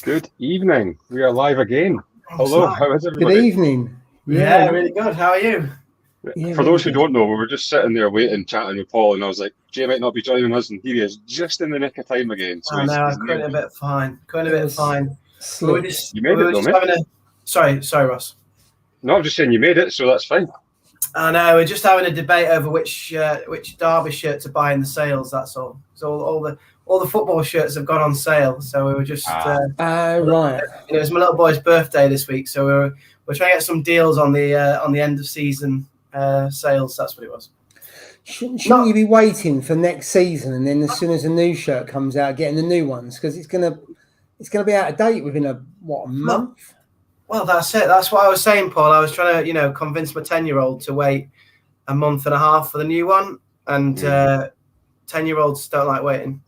Good evening. We are live again. Hello, how is everybody? Good evening. Yeah, really good. How are you? Yeah, For really those who good. don't know, we were just sitting there waiting, chatting with Paul, and I was like, Jay might not be joining us, and here he is, just in the nick of time again. So I know, he's quite a bit fine. Quite a It bit was fine. slick. You made it though, mate. having a... Sorry, Ross. No, I'm just saying you made it, so that's fine. I know, we're just having a debate over which Derby shirt to buy in the sales, that's all. So all the football shirts have gone on sale, so we were just... Right. It was my little boy's birthday this week, so we're trying to get some deals on the end of season sales. That's what it was. Shouldn't you be waiting for next season, and then as soon as a new shirt comes out, getting the new ones, because it's gonna be out of date within a month? Well, that's it. That's what I was saying, Paul. I was trying to, convince my 10-year-old to wait a month and a half for the new one, and 10-year-olds don't like waiting.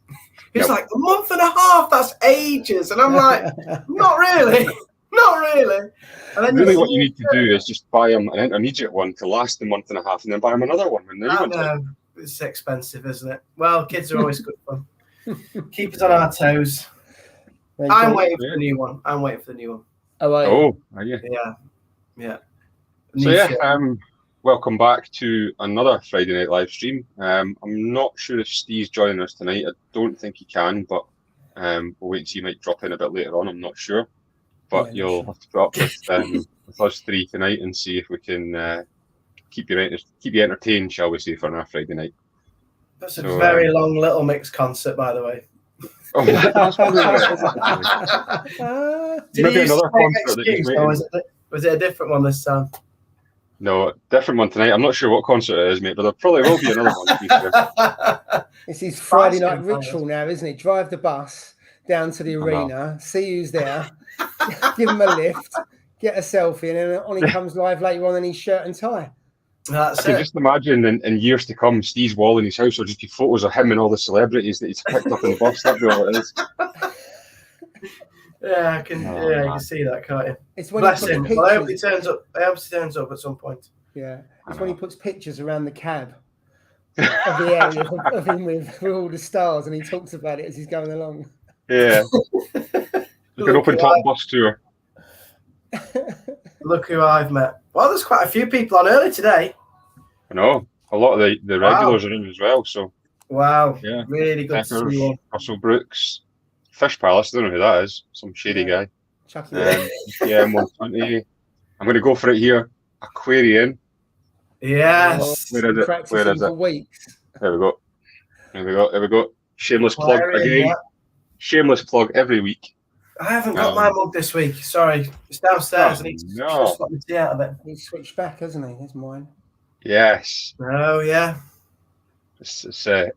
He's like, a month and a half, that's ages. And I'm like, not really. Not really. And then really what you need to do is just buy them an intermediate one to last a month and a half, and then buy them another one when the new one's out. It's expensive, isn't it? Well, kids are always good fun. Keep us on our toes. I'm waiting for the new one. Oh, are you? Yeah. So welcome back to another Friday night live stream. I'm not sure if Steve's joining us tonight. I don't think he can, but we'll wait and see. He might drop in a bit later on. I'm not sure, but you'll have to put up with us three tonight and see if we can keep you entertained, shall we say, for our Friday night. That's a very long Little Mix concert, by the way. Oh, that's maybe another concert that was it a different one this time? No, different one tonight. I'm not sure what concert it is, mate, but there probably will be another one. It's his Friday night ritual now, isn't it? Drive the bus down to the arena, see who's there, give him a lift, get a selfie, and then on he comes live later on in his shirt and tie. I can just imagine in years to come, Steve's wall in his house will just be photos of him and all the celebrities that he's picked up in the bus. That'd be all it is. Yeah, I can. You can see that, can't you? It's when Bless him. Well, I hope he turns up. At some point. Yeah, it's when he puts pictures around the cab of the area of him with all the stars, and he talks about it as he's going along. Yeah, like an open top bus tour. Look who I've met. Well, there's quite a few people on early today. I know. A lot of the regulars are in as well. So. Wow. Yeah. Really good Peckers, to see you. Russell Brooks, Fish Palace. I don't know who that is. Some shady guy. Yeah, 120. I'm going to go for it here. Aquarium. Yes. Where is it? Where is it? Weeks. There we go. Shameless plug again. Yeah. Shameless plug every week. I haven't got my mug this week. Sorry. It's downstairs. I need to just let me tea out of it. He's switched back, hasn't he? There's mine. Yes. Oh, yeah. It's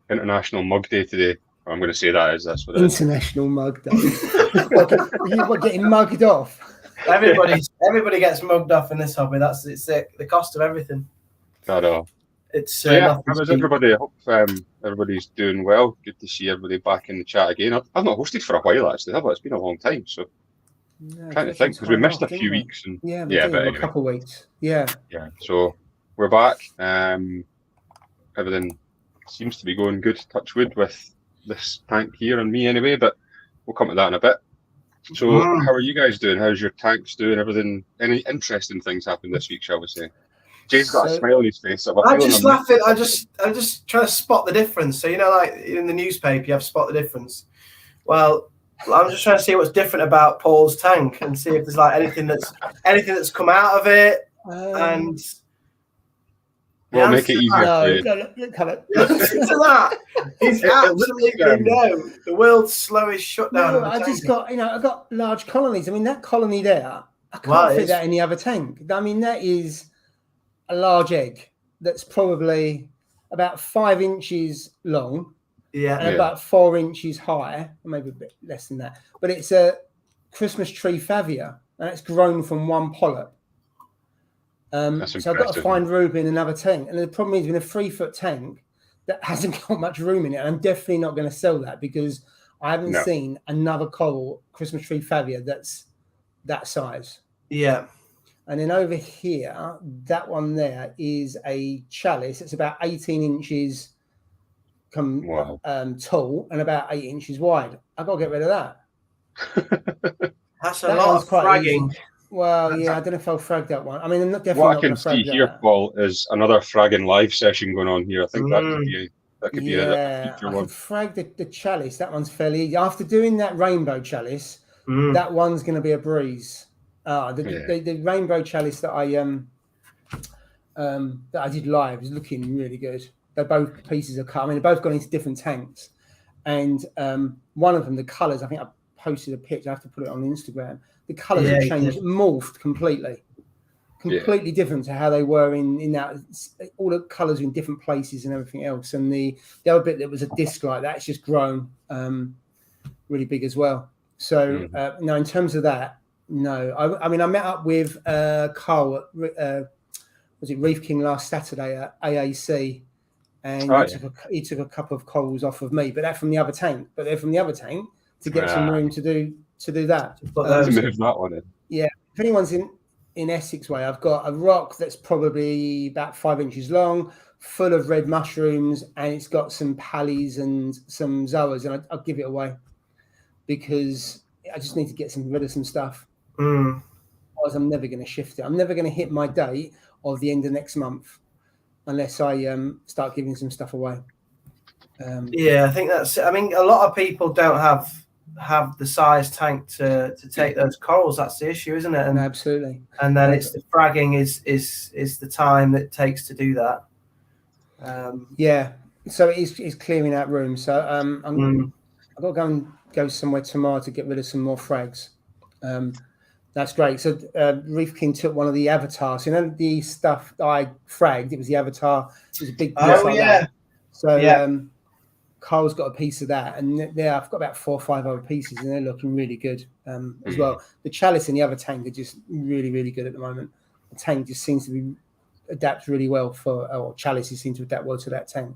International Mug Day today. I'm going to say that's what it is. International Mug Day. You're getting mugged off. Everybody gets mugged off in this hobby. It's the cost of everything. I know. It's how is everybody? I hope everybody's doing well. Good to see everybody back in the chat again. I've not hosted for a while actually, have I? It's been a long time, so I'm trying to think because we missed a few weeks and a couple of weeks. Yeah. So we're back. Everything seems to be going good. Touch wood with this tank here and me anyway, but we'll come to that in a bit. So how are you guys doing? How's your tanks doing? Everything? Any interesting things happened this week, shall we say? Jay's got a smile on his face. I'm just laughing. I'm just trying to spot the difference. So like in the newspaper, you have to spot the difference. Well, I'm just trying to see what's different about Paul's tank and see if there's like anything that's come out of it. And we'll make it easier for you. Listen to that. He's absolutely no. The world's slowest shutdown. No, I just got I've got large colonies. I mean, that colony there, I can't fit that in the other tank. I mean, that is a large egg that's probably about 5 inches long, and about 4 inches high, or maybe a bit less than that. But it's a Christmas tree favia, and it's grown from one polyp. So I've got to find room in another tank, and the problem is, in a 3-foot tank that hasn't got much room in it, I'm definitely not going to sell that because I haven't seen another coral Christmas tree favia that's that size. Yeah. And then over here, that one there is a chalice. It's about 18 inches tall and about 8 inches wide. I've got to get rid of that. That's a lot of fragging. Easy. Well, yeah, I don't know if I'll frag that one. I mean, I'm not definitely what not I can see here, Paul, is another fragging live session going on here. I think that could be a future one. I could frag the chalice. That one's fairly easy. After doing that rainbow chalice, that one's going to be a breeze. The rainbow chalice that I did live is looking really good. They're both pieces of cut. I mean, they've both gone into different tanks, and one of them, the colours. I think I posted a picture. I have to put it on Instagram. The colours have changed, morphed completely different to how they were in that. All the colours are in different places and everything else. And the other bit that was a disc like that's just grown really big as well. So now in terms of that, no. I mean, I met up with Carl at was it Reef King last Saturday at AAC, and he took a couple of corals off of me, but they're from the other tank. But they're from the other tank to get some room to do that. To move that one in. Yeah, if anyone's in Essex way, I've got a rock that's probably about 5 inches long, full of red mushrooms, and it's got some pallies and some zoas, and I'll give it away because I just need to get rid of some stuff. Otherwise, I'm never going to shift it. I'm never going to hit my date of the end of next month unless I start giving some stuff away. I think that's. I mean, a lot of people don't have the size tank to take those corals. That's the issue, isn't it? And absolutely. And then it's the fragging is the time that it takes to do that. So it's clearing out room. So I've got to go somewhere tomorrow to get rid of some more frags. That's great. So Reef King took one of the avatars. You know the stuff that I fragged. It was the avatar. It was a big piece that. So Carl's got a piece of that, and I've got about 4 or 5 other pieces, and they're looking really good as well. The chalice and the other tank are just really, really good at the moment. The tank just seems to adapt really well chalices seem to adapt well to that tank.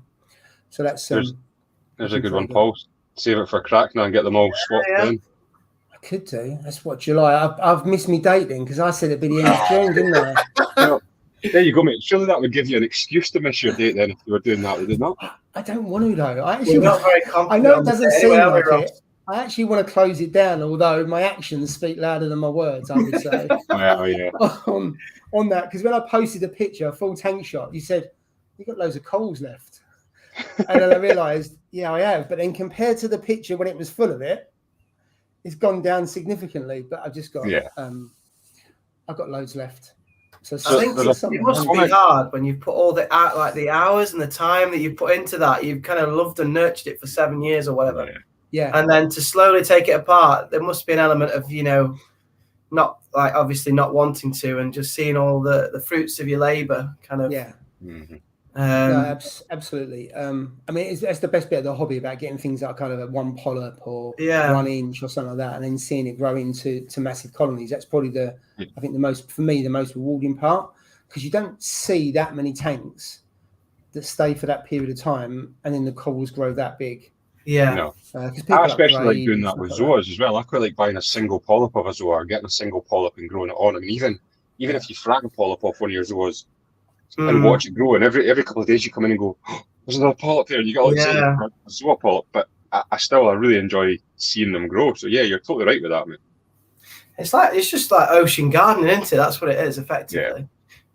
So that's there's a good one, Paul. Save it for crack now and get them all swapped in. I could do. That's what July. I've missed me date then because I said it'd be the end of June, didn't I? There you go, mate. Surely that would give you an excuse to miss your date then if you were doing that, would it not? I don't want to though. You're not very confident. I know it doesn't seem like it. I actually want to close it down, although my actions speak louder than my words, I would say. On that, because when I posted a picture, a full tank shot, you said, "You've got loads of coals left." And then I realised, yeah, I have. But then compared to the picture when it was full of it, it's gone down significantly. But I've just got, I've got loads left. So I think it must be hard when you've put all the hours and the time that you put into that. You've kind of loved and nurtured it for 7 years or whatever. Yeah. And then to slowly take it apart, there must be an element of, not like obviously not wanting to and just seeing all the fruits of your labor kind of. Yeah. No, absolutely. I mean, that's the best bit of the hobby about getting things that are kind of at 1 polyp or 1 inch or something like that, and then seeing it grow into massive colonies. That's probably I think the most rewarding part, because you don't see that many tanks that stay for that period of time and then the corals grow that big. Yeah. No. I especially like doing that with zoas as well. I quite like buying a single polyp of a zoa or getting a single polyp and growing it on. I mean, even if you frag a polyp off one of your zoas and watch it grow, and every couple of days you come in and go, oh, there's another polyp there, and you get all excited for a zoa polyp. But I really enjoy seeing them grow. So yeah, you're totally right with that, mate. It's just like ocean gardening, isn't it? That's what it is, effectively.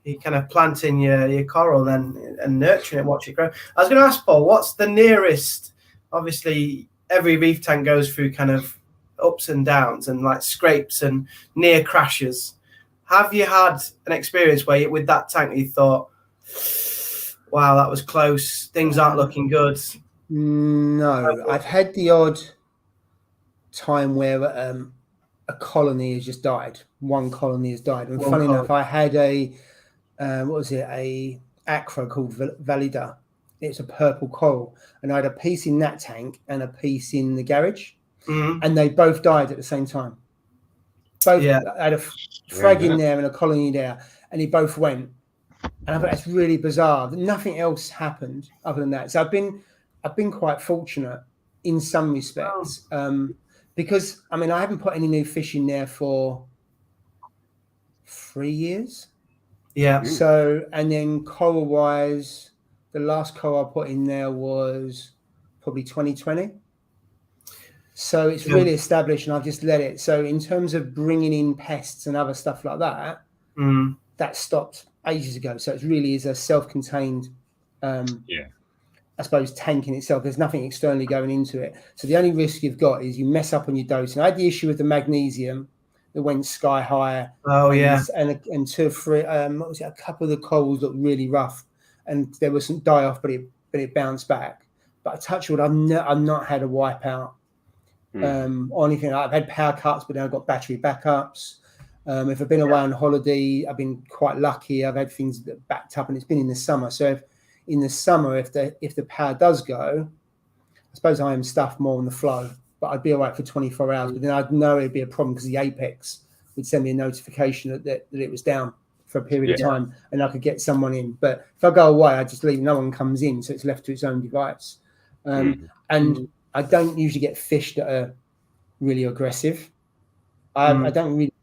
Yeah. You kind of planting your coral then and nurturing it, watch it grow. I was going to ask Paul, what's the nearest? Obviously, every reef tank goes through kind of ups and downs and like scrapes and near crashes. Have you had an experience where with that tank you thought, wow, that was close, things aren't looking good? No, I've had the odd time where a colony has just died. One colony has died. And funny enough, I had a acra called Valida. It's a purple coral, and I had a piece in that tank and a piece in the garage, and they both died at the same time. I had a frag in there and a colony there, and they both went. And I thought that's really bizarre. Nothing else happened other than that. So I've been quite fortunate in some respects, because I mean I haven't put any new fish in there for 3 years. Yeah. So and then coral wise, the last coral I put in there was probably 2020. So it's really established, and I've just let it. So in terms of bringing in pests and other stuff like that, that stopped ages ago. So it really is a self-contained, I suppose, tank in itself. There's nothing externally going into it. So the only risk you've got is you mess up on your dose. And I had the issue with the magnesium that went sky high. And 2 or 3, what was it? A couple of the corals looked really rough, and there was some die off, but it bounced back. But I touch wood, I've not had a wipeout or anything. I've had power cuts, but then I've got battery backups. If I've been away on holiday, I've been quite lucky. I've had things that backed up, and it's been in the summer. So in the summer, if the power does go, I suppose I am stuffed more on the flow, but I'd be all right for 24 hours. But then I'd know it'd be a problem because the Apex would send me a notification that it was down for a period of time, and I could get someone in. But if I go away, I just leave, no one comes in, so it's left to its own device. And I don't usually get fish that are really aggressive. I don't really.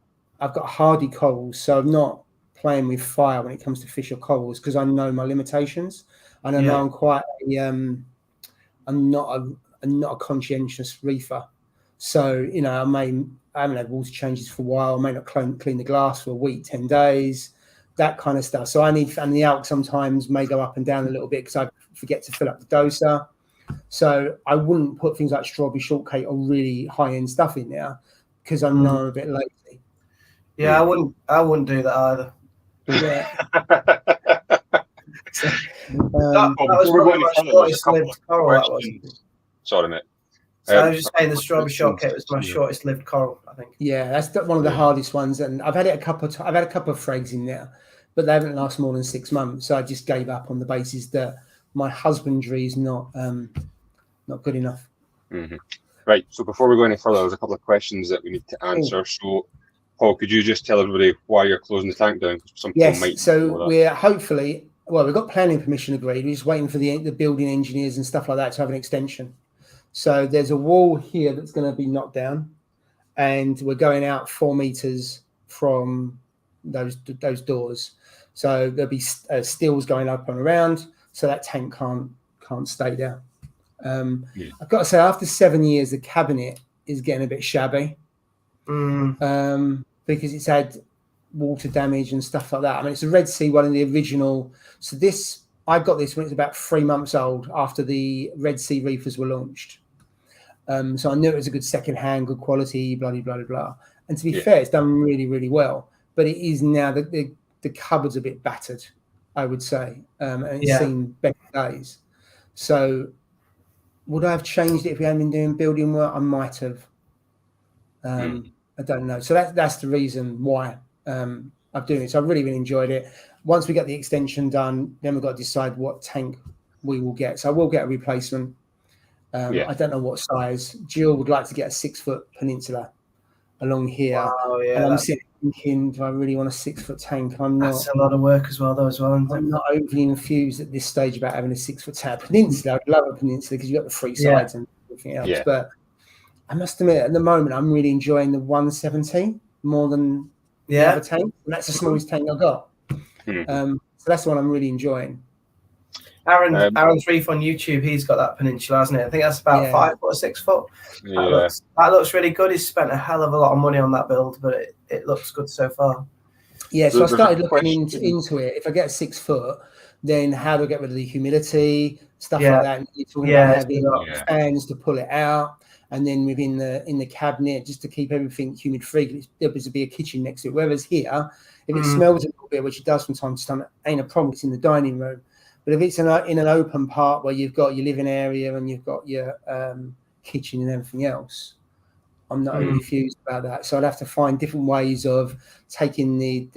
I've got hardy corals, so I'm not playing with fire when it comes to fish or corals because I know my limitations, and I know I'm quite I'm not a conscientious reefer. So I haven't had water changes for a while. I may not clean the glass for a week, 10 days, that kind of stuff. So and the alk sometimes may go up and down a little bit because I forget to fill up the doser. So I wouldn't put things like strawberry shortcake or really high-end stuff in there because I know I'm a bit lazy. Yeah, I wouldn't do that either. Yeah. That was probably my shortest lived coral. That was. Sorry, mate. So I was just saying the strawberry shortcake was my shortest lived coral, I think. Yeah, that's one of the hardest ones, and I've had it I've had a couple of frags in there, but they haven't lasted more than 6 months. So I just gave up on the basis that my husbandry is not good enough. Right. So before we go any further, there's a couple of questions that we need to answer. So, Paul, could you just tell everybody why you're closing the tank down? Some people might. So we're hopefully, we've got planning permission agreed. We're just waiting for the building engineers and stuff like that to have an extension. So there's a wall here that's going to be knocked down, and we're going out 4 meters from those doors. So there'll be steels going up and around, so that tank can't stay there. I've got to say, after 7 years, the cabinet is getting a bit shabby. Because it's had water damage and stuff like that. I mean, it's a Red Sea one in the original. So I got this when it was about 3 months old after the Red Sea reefers were launched. So I knew it was a good second-hand, good quality, blah, blah, blah, blah. And to be fair, it's done really, really well. But it is now the cupboard's a bit battered, I would say. And it's seen better days. So would I have changed it if we hadn't been doing building work? I might have. I don't know. So that's the reason why I'm doing it. So I really, really enjoyed it. Once we get the extension done, then we've got to decide what tank we will get. So I will get a replacement. I don't know what size. Jill would like to get a 6-foot peninsula along here. Wow, yeah, and I'm sitting thinking, do I really want a 6-foot tank? That's a lot of work as well, I'm not overly infused at this stage about having a 6-foot tank. Peninsula, I'd love a peninsula because you've got the 3 sides and everything else. Yeah. But I must admit, at the moment, I'm really enjoying the 170 more than the other tank. And that's the smallest tank I've got. So that's the one I'm really enjoying. Aaron's Reef on YouTube, he's got that peninsula, hasn't it? I think that's about 5 foot or 6 foot. That looks really good. He's spent a hell of a lot of money on that build, but it looks good so far. Yeah, so I started looking into it. If I get a 6 foot, then how do I get rid of the humidity, stuff like that? And you're talking about having fans to pull it out. And then within the cabinet, just to keep everything humid free, there's to be a kitchen next to it. Whereas here, if it smells a little bit, which it does from time to time, ain't a problem. It's in the dining room. But if it's in an open part where you've got your living area and you've got your kitchen and everything else, I'm not really fused about that. So I'd have to find different ways of taking the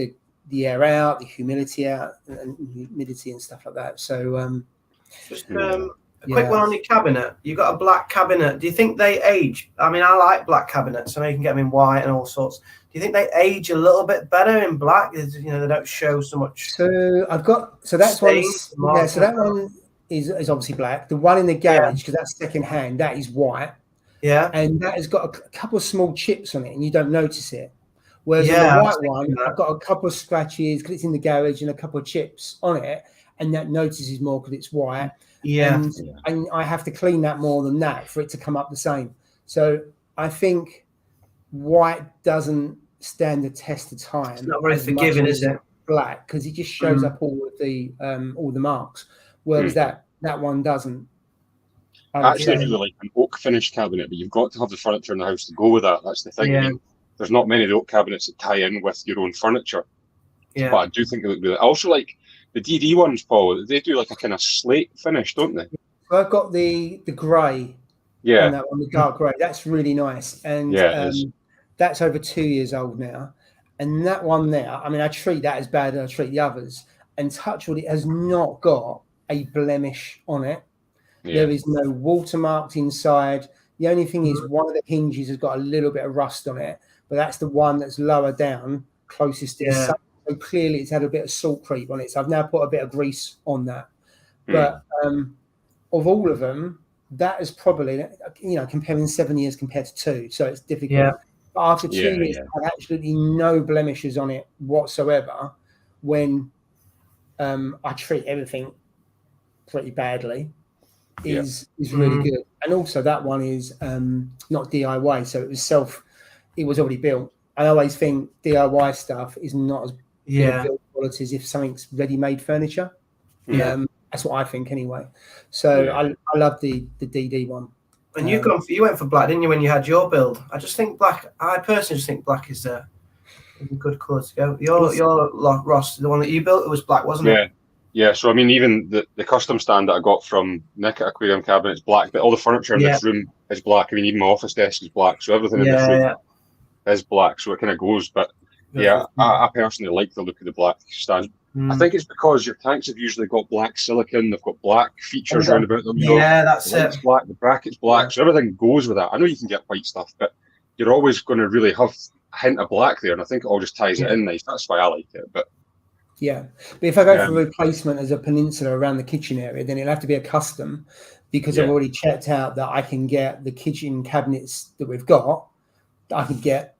air out, the humidity out, and humidity and stuff like that. So a quick one on your cabinet. You've got a black cabinet. Do you think they age? I mean, I like black cabinets. I know you can get them in white and all sorts. Do you think they age a little bit better in black? They don't show so much. So that's one. Yeah, so that one is obviously black. The one in the garage, because that's second hand, that is white. Yeah. And that has got a couple of small chips on it, and you don't notice it. Whereas on the white one, I've got a couple of scratches because it's in the garage and a couple of chips on it, and that notices more because it's white. Yeah. And I have to clean that more than that for it to come up the same. So I think white doesn't stand the test of time. It's not very forgiving, is it? Black, because it just shows up all the marks, whereas that one doesn't. I actually really like an oak finished cabinet, but you've got to have the furniture in the house to go with that. That's the thing. Yeah. I mean, there's not many of the oak cabinets that tie in with your own furniture. Yeah. But I do think they look really. I also like the DD ones, Paul. They do like a kind of slate finish, don't they? So I've got the grey. Yeah. On that one, the dark grey. That's really nice, and that's over 2 years old now. And that one there, I mean, I treat that as bad as I treat the others. And touchwood, it has not got a blemish on it. Yeah. There is no watermarks inside. The only thing is one of the hinges has got a little bit of rust on it, but that's the one that's lower down, closest to the sun. So clearly it's had a bit of salt creep on it. So I've now put a bit of grease on that. But of all of them, that is probably, comparing 7 years compared to 2. So it's difficult. Yeah. But after 2 years, I had absolutely no blemishes on it whatsoever when I treat everything pretty badly. Is really good. And also that one is not DIY, so it was already built. I always think DIY stuff is not as good build quality as if something's ready-made furniture. That's what I think anyway. So I love the DD one. And you went for black, didn't you, when you had your build? I personally just think black is a good colour to go. Your Ross, the one that you built, it was black, wasn't it? Yeah, so I mean, even the custom stand that I got from Nick at Aquarium Cabinet is black, but all the furniture in this room is black. I mean, even my office desk is black, so everything in this room is black, so it kind of goes. But I personally like the look of the black stand. I think it's because your tanks have usually got black silicone, they've got black features around about them. That's it. Black, the bracket's black, so everything goes with that. I know you can get white stuff, but you're always going to really have a hint of black there, and I think it all just ties it in nice. That's why I like it. But if I go for replacement as a peninsula around the kitchen area, then it'll have to be a custom, because I've already checked out that I can get the kitchen cabinets that we've got. I could get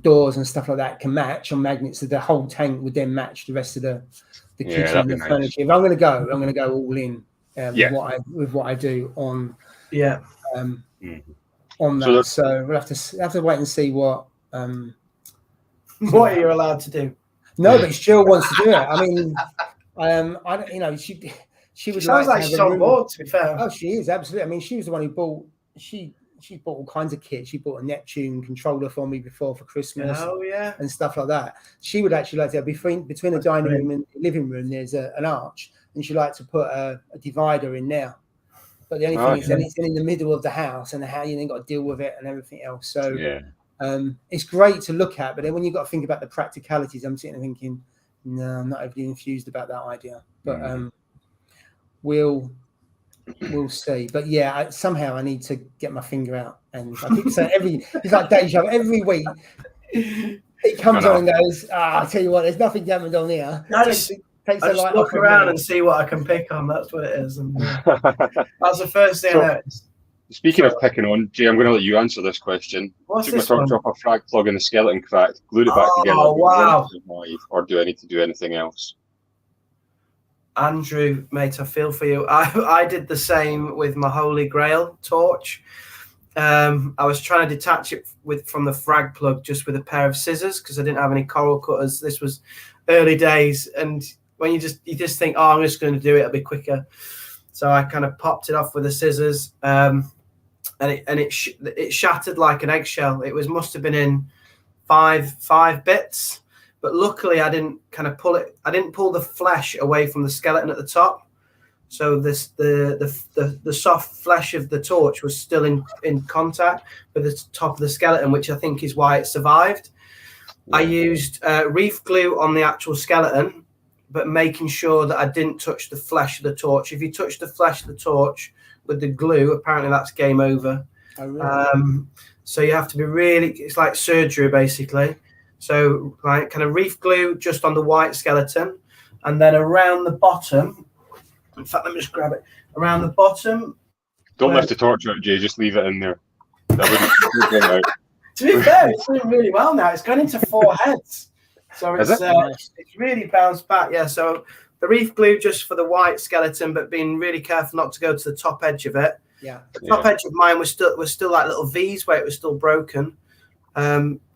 doors and stuff like that can match on magnets, so the whole tank would then match the rest of the kitchen and the furniture. If I'm going to go all in with what I do on on that. So we'll have to wait and see what you're allowed to do. No, but she still wants to do it. I mean, I don't, she would. Sounds like she's on board, to be fair. Oh, she is, absolutely. I mean, she was the one who bought. She bought all kinds of kit. She bought a Neptune controller for me before for Christmas. And stuff like that. She would actually like to have between the dining room and the living room. There's an arch, and she liked to put a divider in there. But the only thing is, then it's in the middle of the house, and how you then got to deal with it and everything else. So it's great to look at, but then when you've got to think about the practicalities, I'm sitting there thinking, no, I'm not overly enthused about that idea. But we'll see. But somehow I need to get my finger out, and I keep saying it's like deja vu. Every week it comes on and goes, I'll tell you what, there's nothing damaged on here. I just look around and see what I can pick on. That's what it is. And that's the first thing I noticed. Speaking of picking on, Jay, I'm going to let you answer this question. What's this one? Drop a frag plug in the skeleton cracked, glued it back together. Oh, wow. Or do I need to do anything else? Andrew, mate, I feel for you. I did the same with my Holy Grail torch. I was trying to detach it from the frag plug just with a pair of scissors because I didn't have any coral cutters. This was early days, and when you just think, I'm just going to do it, it'll be quicker. So I kind of popped it off with the scissors, and it shattered like an eggshell. It must have been in five bits. But luckily, I didn't kind of pull it. I didn't pull the flesh away from the skeleton at the top, so the soft flesh of the torch was still in contact with the top of the skeleton, which I think is why it survived. I used reef glue on the actual skeleton, but making sure that I didn't touch the flesh of the torch. If you touch the flesh of the torch with the glue, apparently that's game over. Oh, really? So you have to be it's like surgery basically. So like kind of reef glue just on the white skeleton, and then around the bottom, in fact, let me just grab it. Around the bottom. Don't lift the torch out, Jay, just leave it in there. That wouldn't out. To be fair, it's doing really well now. It's gone into 4 heads. So it's really bounced back. Yeah, so the reef glue just for the white skeleton, but being really careful not to go to the top edge of it. Yeah. The top edge of mine was still like little V's where it was still broken.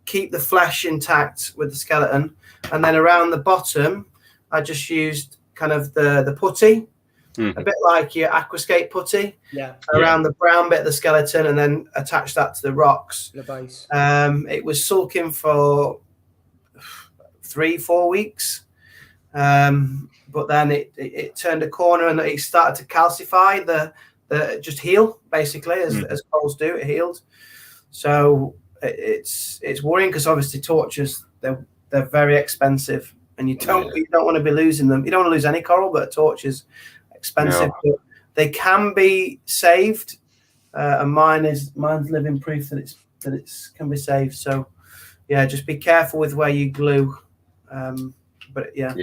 Keep the flesh intact with the skeleton, and then around the bottom, I just used kind of the putty, a bit like your aquascape putty, around the brown bit of the skeleton, and then attach that to the rocks. The base. It was sulking for 3-4 weeks, but then it turned a corner and it started to calcify, just heal basically as corals do. It healed, so it's worrying because obviously torches they're very expensive, and you don't want to be losing them. You don't want to lose any coral, but a torch is expensive. But they can be saved, and mine's living proof that it's can be saved. So yeah, just be careful with where you glue. But yeah,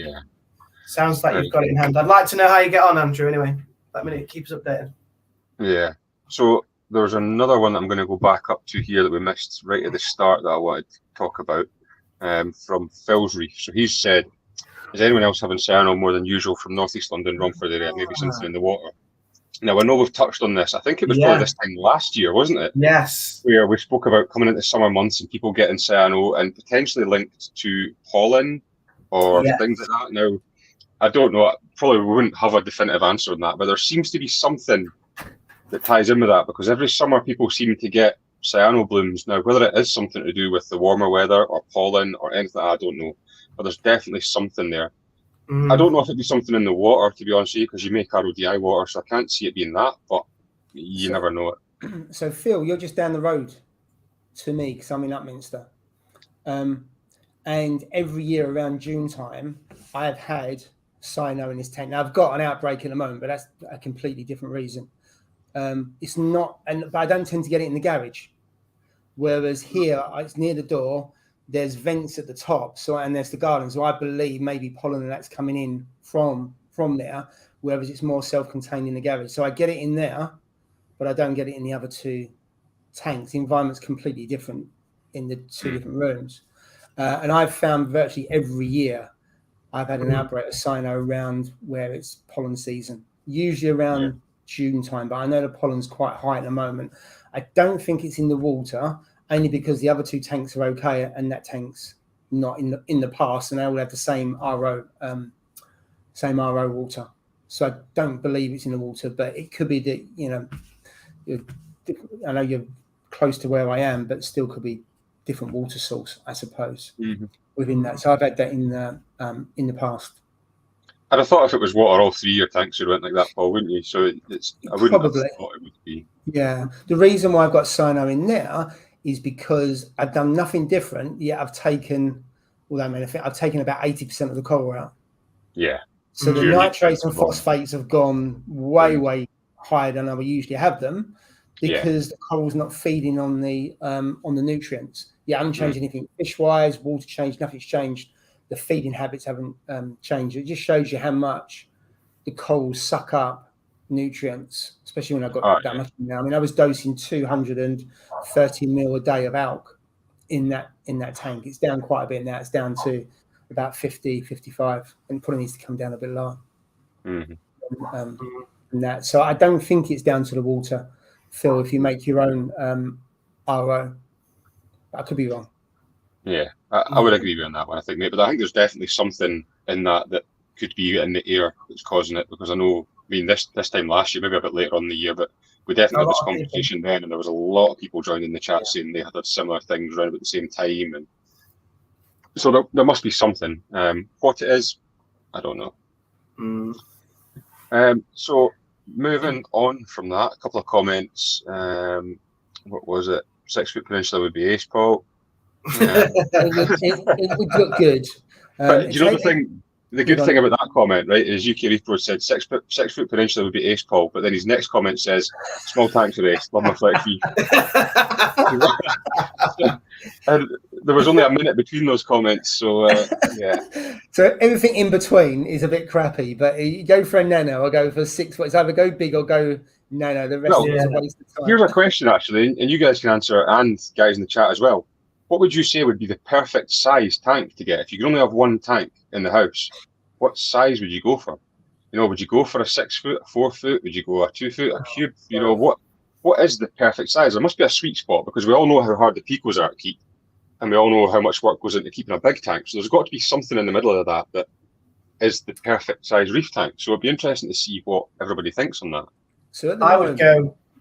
sounds like you've got it in hand. I'd like to know how you get on, Andrew. Anyway, let me keep us updated. Yeah. So there's another one that I'm going to go back up to here that we missed right at the start that I wanted to talk about, from Phil's Reef. So he's said, is anyone else having cyano more than usual from northeast London, Romford area? Maybe something in the water. Now, I know we've touched on this. I think it was probably this time last year, wasn't it? Yes. Where we spoke about coming into summer months and people getting cyano and potentially linked to pollen or things like that. Now, I don't know. Probably we wouldn't have a definitive answer on that, but there seems to be something that ties in with that, because every summer people seem to get cyano blooms. Now, whether it is something to do with the warmer weather or pollen or anything, I don't know. But there's definitely something there. I don't know if it'd be something in the water, to be honest with you, because you make RODI water, so I can't see it being that, but you never know it. So, Phil, you're just down the road to me because I'm in Upminster. And every year around June time, I have had cyano in this tank. Now, I've got an outbreak at the moment, but that's a completely different reason. It's not, but I don't tend to get it in the garage. Whereas here, it's near the door. There's vents at the top, and there's the garden. So I believe maybe pollen and that's coming in from there, whereas it's more self-contained in the garage. So I get it in there, but I don't get it in the other two tanks. The environment's completely different in the two different rooms. And I've found virtually every year I've had an outbreak of cyano around where it's pollen season, usually around June time, but I know the pollen's quite high at the moment. I don't think it's in the water, only because the other two tanks are okay and that tank's not in the past, and they all have the same RO water. So I don't believe it's in the water, but it could be that I know you're close to where I am, but still could be different water source, I suppose, within that. So I've had that in the past. I'd have thought if it was water, all three of your tanks would have went like that, Paul, wouldn't you? So I wouldn't have thought it would be. Yeah. The reason why I've got cyano in there is because I've done nothing different, yet I've taken, about 80% of the coral out. Yeah. So the nitrates and phosphates have gone way higher than I would usually have them, because the coral's not feeding on the nutrients. I haven't changed anything fish-wise, water changed, nothing's changed. The feeding habits haven't changed. It just shows you how much the corals suck up nutrients, especially when I've got that much now. I mean, I was dosing 230 ml a day of alk in that tank. It's down quite a bit now. It's down to about 50, 55, and probably needs to come down a bit lower. So I don't think it's down to the water, Phil, if you make your own RO. I could be wrong. Yeah, I would agree with you on that one, I think, mate. But I think there's definitely something in that could be in the air that's causing it, because I know, this time last year, maybe a bit later on in the year, but we definitely had this conversation then, and there was a lot of people joining the chat saying they had similar things around at the same time, and so there must be something. What it is, I don't know. So moving on from that, a couple of comments. What was it? 6 Foot Peninsula would be ace, Paul. It would look good. But do you know the thing? The good thing about that comment, right, is UK Reef Pro said 6 foot Peninsula would be ace, Paul, but then his next comment says small tanks are ace. Love my flex fee. And there was only a minute between those comments, so So everything in between is a bit crappy, but you go for a nano or go for 6 foot. It's either go big or go nano. The rest is a waste of time. Here's a question, actually, and you guys can answer, and guys in the chat as well. What would you say would be the perfect size tank to get? If you could only have one tank in the house, what size would you go for? Would you go for a 6 foot, a 4 foot? Would you go a 2 foot, a cube? What what is the perfect size? There must be a sweet spot, because we all know how hard the picos are to keep, and we all know how much work goes into keeping a big tank. So there's got to be something in the middle of that is the perfect size reef tank. So it'd be interesting to see what everybody thinks on that. So at the I moment,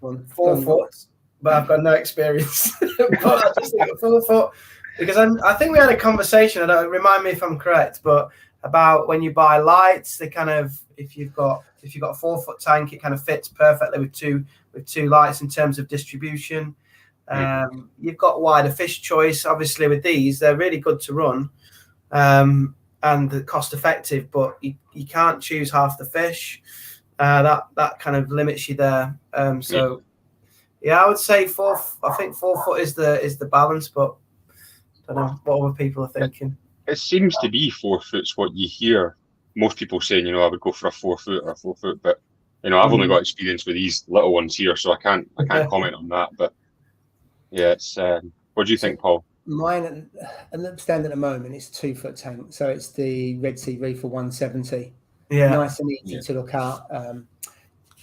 would go 4 foot, but I've got no experience. But I just think 4 foot, because I think we had a conversation. Remind me if I'm correct, but about when you buy lights, they kind of, if you've got a 4 foot tank, it kind of fits perfectly with two lights in terms of distribution. You've got wider fish choice. Obviously, with these, they're really good to run, and they're cost effective. But you can't choose half the fish. That kind of limits you there. So yeah, I would say 4. I think 4 foot is the balance, but I don't know what other people are thinking. It seems to be 4 foot's what you hear most people saying. I would go for a 4 foot or a 4 foot, but I've only got experience with these little ones here, so I can't comment on that. But yeah, it's. What do you think, Paul? Mine, at stand at the moment, it's a 2 foot tank, so it's the Red Sea Reefer 170. Yeah, nice and easy to look out.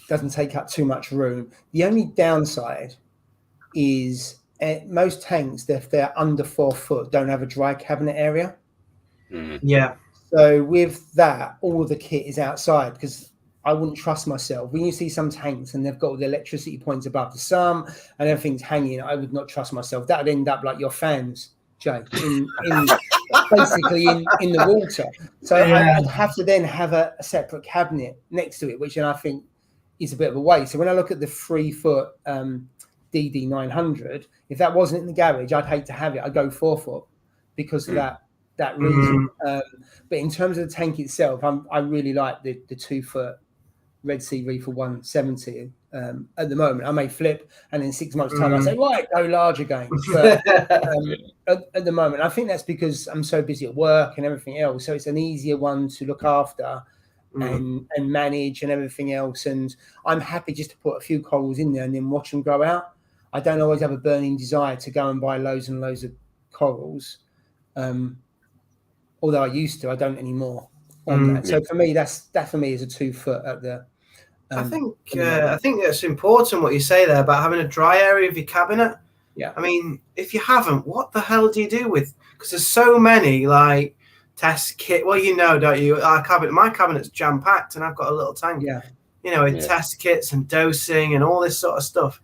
Doesn't take up too much room. The only downside is most tanks, if they're under 4 foot, don't have a dry cabinet area. Yeah. So with that, all of the kit is outside, because I wouldn't trust myself. When you see some tanks and they've got the electricity points above the sum and everything's hanging, I would not trust myself. That would end up like your fans, Jay, in basically in the water. So I'd have to then have a separate cabinet next to it, which I think is a bit of a waste. So when I look at the 3 foot DD 900, if that wasn't in the garage, I'd hate to have it. I'd go 4 foot because of that reason. But in terms of the tank itself, I really like the 2 foot Red Sea Reefer 170 at the moment. I may flip, and in 6 months' time I say, right, go large again. But at the moment, I think that's because I'm so busy at work and everything else. So it's an easier one to look after and manage and everything else. And I'm happy just to put a few corals in there and then watch them grow out. I don't always have a burning desire to go and buy loads and loads of corals. Although I used to, I don't anymore on that. So for me, that for me is a 2 foot at the. I think that's important what you say there about having a dry area of your cabinet. Yeah. I mean, if you haven't, what the hell do you do with? Because there's so many like test kit. Well, don't you? My cabinet's jam packed, and I've got a little tank. Yeah. With test kits and dosing and all this sort of stuff.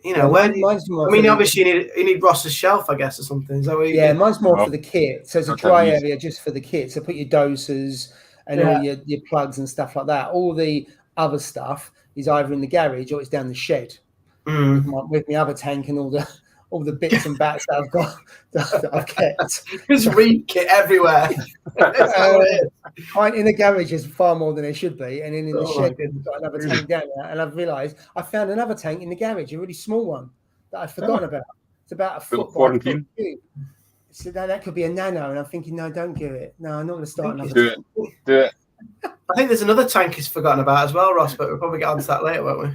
Where do you? I mean, obviously you need Ross's shelf, I guess, or something. Is that what you need? Mine's more for the kit. So it's a dry area just for the kit. So put your doses and all your plugs and stuff like that. All the other stuff is either in the garage or it's down the shed with my other tank and all the bits and bats that I've got that I've kept. There's reef kit everywhere. In the garage is far more than it should be, and in the shed I've got another tank down there. And I've realised I found another tank in the garage, a really small one that I've forgotten about. It's about a foot by a foot cube. So that could be a nano, and I'm thinking, no, don't give it. No, I'm not going to start another. Do it. I think there's another tank he's forgotten about as well, Ross, but we'll probably get onto that later, won't we? Do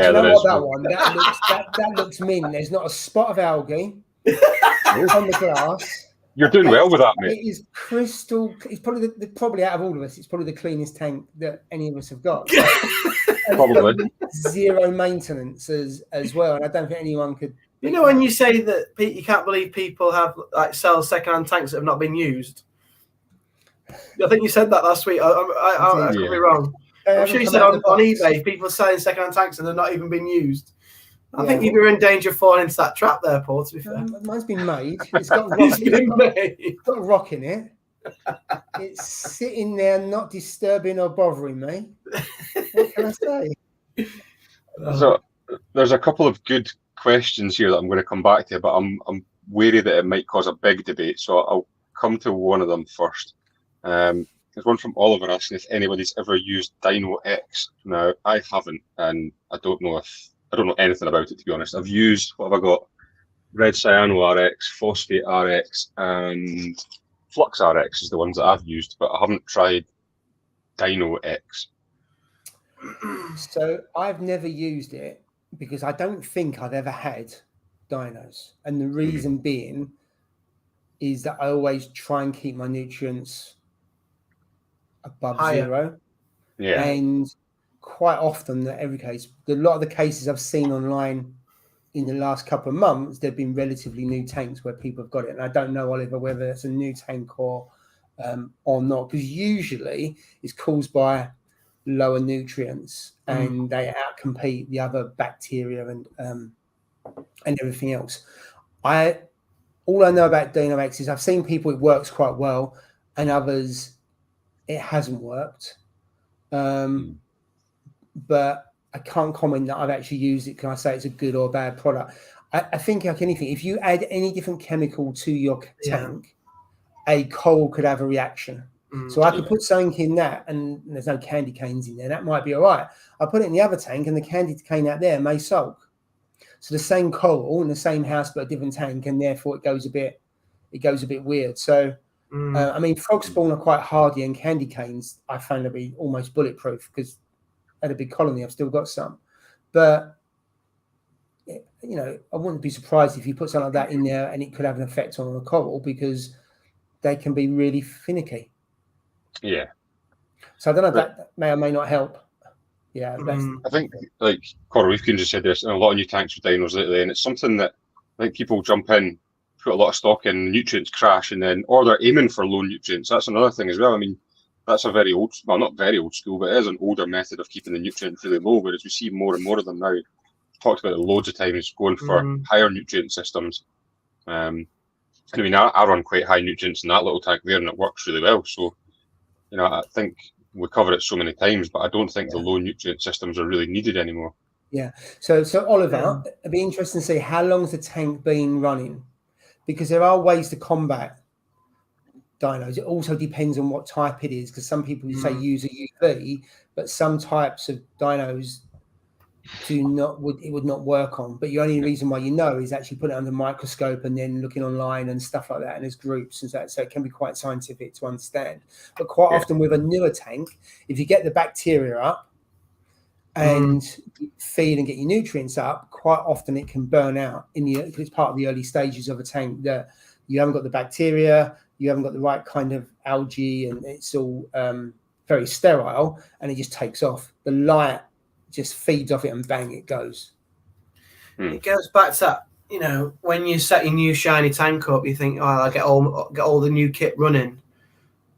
you know what that one? That looks mint. There's not a spot of algae on the glass. You're doing well with that, mate. It is crystal. It's probably probably out of all of us, it's probably the cleanest tank that any of us have got. Probably zero maintenance as well, and I don't think anyone could. When you say that you can't believe people have sell second-hand tanks that have not been used. I think you said that last week. I could be wrong. I'm sure you said on eBay, people are selling second-hand tanks and they're not even been used. I think you're in danger of falling into that trap there, Paul, to be fair. Mine's been made. It's got a rock in it. It's sitting there not disturbing or bothering me. What can I say? So there's a couple of good questions here that I'm going to come back to, but I'm wary that it might cause a big debate. So I'll come to one of them first. There's one from Oliver asking if anybody's ever used Dino X. Now, I haven't, and I don't know anything about it, to be honest. I've used, what have I got? Red Cyano RX, Phosphate RX, and Flux RX is the ones that I've used, but I haven't tried Dino X. So I've never used it because I don't think I've ever had dinos. And the reason being is that I always try and keep my nutrients above zero. Yeah. And quite often, not every case, a lot of the cases I've seen online in the last couple of months, there've been relatively new tanks where people have got it. And I don't know, Oliver, whether it's a new tank or not, because usually it's caused by lower nutrients and they outcompete the other bacteria and everything else. All I know about Dynamax is I've seen people it works quite well, and others it hasn't worked. But I can't comment that I've actually used it. Can I say it's a good or bad product? I think like anything, if you add any different chemical to your tank, a coral could have a reaction. So I could put something in that, and there's no candy canes in there. That might be all right. I put it in the other tank, and the candy cane out there may sulk. So the same coral in the same house, but a different tank, and therefore it goes a bit weird. So I mean, frog spawn are quite hardy, and candy canes I found to be almost bulletproof because at a big colony I've still got some. But you know, I wouldn't be surprised if you put something like that in there, and it could have an effect on a coral because they can be really finicky. Yeah. So I don't know if that may or may not help. Yeah, I think like Coral Reef just said there's a lot of new tanks with dinos lately, and it's something that I think people jump in, put a lot of stock in, nutrients crash, and then or they're aiming for low nutrients. That's another thing as well. I mean, that's a very old, well, not very old school, but it is an older method of keeping the nutrients really low. Whereas we see more and more of them now. We've talked about it loads of times, going for higher nutrient systems. I mean, I run quite high nutrients in that little tank there, and it works really well. So, you know, I think we cover it so many times, but I don't think the low nutrient systems are really needed anymore. Yeah. So Oliver, it'd be interesting to see how long's the tank been running, because there are ways to combat dinos. It also depends on what type it is, because some people say use a UV, but some types of dinos would not work on. But the only reason why you know is actually put it under a microscope and then looking online and stuff like that, and there's groups and that, so it can be quite scientific to understand. But quite often with a newer tank, if you get the bacteria up and feed and get your nutrients up, quite often it can burn out because it's part of the early stages of a tank that you haven't got the bacteria, you haven't got the right kind of algae, and it's all very sterile, and it just takes off. The light just feeds off it and bang, it goes. It goes back to that, you know, when you set your new shiny tank up, you think, oh, I'll get all the new kit running.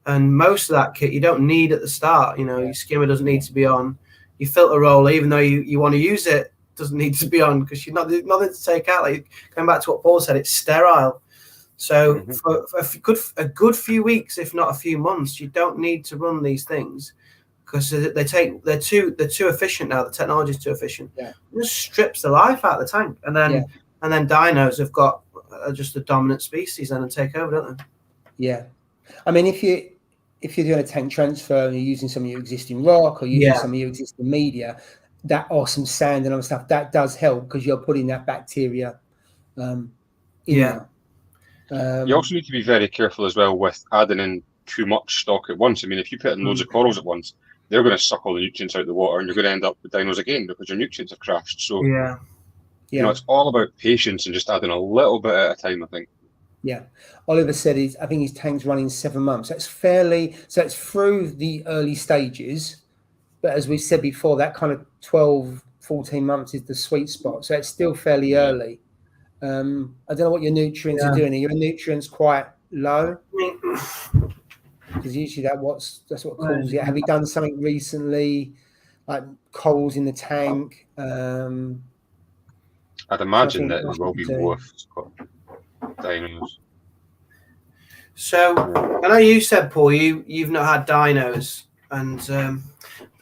And most of that kit you don't need at the start. You know, your skimmer doesn't need to be on. Your filter roller, even though you want to use it, doesn't need to be on because you're nothing to take out. Like going back to what Paul said, it's sterile. So for a good few weeks, if not a few months, you don't need to run these things. Because they're too efficient now. The technology is too efficient. Yeah. It just strips the life out of the tank, and then dinos have got just the dominant species then and take over, don't they? Yeah, I mean, if you're doing a tank transfer and you're using some of your existing rock or using some of your existing media, that or some sand and other stuff, that does help because you're putting that bacteria in there. You also need to be very careful as well with adding in too much stock at once. I mean, if you put in loads of corals at once, they're going to suck all the nutrients out of the water, and you're going to end up with dinos again because your nutrients have crashed. So, you know, it's all about patience and just adding a little bit at a time, I think. Yeah. Oliver said I think his tank's running 7 months. So it's through the early stages. But as we said before, that kind of 12, 14 months is the sweet spot. So it's still fairly early. I don't know what your nutrients are doing. Are your nutrients quite low? Because usually that's what causes it. Have you done something recently, like corals in the tank? I'd imagine that it will be worth dinos. So I know you said, Paul, you've not had dinos, and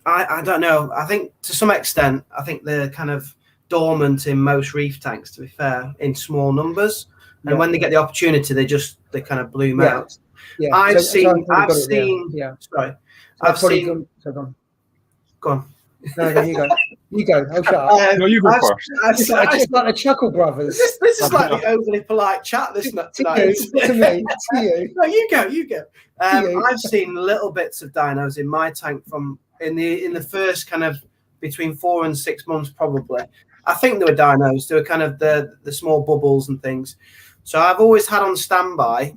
I don't know. I think to some extent, I think they're kind of dormant in most reef tanks. To be fair, in small numbers, and when they get the opportunity, they kind of bloom out. Yeah, I've seen. Sorry, Go on. No, you go. I'll shut up. No, you go first. It's like the Chuckle Brothers. This is like the overly polite chat. This tonight. To me, to you. No, you go. I've seen little bits of dinos in my tank from in the first kind of between 4 and 6 months, probably. I think there were dinos. There were kind of the small bubbles and things. So I've always had on standby,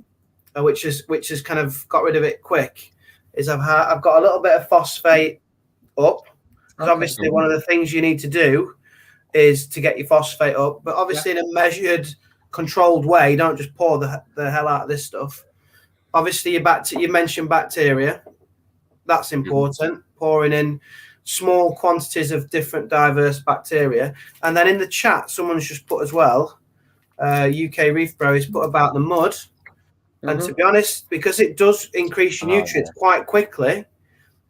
which has kind of got rid of it quick. Is I've got a little bit of phosphate up, Because obviously one of the things you need to do is to get your phosphate up, but obviously in a measured, controlled way. Don't just pour the hell out of this stuff. Obviously, you mentioned bacteria. That's important. Pouring in small quantities of different diverse bacteria. And then in the chat, someone's just put as well, UK Reef Bro has put about the mud. And to be honest, because it does increase your nutrients quite quickly,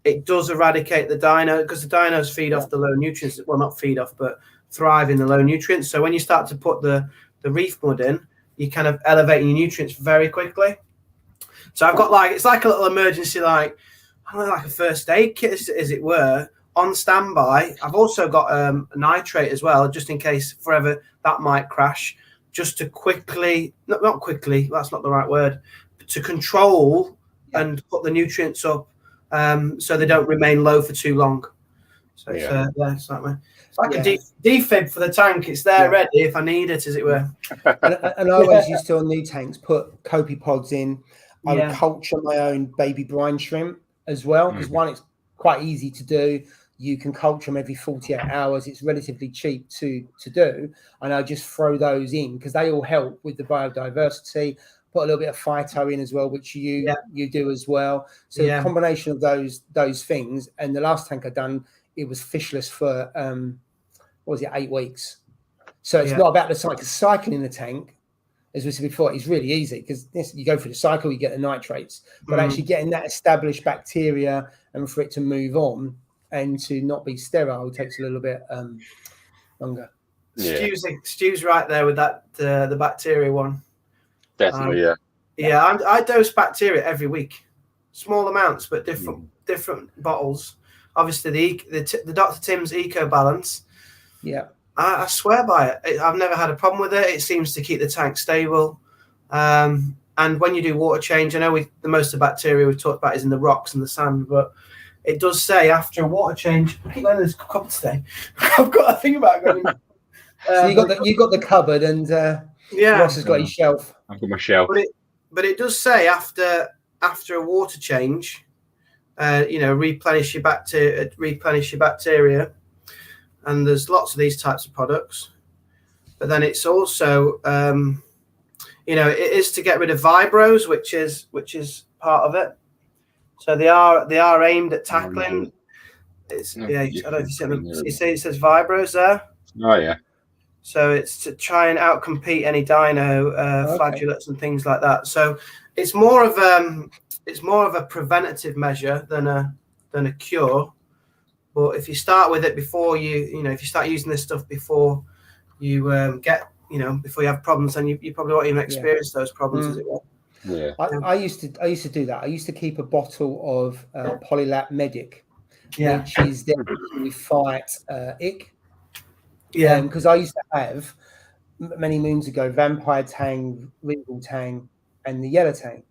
it does eradicate the dino, because the dinos feed off the low nutrients. Well, not feed off, but thrive in the low nutrients. So when you start to put the reef mud in, you kind of elevate your nutrients very quickly. So I've got it's like a little emergency, like a first aid kit, as it were, on standby. I've also got a nitrate as well, just in case forever that might crash, just to quickly, not quickly, that's not the right word, but to control and put the nutrients up so they don't remain low for too long. So it's like a defib for the tank. It's there ready if I need it, as it were. and I always used to, on new tanks, put copy pods in. I would culture my own baby brine shrimp as well, because one, it's quite easy to do. You can culture them every 48 hours. It's relatively cheap to do. And I just throw those in because they all help with the biodiversity. Put a little bit of phyto in as well, which you do as well. So the combination of those things. And the last tank I done, it was fishless for 8 weeks. So it's not about the cycle. Cycling the tank, as we said before, is really easy because you go through the cycle, you get the nitrates, but actually getting that established bacteria and for it to move on and to not be sterile takes a little bit longer. Stu's right there with that the bacteria one. Definitely, I dose bacteria every week, small amounts but different bottles. Obviously, the Dr. Tim's Eco Balance. Yeah, I swear by it. I've never had a problem with it. It seems to keep the tank stable. And when you do water change, I know the most of the bacteria we've talked about is in the rocks and the sand, but it does say after a water change. I keep letting this cupboard today. I've got a thing about going. So you got the cupboard, and Ross has got his shelf. I've got my shelf. But it does say after a water change, replenish your bacteria, and there's lots of these types of products. But then it's also, it is to get rid of vibros, which is part of it. So they are aimed at tackling. It's I don't know if you see them. You see it says vibros there. Oh yeah. So it's to try and outcompete any dino flagellates and things like that. So it's more of a preventative measure than a cure. But if you start with it before if you start using this stuff before you before you have problems, then you probably won't even experience those problems, as it were. Yeah. I used to do that. I used to keep a bottle of Polylap Medic, which is there to fight ick. Yeah, because I used to have many moons ago vampire tang, regal tang, and the yellow tang,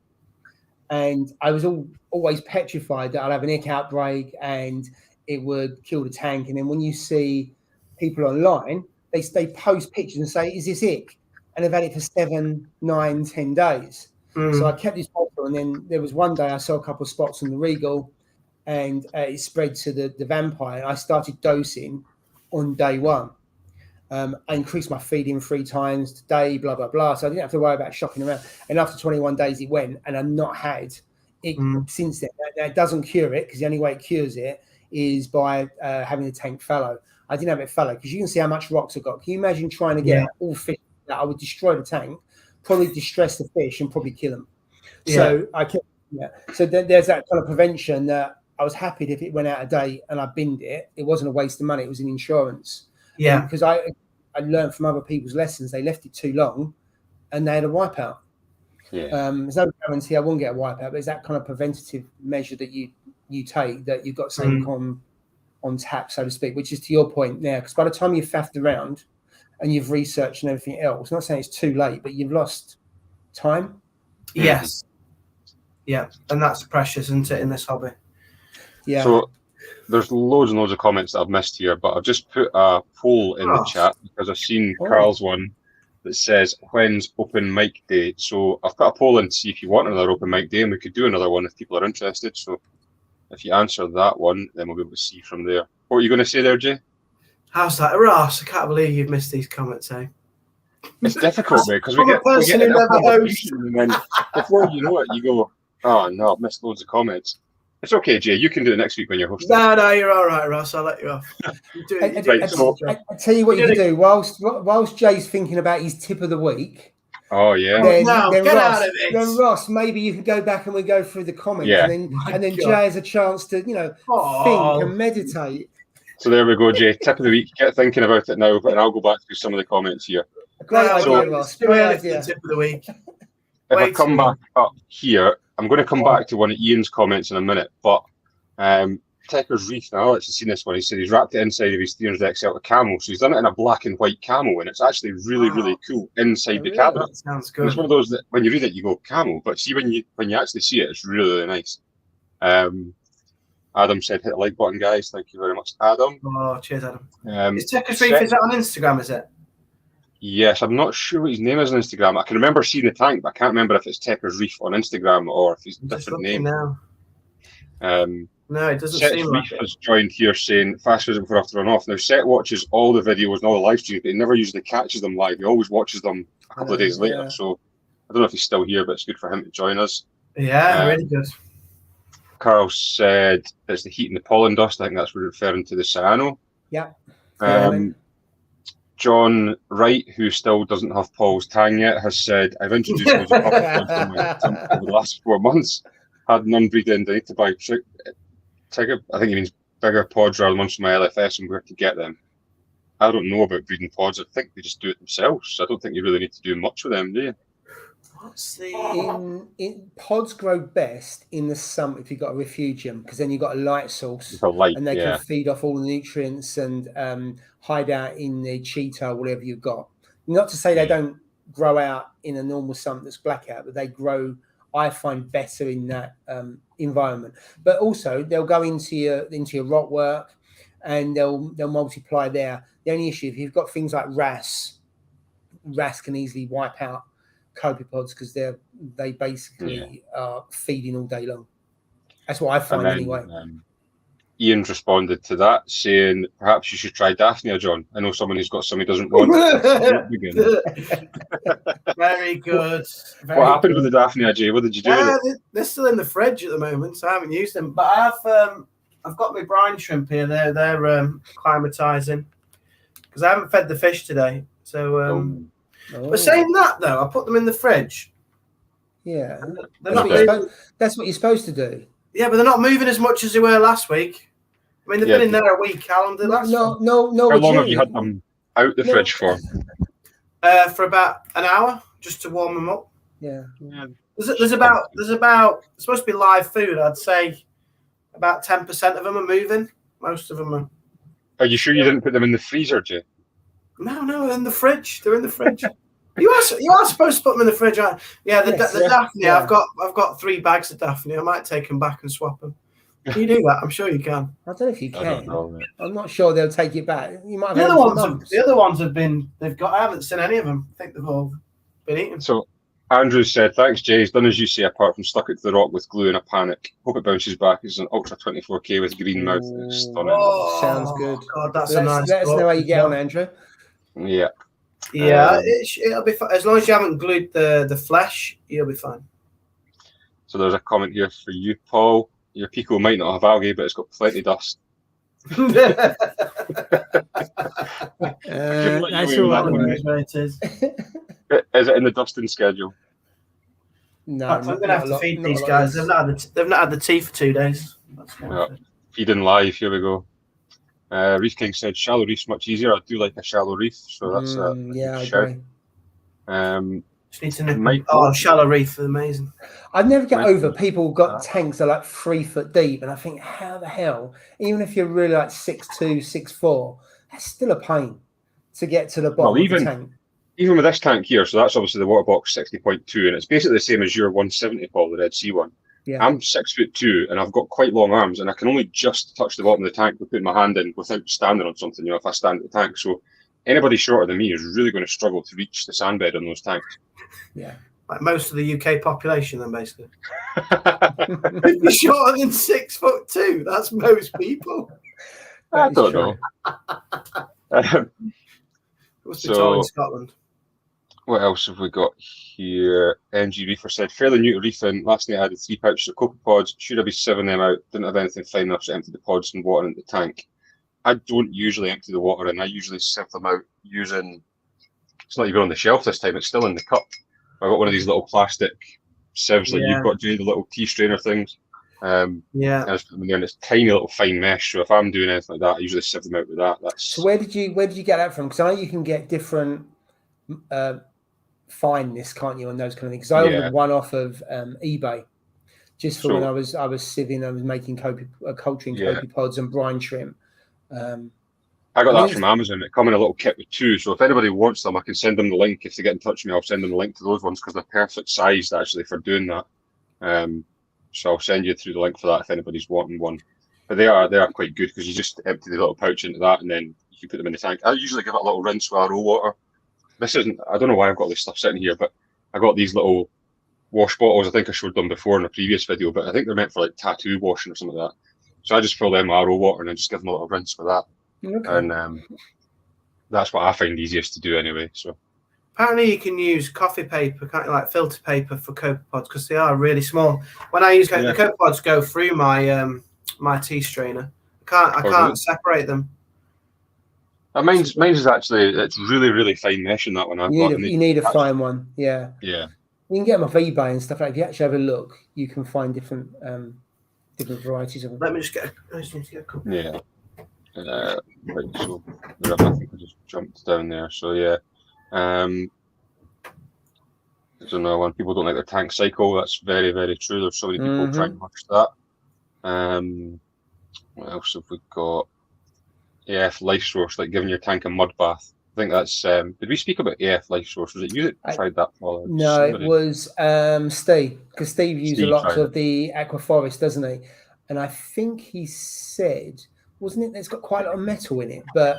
and I was always petrified that I'd have an ick outbreak and it would kill the tank. And then when you see people online, they post pictures and say, "Is this ick?" And they've had it for 7, 9, 10 days. So I kept this bottle, and then there was one day I saw a couple of spots on the regal, and it spread to the vampire. I started dosing on day 1. I increased my feeding 3 times a day, blah, blah, blah. So I didn't have to worry about shopping around. And after 21 days, it went, and I've not had it since then. Now, it doesn't cure it, because the only way it cures it is by having the tank fallow. I didn't have it fallow, because you can see how much rocks I've got. Can you imagine trying to get all fish that I would destroy the tank, probably distress the fish and probably kill them. So I kept, so there's that kind of prevention that I was happy if it went out of date and I binned it. It wasn't a waste of money. It was an insurance. Yeah. Because I learned from other people's lessons. They left it too long and they had a wipeout. Yeah. There's no guarantee I won't get a wipeout, but it's that kind of preventative measure that you take, that you've got something on tap, so to speak, which is to your point now. Because by the time you've faffed around and you've researched and everything else, I'm not saying it's too late, but you've lost time. Yes. Yeah. And that's precious, isn't it, in this hobby? Yeah. So there's loads and loads of comments that I've missed here, but I've just put a poll in the chat because I've seen Carl's one that says, when's open mic day? So I've put a poll in to see if you want another open mic day, and we could do another one if people are interested. So if you answer that one, then we'll be able to see from there What were you going to say there, Jay? How's that, Ross? I can't believe you've missed these comments, eh? It's difficult, mate, because we get into a conversation, and then before you know it, you go, "Oh no, I've missed loads of comments." It's okay, Jay. You can do it next week when you're hosting. No, you're all right, Ross. I'll let you off. I tell you what you can do. Whilst Jay's thinking about his tip of the week. Oh yeah. Then Ross, out of it. Then Ross, maybe you can go back and we go through the comments, and then Jay has a chance to, think and meditate. So there we go, Jay. Tip of the week. Get thinking about it now, and I'll go back through some of the comments here. Great idea, Ross. Great idea. Tip of the week. If I come back up here, I'm going to come back to one of Ian's comments in a minute, but Techers Reef, now Alex has seen this one. He said he's wrapped it inside of his 300 XL with camo, so he's done it in a black and white camo, and it's actually really cool inside the cabinet. That sounds good. And it's one of those that when you read it, you go camo, but see when you actually see it, it's really nice. Adam said, hit the like button, guys. Thank you very much, Adam. Oh, cheers, Adam. Is Techers Reef, is that on Instagram, is it? Yes, I'm not sure what his name is on Instagram. I can remember seeing the tank, but I can't remember if it's Techers Reef on Instagram or if it's a different name. Now. No, it doesn't seem like Reef has joined here saying fast visit before I have to run off. Now, Set watches all the videos and all the live streams, but he never usually catches them live. He always watches them a couple of days later. So I don't know if he's still here, but it's good for him to join us. Yeah, really good. Carl said it's the heat and the pollen dust. I think that's referring to the cyano. Yeah. John Wright, who still doesn't have Paul's tang yet, has said, I've introduced loads of puppy pods in my tank over the last 4 months. Had none breed in, I need to buy I think he means bigger pods rather than ones from my LFS and where to get them. I don't know about breeding pods. I think they just do it themselves. I don't think you really need to do much with them, do you? Pods grow best in the summer if you've got a refugium, because then you've got a light source and they can feed off all the nutrients and hide out in the cheetah or whatever you've got. Not to say they don't grow out in a normal summer that's blackout, but they grow, I find, better in that environment. But also they'll go into your rot work and they'll multiply there. The only issue, if you've got things like RAS can easily wipe out copepods because they basically are feeding all day long. That's what I find anyway. Ian's responded to that saying, perhaps you should try Daphnia, John. I know someone who's got some he doesn't want. Very good. What happened with the Daphnia, Jay? What did you do with it? They're still in the fridge at the moment, so I haven't used them. But I've got my brine shrimp here. They're acclimatizing because I haven't fed the fish today. So, but saying that though, I put them in the fridge. Yeah, that's what you're supposed to do. Yeah, but they're not moving as much as they were last week. I mean, they've been in there a week. How long did that last? No. How long have you had them out the fridge for? For about an hour, just to warm them up. Yeah. There's about it's supposed to be live food. I'd say about 10% of them are moving. Most of them are. Are you sure you didn't put them in the freezer, Jay? No, they're in the fridge. They're in the fridge. You are supposed to put them in the fridge, aren't you? Yeah, the Daphnia. Yeah. I've got 3 bags of Daphnia. I might take them back and swap them. Can you do that? I'm sure you can. I don't know if you can. I'm not sure they'll take it back. You might have the other ones have been. They've got. I haven't seen any of them. I think they've all been eaten. So Andrew said, "Thanks, Jay. He's done as you say, apart from stuck it to the rock with glue in a panic. Hope it bounces back. It's an Ultra 24K with green mouth. It's stunning. Oh, sounds good. God, that's a nice. Let us know how you get on, Andrew. Yeah. Yeah, it'll be fine. As long as you haven't glued the flesh, you'll be fine. So there's a comment here for you, Paul. Your Pico might not have algae, but it's got plenty of dust. That's all right. Is it in the dusting schedule? No, I'm going to have to feed these guys. They've not had the tea for 2 days. Feeding live. Here we go. Reef King said shallow reef's much easier. I do like a shallow reef, so that's I agree. Shallow reef is amazing. I'd never get over people got tanks that are like 3 foot deep, and I think, how the hell, even if you're really like 6'2", 6'4", that's still a pain to get to the bottom of the tank. Even with this tank here, so that's obviously the water box 60.2, and it's basically the same as your 170, Paul, the Red Sea one. Yeah. I'm 6'2", and I've got quite long arms, and I can only just touch the bottom of the tank with putting my hand in without standing on something, if I stand at the tank. So anybody shorter than me is really going to struggle to reach the sandbed on those tanks. Yeah. Like most of the UK population, then, basically. If you're shorter than 6'2", that's most people. I don't know. What's the tall in Scotland? What else have we got here? NG Reefer said, fairly new to reefing. Last night I had 3 pouches of copepods. Should I be sieving them out? Didn't have anything fine enough to empty the pods and water into the tank. I don't usually empty the water in. I usually sieve them out using, it's not even on the shelf this time, it's still in the cup. I've got one of these little plastic sieves like you've got, Jay, the little tea strainer things. And I just put them in there, and it's tiny little fine mesh. So if I'm doing anything like that, I usually sieve them out with that. So where did you get that from? Because I know you can get different fineness, can't you, on those kind of things? Because I ordered one off of eBay just for when I was sieving. I was making culturing copepods and brine shrimp. I got that from Amazon. It come in a little kit with 2. So if anybody wants them, I can send them the link. If they get in touch with me, I'll send them the link to those ones because they're perfect sized actually for doing that. So I'll send you through the link for that if anybody's wanting one. But they are quite good because you just empty the little pouch into that and then you can put them in the tank. I usually give it a little rinse with RO water. This isn't, I don't know why I've got this stuff sitting here, but I got these little wash bottles. I think I showed them before in a previous video, but I think they're meant for like tattoo washing or something like that. So I just fill them with RO water and then just give them a little rinse with that. Okay. And that's what I find easiest to do anyway. So apparently you can use coffee paper, kind of like filter paper for copepods because they are really small. When I use the copepods go through my my tea strainer. I can't separate them. Mine's is actually, it's really fine mesh in that one. You need a fine one, yeah. Yeah. You can get them off eBay and stuff like that. If you actually have a look, you can find different varieties of them. Let me just get a couple. Yeah. Right, so I think I just jumped down there. So yeah. There's another one. People don't like their tank cycle. That's very true. There's so many people trying to match that. What else have we got? AF Life Source, like giving your tank a mud bath. I think that's. Did we speak about AF Life Source? Was it you that tried that, Paul? No, it was Steve, because Steve used a lot of the Aquaforest, doesn't he? And I think he said, wasn't it? It's got quite a lot of metal in it, but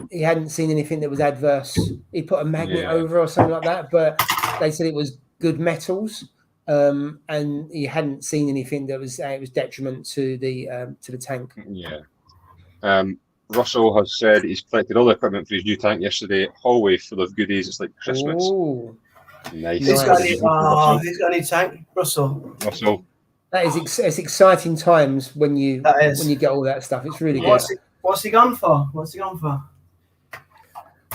he hadn't seen anything that was adverse. He put a magnet over or something like that, but they said it was good metals, and he hadn't seen anything that was it was detriment to the tank. Yeah. Russell has said he's collected all the equipment for his new tank yesterday. Hallway full of goodies. It's like Christmas. Ooh. Nice. He's got a new tank, Russell. That is it's exciting times when you get all that stuff. It's really good. What's he gone for?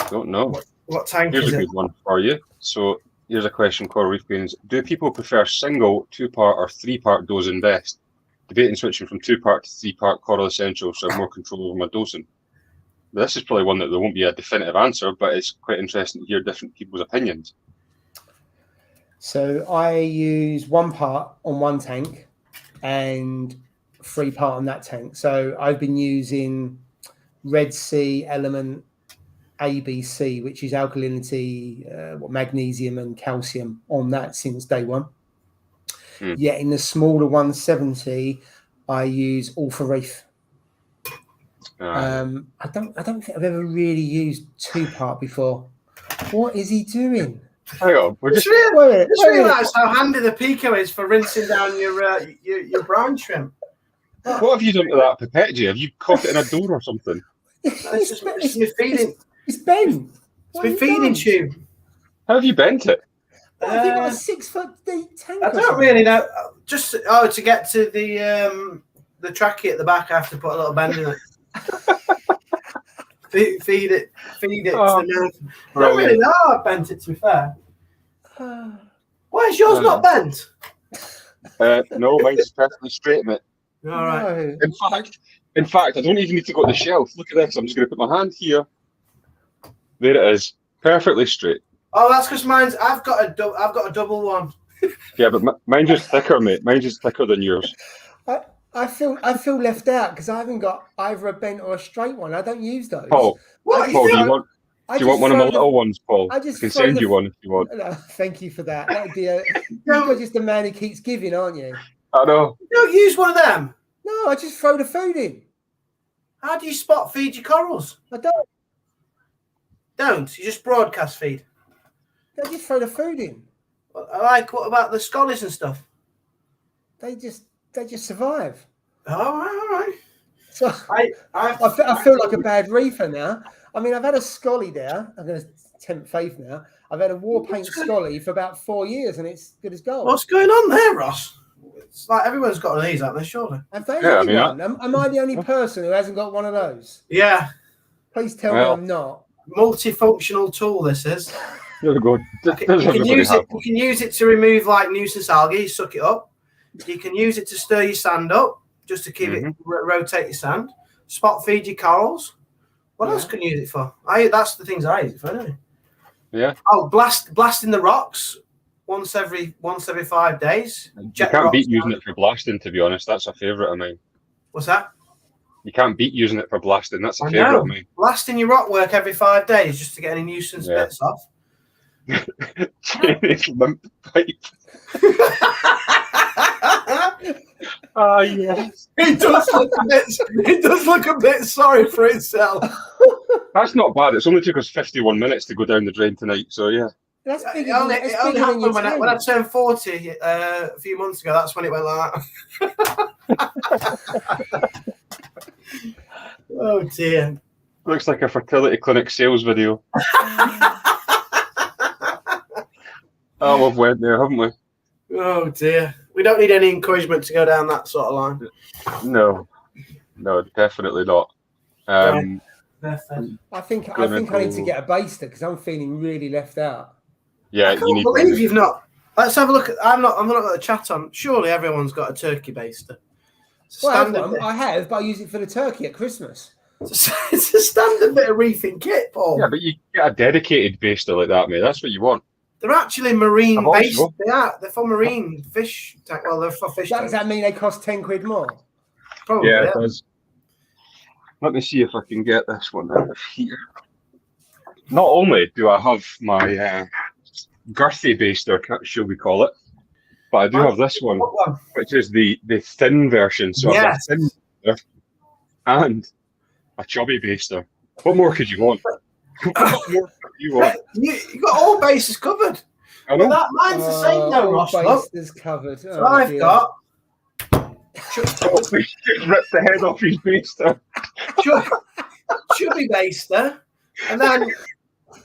Don't know. What tank Here's is it? Here's a good one for you. So here's a question, Coral Reef Beans. Do people prefer single, 2-part or 3-part dose and best? Debating switching from 2-part to 3-part Coral Essentials so I have more control over my dosing. This is probably one that there won't be a definitive answer, but it's quite interesting to hear different people's opinions. So I use 1 part on one tank and 3-part on that tank. So I've been using Red Sea Element ABC, which is alkalinity, magnesium and calcium on that since day one. Yet in the smaller 170, I use Alpha Reef. I don't think I've ever really used 2-part before. What is he doing? Hang on, just realise how handy the Pico is for rinsing down your brown shrimp. What have you done to that pipette, Jay? Have you caught it in a door or something? It's been feeding. It's bent. It's been feeding tube. How have you bent it? Have you got a 6-foot deep tank? I don't really know. Just to get to the trachea at the back, I have to put a little bend in it. feed it. Oh, to the nerve. I don't really know how I bent it. To be fair, why is yours not bent? No, mine's perfectly straight, mate. All right. In fact, I don't even need to go to the shelf. Look at this. I'm just going to put my hand here. There it is, perfectly straight. Oh, that's because mine's. I've got a double one. Yeah, but mine's just thicker, mate. Mine's just thicker than yours. I feel left out because I haven't got either a bent or a straight one. I don't use those. Paul, do you want one of my little ones, Paul? I can send you one if you want. No, thank you for that. That'd be you're just a man who keeps giving, aren't you? I know. You don't use one of them. No, I just throw the food in. How do you spot feed your corals? I don't. Don't. You just broadcast feed. They just throw the food in. What about the scollies and stuff? They just survive. All right. So I feel like a bad reefer now. I mean, I've had a scolly there. I'm going to tempt faith now. I've had a war paint scolly for about 4 years, and it's good as gold. What's going on there, Ross? It's like everyone's got one of these, haven't they? Surely. Have they? Yeah, am I the only person who hasn't got one of those? Yeah. Please tell me I'm not. Multifunctional tool. This is. You're good. You can use it to remove like nuisance algae, suck it up. You can use it to stir your sand up, just to keep it rotate your sand. Spot feed your corals. What else can you use it for? That's the things I use it for, don't I? Yeah. Oh, blasting the rocks once every 5 days. You can't beat using it for blasting, to be honest. That's a favourite of mine. What's that? You can't beat using it for blasting. That's a favourite of mine. Blasting your rock work every 5 days just to get any nuisance bits off. Chinese limp pipe. Oh yes. It does look a bit sorry for itself. That's not bad. It's only took us 51 minutes to go down the drain tonight, so yeah. That's bigger. It only happened when I turned 40 a few months ago. That's when it went like that. Oh dear. Looks like a fertility clinic sales video. Oh, we've went there, haven't we? Oh dear. We don't need any encouragement to go down that sort of line. No, definitely not. I think I need to get a baster because I'm feeling really left out. Yeah, I can't believe you've not. Let's have a look. I'm not got the chat on. Surely everyone's got a turkey baster. Well, I have, but I use it for the turkey at Christmas. It's a standard bit of reefing kit, Paul. Yeah, but you get a dedicated baster like that, mate. That's what you want. They're actually marine based. They're for marine fish tank. Well, they're for fish tanks. Does that mean they cost 10 quid more? Probably, yeah, it does. Let me see if I can get this one out of here. Not only do I have my girthy baster, shall we call it, but I do have this one, which is the thin version. So I've got a thin baster and a chubby baster. What more could you want? What more could you want? You got all bases covered. I know. Well, mine's the same though, Ross. Bases covered. So I've got. Ripped the head off his baster. Chubby baster, and then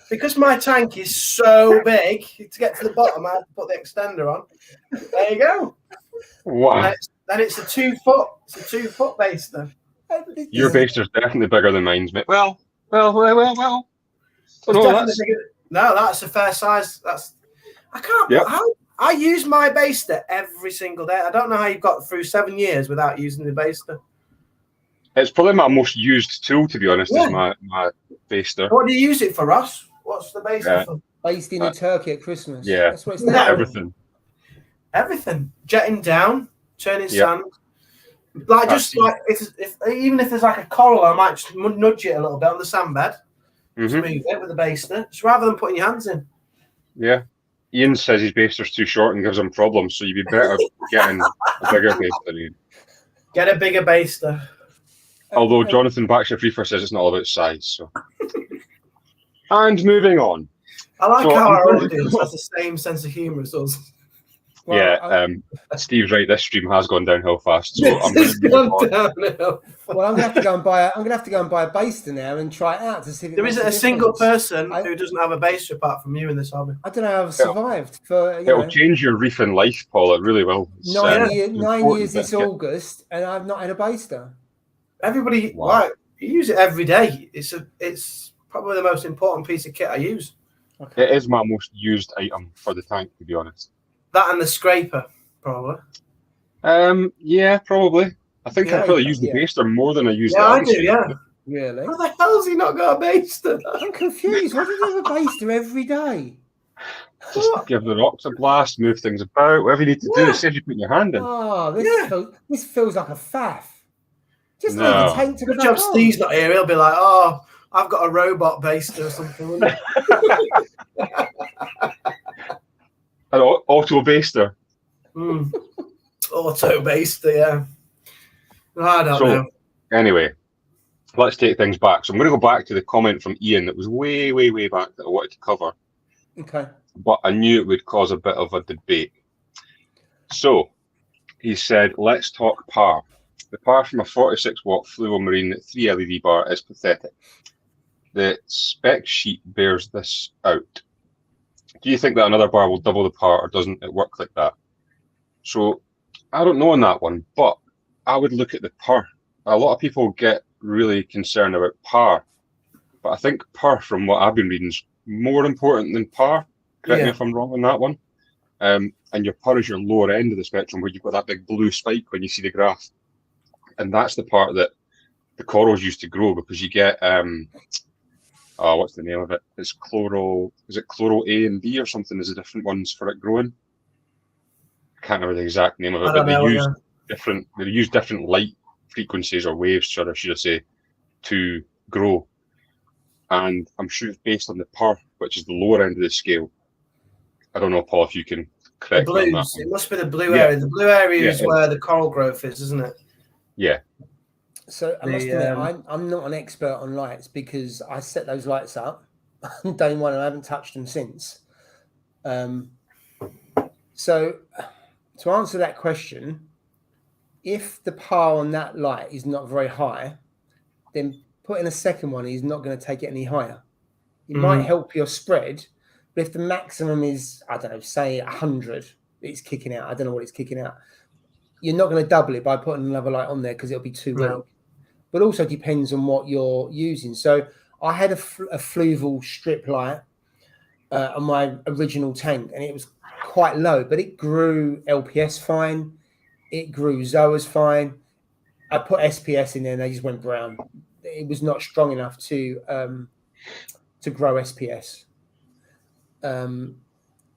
because my tank is so big, to get to the bottom, I have to put the extender on. There you go. Wow. Then it's a 2 foot. It's a 2 foot baster. Your baster's definitely bigger than mine's, mate. Well. No, that's a fair size. I can't. Yep. How I use my baster every single day. I don't know how you've got through 7 years without using the baster. It's probably my most used tool, to be honest, is my baster. What do you use it for, Ross? What's the baster for? Basting a turkey at Christmas. Yeah. That's what it's there. Everything. Everything. Jetting down, turning sand. Like if even if there's like a coral, I might just nudge it a little bit on the sandbed. Smooth it with the baster, just rather than putting your hands in. Yeah. Ian says his baster's too short and gives him problems, so you'd be better getting a bigger baster. Get a bigger baster. Although Jonathan Baxter Reefer says it's not all about size. So. And moving on. I like how our audience has the same sense of humour as us. Well, yeah, Steve's right. This stream has gone downhill fast. So I'm downhill. Well, I'm gonna have to go and buy a baster now and try it out to see if there isn't a single person who doesn't have a baster apart from you in this hobby. I don't know how I've survived. It'll change your reefing life, Paul. It really will. 9 years this August, and I've not had a baster. Everybody, you use it every day. It's probably the most important piece of kit I use. Okay. It is my most used item for the tank, to be honest. That and the scraper, probably. Yeah, probably. I think I probably use the baster more than I use the I do, yeah. Really? How the hell's he not got a baster? I'm confused. Why do you have a baster every day? Just give the rocks a blast, move things about, whatever you need to do. It saves you putting your hand in. Oh, this feels like a faff. Just leave the tank to Good job Steve's not here. He'll be like, oh, I've got a robot baster or something. An auto baster. Auto baster, yeah. I don't know. Anyway, let's take things back. So I'm going to go back to the comment from Ian that was way, way, way back that I wanted to cover. Okay. But I knew it would cause a bit of a debate. So he said, let's talk par. The par from a 46-watt Fluval Marine 3 LED bar is pathetic. The spec sheet bears this out. Do you think that another bar will double the par, or doesn't it work like that? So I don't know on that one, but I would look at the par. A lot of people get really concerned about par, but I think par, from what I've been reading, is more important than par. Correct me if I'm wrong on that one. And your par is your lower end of the spectrum, where you've got that big blue spike when you see the graph. And that's the part that the corals used to grow, because you get, what's the name of it? It's chloral, is it chloral A and B or something? Is the different ones for it growing? I can't remember the exact name of it, but they use different light frequencies or waves, should I say, to grow. And I'm sure it's based on the par, which is the lower end of the scale. I don't know, Paul, if you can correct me on that. It must be the blue area. The blue area is where the coral growth is, isn't it? Yeah. So I must admit, I'm not an expert on lights, because I set those lights up day one and I haven't touched them since. So to answer that question, if the par on that light is not very high, then putting a second one is not going to take it any higher. It might help your spread, but if the maximum is, I don't know, say 100, it's kicking out. I don't know what it's kicking out. You're not going to double it by putting another light on there, because it'll be too weak. But also depends on what you're using. So I had a Fluval strip light on my original tank, and it was quite low, but it grew LPS fine. It grew Zoas fine. I put SPS in there and they just went brown. It was not strong enough to grow SPS.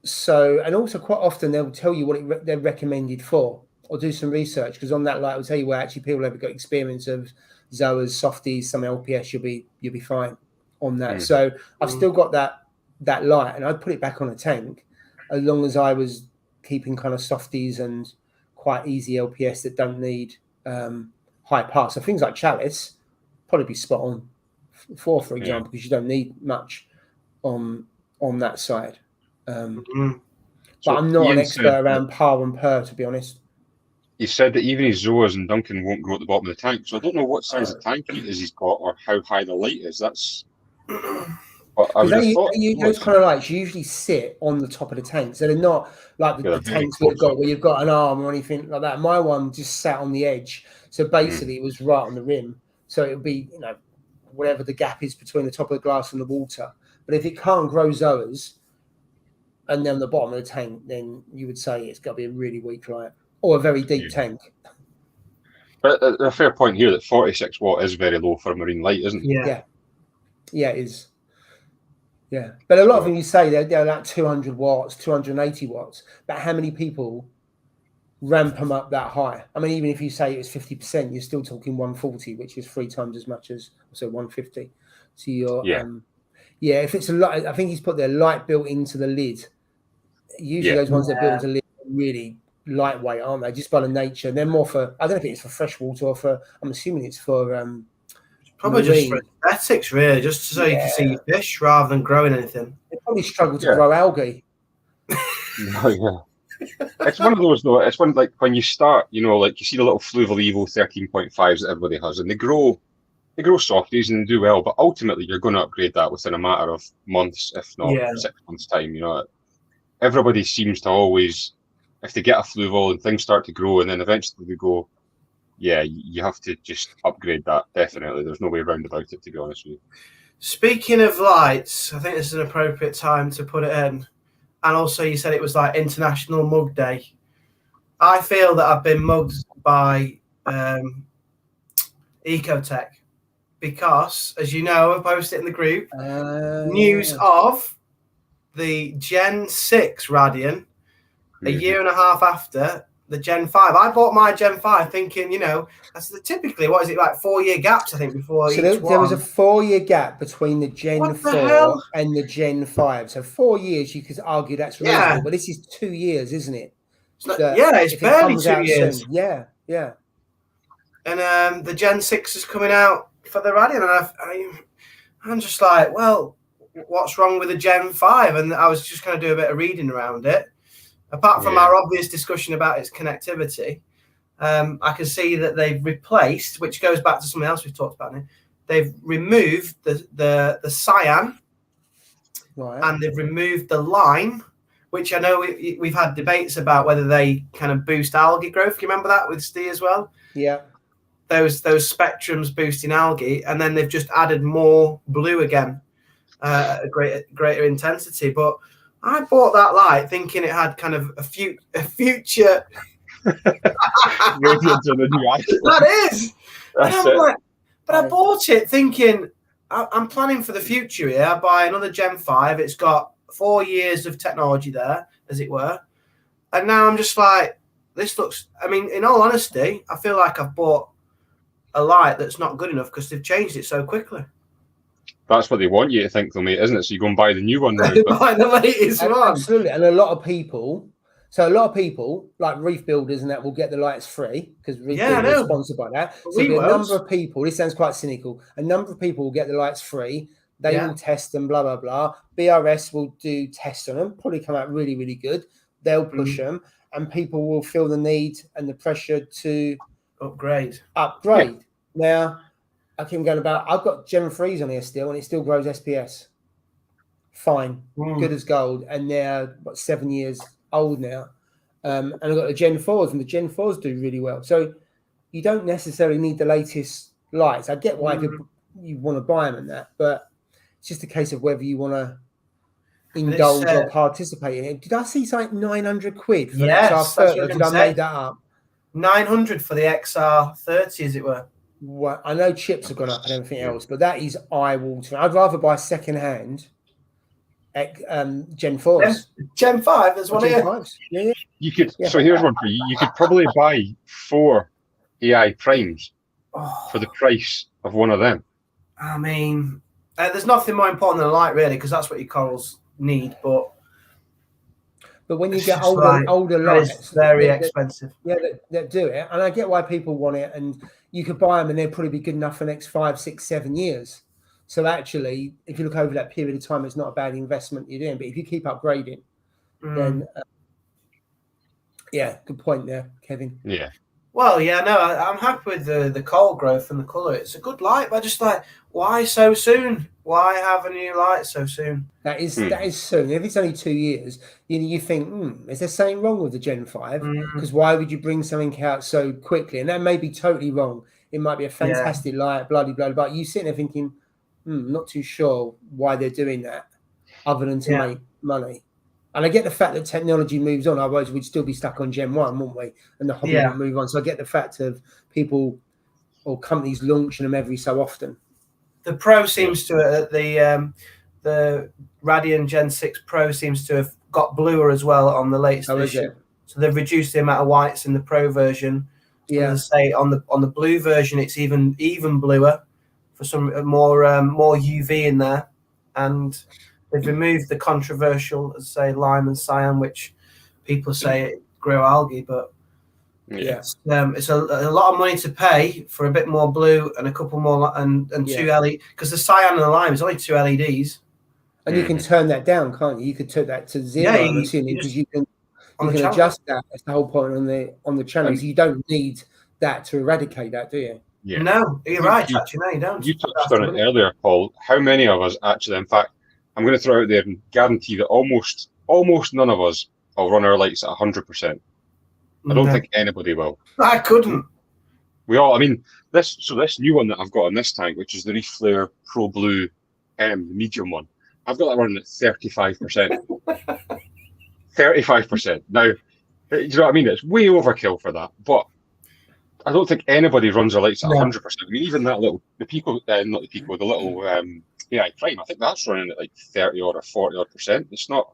So, and also quite often they'll tell you what they're recommended for, or do some research, because on that light will tell you where actually people have got experience of Zoas, softies, some LPS. You'll be fine on that. So I've still got that light, and I'd put it back on a tank as long as I was keeping kind of softies and quite easy LPS that don't need high par. So things like chalice probably be spot on for example, because you don't need much on that side. But I'm not an expert around par and per, to be honest. He said that even his Zoas and Duncan won't grow at the bottom of the tank. So I don't know what size of tank he's got, or how high the light is. That's. Those kind of lights usually sit on the top of the tank, so they're not like the tanks we've got where you've got an arm or anything like that. My one just sat on the edge, so basically it was right on the rim. So it would be, whatever the gap is between the top of the glass and the water. But if it can't grow Zoas, and then the bottom of the tank, then you would say it's got to be a really weak light or a very deep tank. But a fair point here that 46 watt is very low for a marine light, isn't it? Yeah, it is. Yeah, but a lot of them, you say they're like 200 watts, 280 watts. But how many people ramp them up that high? I mean, even if you say it was 50%, you're still talking 140, which is 3 times as much as 150. So you're if it's a light, I think he's put their light built into the lid. Usually those ones that are built into the lid are really lightweight, aren't they? Just by the nature, they're more for. I don't know if it's for freshwater or for. I'm assuming it's for. Probably just for aesthetics, really, just so you can see your fish rather than growing anything. They probably struggle to grow algae. It's one of those, though. It's one like when you start, like you see the little Fluval Evo 13.5s that everybody has, and they grow softies and do well, but ultimately you're going to upgrade that within a matter of months, if not 6 months' time. Everybody seems to always, if they get a Fluval and things start to grow, and then eventually they go, you have to just upgrade that, definitely. There's no way around about it, to be honest with you. Speaking of lights, I think this is an appropriate time to put it in. And also, you said it was like International Mug Day. I feel that I've been mugged by Ecotech because, as you know, I posted it in the group, news of the Gen 6 Radian a year and a half after the Gen 5. I bought my Gen 5 thinking, that's typically, what is it, like 4-year gaps, I think, before so there was a 4-year gap between the Gen 4 and the Gen 5. So 4 years, you could argue that's reasonable, but this is 2 years, isn't it? It's barely 2 years. Soon. Yeah. And the Gen 6 is coming out for the Radian, and I'm just like, well, what's wrong with the Gen 5? And I was just going to do a bit of reading around it. Apart from our obvious discussion about its connectivity, I can see that they've replaced, which goes back to something else we've talked about now. They've removed the cyan, right, and they've removed the lime, which I know we've had debates about whether they kind of boost algae growth. Can you remember that with Steve as well? yeah. Those spectrums boosting algae, and then they've just added more blue again, a greater intensity. But I bought that light thinking it had kind of a future. Radiant in the new iPhone. That is. That's it. Like, but I bought it thinking I'm planning for the future here. I buy another Gen 5. It's got 4 years of technology there, as it were. And now I'm just like, this looks, I mean, in all honesty, I feel like I've bought a light that's not good enough because they've changed it so quickly. That's what they want you to think, though, mate, isn't it? So you go and buy the new one now. Buy the latest one. Absolutely. And a lot of people, like reef builders and that, will get the lights free because reef builders are sponsored by that. But so a number of people, this sounds quite cynical, a number of people will get the lights free. They will test them, blah, blah, blah. BRS will do tests on them, probably come out really, really good. They'll push them, and people will feel the need and the pressure to upgrade. Yeah. Now, I keep going about, I've got Gen 3s on here still, and it still grows SPS. Fine. Good as gold. And they're, 7 years old now. And I've got the Gen 4s, and the Gen 4s do really well. So you don't necessarily need the latest lights. I get why you want to buy them and that, but it's just a case of whether you want to indulge or participate in it. Did I see something 900 quid for the XR30? Did I make that up? 900 for the XR30, as it were. Well, I know chips have gone up and everything else, but that is eye-watering. I'd rather buy second-hand Gen 4s. Gen 5, there's one here. 5s. Yeah. You could. So here's one for you. You could probably buy 4 AI primes for the price of one of them. I mean, there's nothing more important than a light, really, because that's what your corals need. But when you get older lights, it's very expensive. That do it, and I get why people want it. And you could buy them, and they'll probably be good enough for the next 5, 6, 7 years. So actually, if you look over that period of time, it's not a bad investment you're doing. But if you keep upgrading, then good point there, Kevin. Yeah. Well, yeah, no, I'm happy with the coral growth and the colour. It's a good light, but I just like, why so soon? Why have a new light so soon? That is soon. If it's only 2 years, you think, is there something wrong with the Gen 5? Because why would you bring something out so quickly? And that may be totally wrong. It might be a fantastic light, blah, blah, blah. But you sitting there thinking, not too sure why they're doing that other than to make money. And I get the fact that technology moves on. Otherwise, we'd still be stuck on Gen 1, wouldn't we? And the hobby would move on. So I get the fact of people or companies launching them every so often. The Pro seems to the Radian Gen 6 Pro seems to have got bluer as well on the latest edition. So they've reduced the amount of whites in the Pro version. Yeah. And say on the blue version, it's even bluer for some more UV in there, and they've removed the controversial, say, lime and cyan, which people say grow algae, but it's a lot of money to pay for a bit more blue and a couple more and 2 LED, because the cyan and the lime is only 2 LEDs. And you can turn that down, can't you? You could turn that to 0, I'm assuming, because you can adjust that. That's the whole point on the channel. So you don't need that to eradicate that, do you? Yeah. No, you're right. Actually, no, you don't. You touched on it earlier, Paul. How many of us actually, in fact, I'm going to throw out there and guarantee that almost none of us will run our lights at 100%. I don't think anybody will. I couldn't. We all, I mean, this new one that I've got in this tank, which is the Reef Flare Pro Blue the medium one, I've got that running at 35%. 35%. Now, you know what I mean? It's way overkill for that, but I don't think anybody runs their lights at 100%. I mean, even that little, the little AI Prime, I think that's running at like 30 or 40 odd %. It's not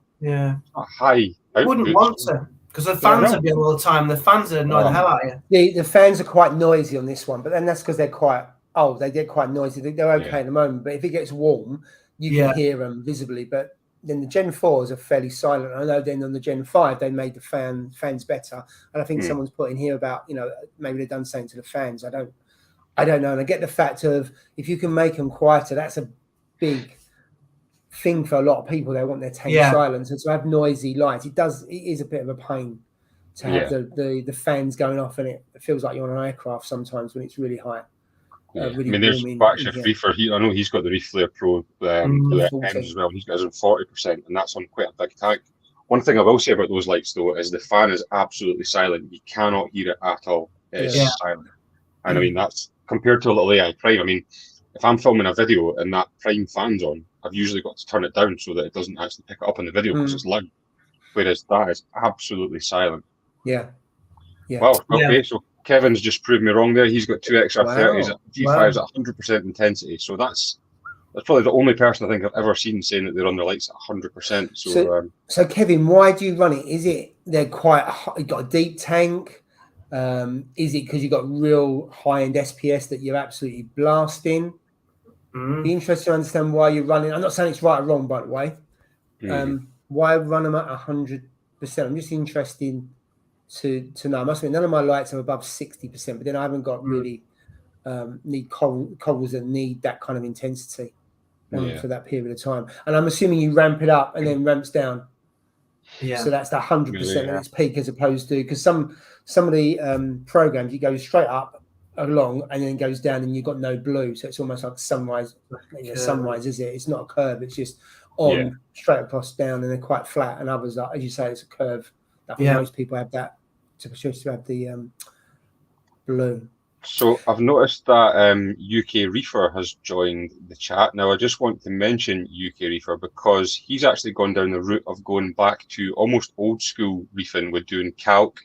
high. I wouldn't want to, because the fans are doing all the time. The fans are annoying the hell out of you. The fans are quite noisy on this one, but then that's because they're quite old. They get quite noisy. They're okay at the moment, but if it gets warm, you can hear them visibly. But then the Gen 4s are fairly silent. I know then on the Gen 5, they made the fans better. And I think someone's put in here about, maybe they've done something to the fans. I don't know. And I get the fact of, if you can make them quieter, that's a big thing for a lot of people. They want their tank silence. And to have noisy lights, it is a bit of a pain to have the fans going off, and it feels like you're on an aircraft sometimes when it's really high. Really, I mean, there's Backshift Reefer. I know he's got the Reef Flare Pro as well. He's got his on 40%, and that's on quite a big tank. One thing I will say about those lights, though, is the fan is absolutely silent. You cannot hear it at all. It's silent. And I mean, that's compared to a little AI Prime. I mean, if I'm filming a video and that Prime fan's on, I've usually got to turn it down so that it doesn't actually pick it up in the video because it's loud. Whereas that is absolutely silent. Yeah. Wow. Okay, so Kevin's just proved me wrong there. He's got 2 XR30s at G5s at 100% intensity. So that's probably the only person I think I've ever seen saying that they're on their lights at 100%. So Kevin, why do you run it? Is it they're quite hot, you've got a deep tank? Is it because you've got real high-end SPS that you're absolutely blasting? Be interested to understand why you're running. I'm not saying it's right or wrong, by the way. Why run them at 100%? I'm just interested to know. I must admit, none of my lights are above 60%, but then I haven't got really need corals that need that kind of intensity for that period of time. And I'm assuming you ramp it up and then ramps down. Yeah. So that's the 100% at its peak, as opposed to, because some of the programs you go straight up along and then goes down and you've got no blue, so it's almost like sunrise. Sunrise, is it? It's not a curve. It's just on straight across down, and they're quite flat. And others are, as you say, it's a curve. I think most people have that to have the blue. So I've noticed that UK Reefer has joined the chat. Now, I just want to mention UK Reefer because he's actually gone down the route of going back to almost old school reefing with doing calc,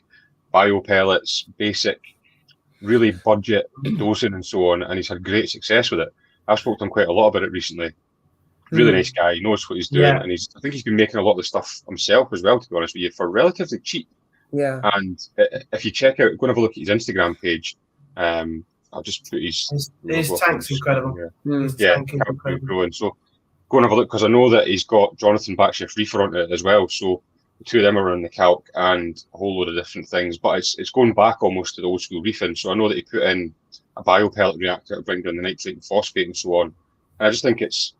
biopellets, basic, really budget dosing and so on, and he's had great success with it. I've spoken to him quite a lot about it recently. Really nice guy. He knows what he's doing, and I think he's been making a lot of the stuff himself as well, to be honest with you, for relatively cheap. Yeah. And if you check out, go and have a look at his Instagram page. I'll just put his tank's incredible. Incredible. And so go and have a look, because I know that he's got Jonathan Backshift Reefer on it as well. So the two of them are on the calc and a whole load of different things. But it's going back almost to the old school reefing. So I know that he put in a biopellet reactor to bring down the nitrate and phosphate and so on. And I just think it's,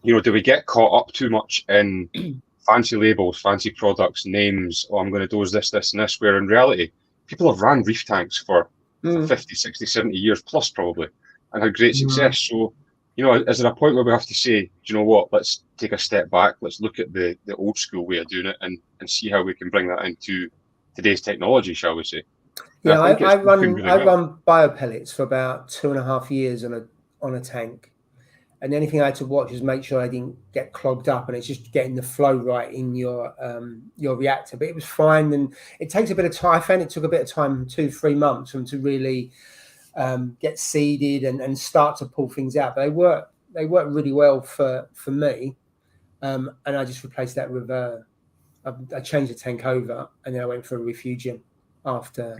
do we get caught up too much in fancy labels, fancy products, names? Oh, I'm going to dose this, this, and this. Where in reality, people have ran reef tanks for 50, 60, 70 years plus probably and had great success. So, is there a point where we have to say, do you know what, let's take a step back, let's look at the old school way of doing it and see how we can bring that into today's technology, shall we say? Yeah, I run biopellets for about 2.5 years on a tank. And the only thing I had to watch is make sure I didn't get clogged up, and it's just getting the flow right in your reactor. But it was fine, and it takes a bit of time. I found it took a bit of time, 2-3 months, for them to really get seeded and start to pull things out. But they work really well for me, and I just replaced that with I changed the tank over, and then I went for a refugium after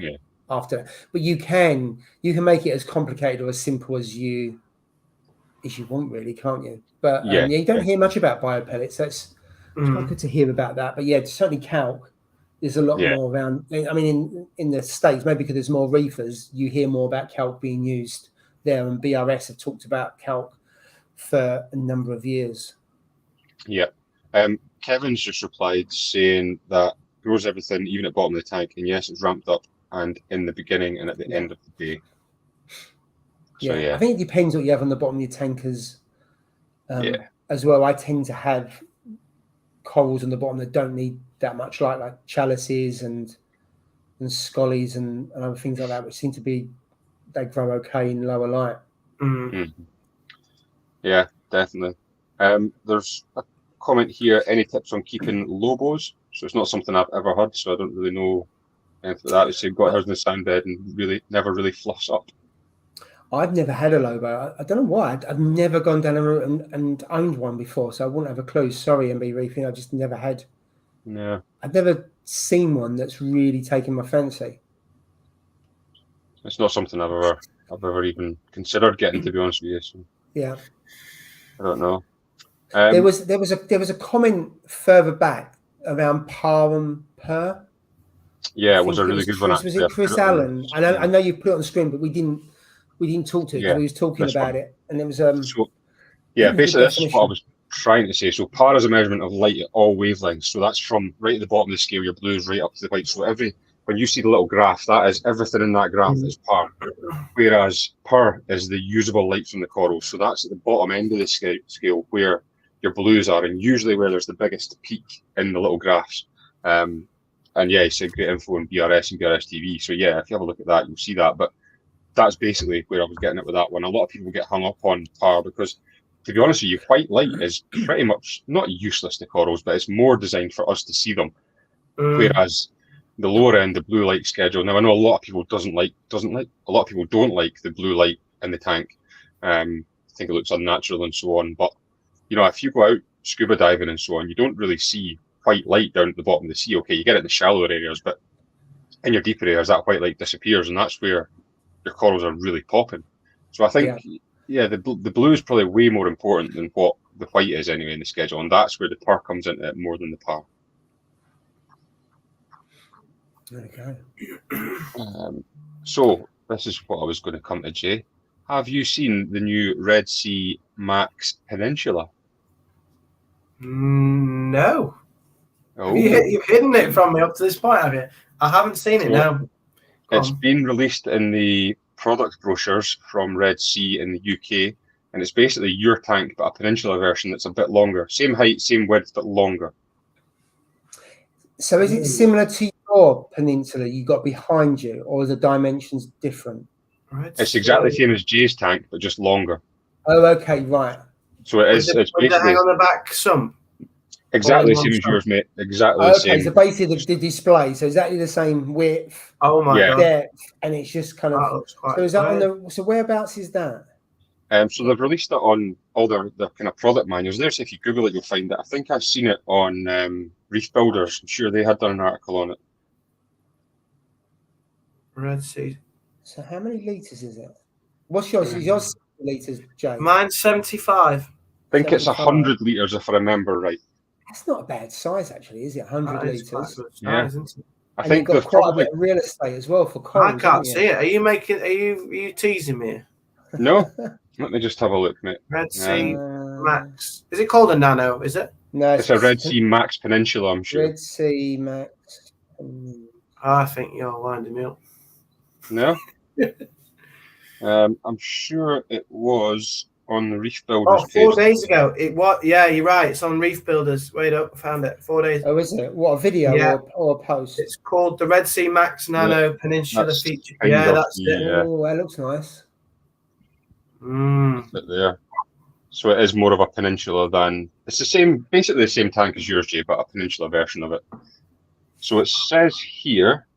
that. But you can make it as complicated or as simple as you want, really, can't you? But you don't hear much about biopellets. It's quite good to hear about that. But certainly calc. There's a lot more around. I mean, in the States, maybe because there's more reefers, you hear more about calc being used there. And BRS have talked about calc for a number of years. Yeah. Kevin's just replied saying that grows everything, even at the bottom of the tank. And yes, it's ramped up and in the beginning and at the end of the day. So, I think it depends what you have on the bottom of your tankers as well. I tend to have corals on the bottom that don't need that much light, like chalices and scollies and other things like that, which seem to be, they grow okay in lower light. Yeah, definitely. There's a comment here, any tips on keeping lobos? So it's not something I've ever heard, so I don't really know anything like that. It's got hers in the sand bed and never really fluffs up. I've never had a lobo. I don't know why. I've never gone down a route and owned one before, so I wouldn't have a clue. Sorry, MB Reefing. I just never had. Yeah. I've never seen one that's really taken my fancy. It's not something I've ever even considered getting, to be honest with you. So. Yeah. I don't know. There was a comment further back around Parum Per. Yeah, it was a really good one. Was it Chris Allen? I know you put it on the screen, but we didn't talk to it because he was talking about it, and it was basically this is what I was trying to say. So PAR is a measurement of light at all wavelengths. So that's from right at the bottom of the scale, your blues, right up to the white. So every when you see the little graph, that is everything in that graph is par, whereas per is the usable light from the corals. So that's at the bottom end of the scale where your blues are, and usually where there's the biggest peak in the little graphs. And yeah, it's a great info on BRS and BRS TV. So yeah, if you have a look at that, you'll see that. But that's basically where I was getting it with that one. A lot of people get hung up on par because, to be honest with you, white light is pretty much not useless to corals, but it's more designed for us to see them. Whereas the lower end, the blue light schedule. Now I know a lot of people a lot of people don't like the blue light in the tank. I think it looks unnatural and so on. But you know, if you go out scuba diving and so on, you don't really see white light down at the bottom of the sea. Okay, you get it in the shallower areas, but in your deeper areas, that white light disappears, and that's where your corals are really popping. So I think, the blue is probably way more important than what the white is anyway in the schedule, and that's where the per comes into it more than the par. Okay. So this is what I was going to come to, Jay. Have you seen the new Red Sea Max Peninsula? No. Oh. You've hidden it from me up to this point, have you? I haven't seen it now. It's been released in the product brochures from Red Sea in the UK, and it's basically your tank, but a peninsula version that's a bit longer. Same height, same width, but longer. So is it similar to your peninsula you got behind you, or are the dimensions different? It's exactly the same as Jay's tank, but just longer. Oh, okay, right. So it is. It's basically hang on the back some. Exactly the same as yours, mate. Exactly the same. Okay, so basically the display, so exactly the same width, God, depth, and it's just kind of. So is that weird. on the? So whereabouts is that? So they've released it on all their kind of product manuals. There, so if you Google it, you'll find it. I think I've seen it on Reef Builders. I'm sure they had done an article on it. Red Sea. So how many litres is it? What's yours? Is yours 60 litres, Jay? Mine's 75. I think it's 100 litres if I remember right. That's not a bad size, actually, is it? 100 litres. Yeah. I think you've got quite a bit of real estate as well for corals. I can't see it. Are you teasing me? No. Let me just have a look, mate. Red Sea Max. Is it called a Nano? Is it? No, it's a Red Sea Max Peninsula, I'm sure. Red Sea Max. I think you're winding me up. No. I'm sure it was on the Reef Builders page. 4 days ago. It was. Yeah, you're right. It's on Reef Builders. Wait up, found it. 4 days. Oh, is it? What, a video or a post? It's called the Red Sea Max Nano Peninsula feature. Yeah, that's it. Oh, that looks nice. That's it there. So it is more of a peninsula than it's the same, basically the same tank as yours, Jay, but a peninsula version of it. So it says here,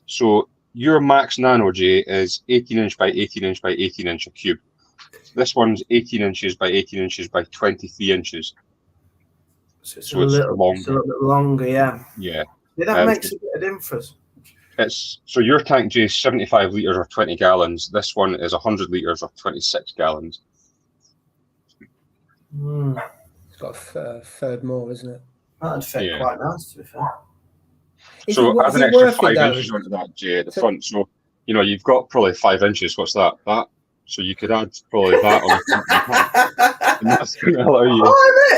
so your Max Nano, Jay, is 18 inch by 18 inch by 18 inch a cube. This one's 18 inches by 18 inches by 23 inches. So it's a little bit longer, yeah. Yeah. That makes a bit of difference. So your tank, Jay, is 75 litres or 20 gallons. This one is 100 litres or 26 gallons. It's got a third more, isn't it? That'd fit quite nice, to be fair. So add an extra 5 inches onto that, Jay, at the front. So, you know, you've got probably 5 inches. What's that? So you could add probably that on the front. And that's going to allow you. Oh,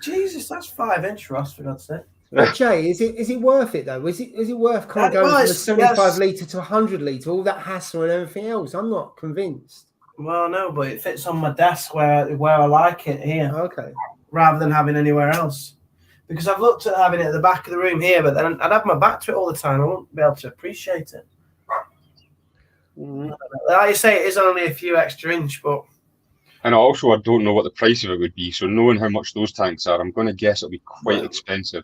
Jesus, that's 5 inch, Ross, for God's sake. But Jay, is it worth it though? Is it worth kind of going from a 75 litre to 100 litre, all that hassle and everything else? I'm not convinced. Well, no, but it fits on my desk where I like it here. Okay. Rather than having anywhere else, because I've looked at having it at the back of the room here, but then I'd have my back to it all the time. I wouldn't be able to appreciate it. Like you say, it is only a few extra inch, but. And also, I don't know what the price of it would be. So knowing how much those tanks are, I'm going to guess it'll be quite expensive.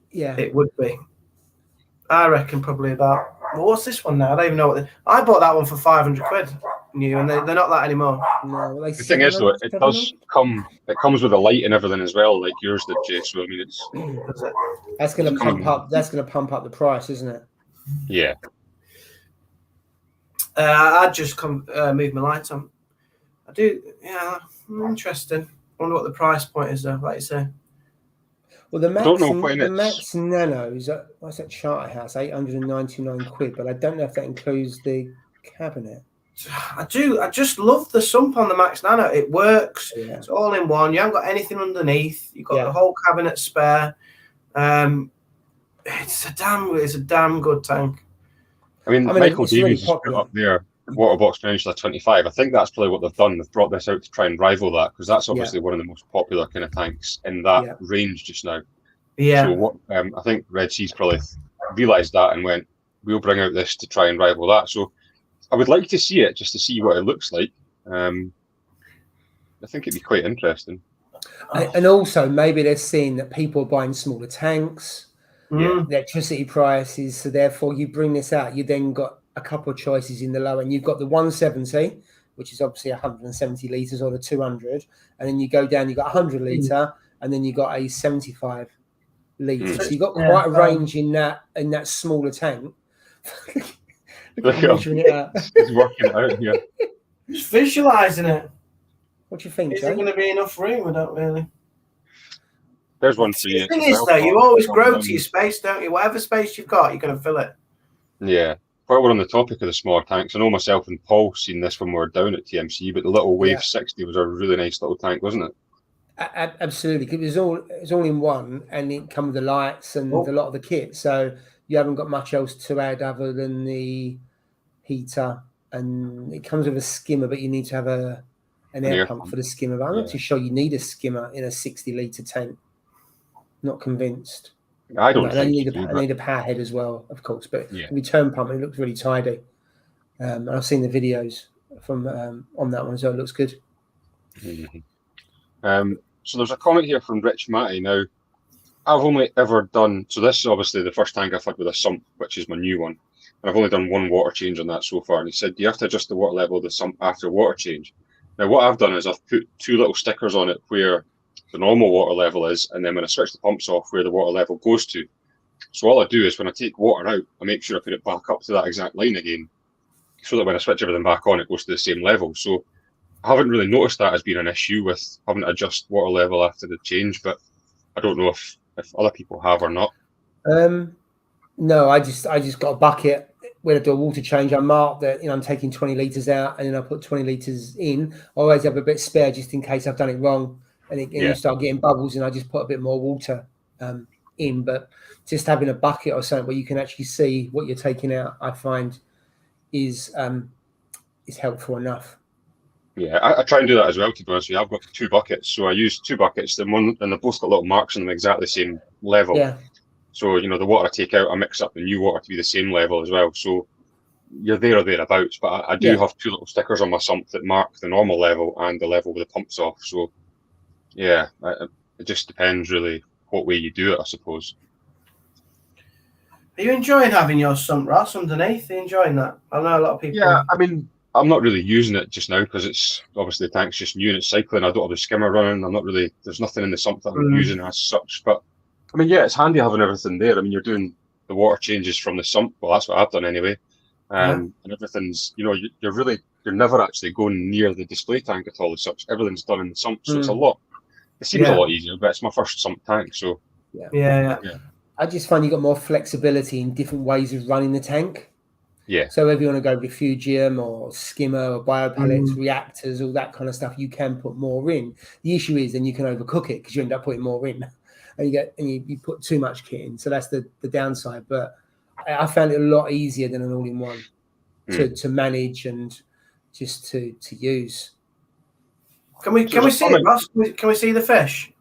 Yeah, it would be. I reckon probably about. Well, what's this one now? I don't even know what. I bought that one for 500 quid new, and they're not that anymore. No, the thing is, though, it does come. It comes with a light and everything as well, like yours did, Jay. So I mean, it's. That's going to pump up. That's going to pump up the price, isn't it? Yeah. I'd just move my lights on. I do. Yeah, interesting. I wonder what the price point is, though. Like you say. Well, the Max Nanos, what's that Charterhouse? 899 quid, but I don't know if that includes the cabinet. I do. I just love the sump on the Max Nano. It works. Yeah. It's all in one. You haven't got anything underneath. You've got the whole cabinet spare. it's a damn good tank. I mean Michael Davies has put up there water box Peninsula 25. I think that's probably what they've done. They've brought this out to try and rival that, because that's obviously one of the most popular kind of tanks in that range just now. Yeah. So what I think Red Sea's probably realised that and went, we'll bring out this to try and rival that. So I would like to see it just to see what it looks like. I think it'd be quite interesting. And also maybe they're seeing that people are buying smaller tanks, electricity prices, so therefore you bring this out, you then got a couple of choices in the low end. You've got the 170, which is obviously 170 litres, or the 200, and then you go down, you've got 100 litre, and then you got a 75 litres. So you've got quite a range in that smaller tank. Look at measuring it out. It's working out here. Just visualising it. What do you think? Is there going to be enough room? I don't really. There's one for you. The thing is, though, you always grow to your space, don't you? Whatever space you've got, you're going to fill it. Yeah. While we're on the topic of the smaller tanks, I know myself and Paul seen this when we were down at TMC, but the little Wave 60 was a really nice little tank, wasn't it? Absolutely. It was all in one, and it comes with the lights and a lot of the kit. So you haven't got much else to add other than the heater, and it comes with a skimmer, but you need to have an air pump for the skimmer. But I'm not too sure you need a skimmer in a 60-litre tank. Not convinced. I don't think I need a power head as well, of course, but the return pump, it looks really tidy. And I've seen the videos from on that one, so it looks good. So there's a comment here from Rich Matty. Now, I've only ever done, so this is obviously the first tank I've had with a sump, which is my new one. And I've only done one water change on that so far. And he said, you have to adjust the water level of the sump after water change. Now, what I've done is I've put 2 little stickers on it where the normal water level is, and then when I switch the pumps off, where the water level goes to. So all I do is when I take water out, I make sure I put it back up to that exact line again, so that when I switch everything back on, it goes to the same level. So I haven't really noticed that as being an issue with having to adjust water level after the change, but I don't know if other people have or not. No, I just got a bucket. When I do a water change, I mark that I'm taking 20 litres out, and then I put 20 litres in. I always have a bit spare just in case I've done it wrong. And you start getting bubbles, and I just put a bit more water in. But just having a bucket or something where you can actually see what you're taking out, I find is helpful enough. Yeah, I try and do that as well, to be honest with you. I've got 2 buckets, so I use 2 buckets, and they've both got little marks on them exactly the same level. Yeah. So, the water I take out, I mix up the new water to be the same level as well. So you're there or thereabouts. But I do have 2 little stickers on my sump that mark the normal level and the level with the pumps off. So yeah, it just depends really what way you do it, I suppose. Are you enjoying having your sump, Ross, underneath? Are you enjoying that? I know a lot of people. Yeah, I mean, I'm not really using it just now because it's obviously the tank's just new and it's cycling. I don't have the skimmer running. There's nothing in the sump that I'm using as such. But I mean, yeah, it's handy having everything there. I mean, you're doing the water changes from the sump. Well, that's what I've done anyway. And everything's, you're never actually going near the display tank at all as such. Everything's done in the sump. So it's a lot. It seems a lot easier, but it's my first sump tank, so yeah. I just find you got more flexibility in different ways of running the tank. Yeah. So if you want to go refugium or skimmer or biopellets, reactors, all that kind of stuff, you can put more in. The issue is then you can overcook it because you end up putting more in, and you put too much kit in. So that's the downside. But I found it a lot easier than an all-in-one to manage and just to use. Can we see it, Ross? Can we see the fish?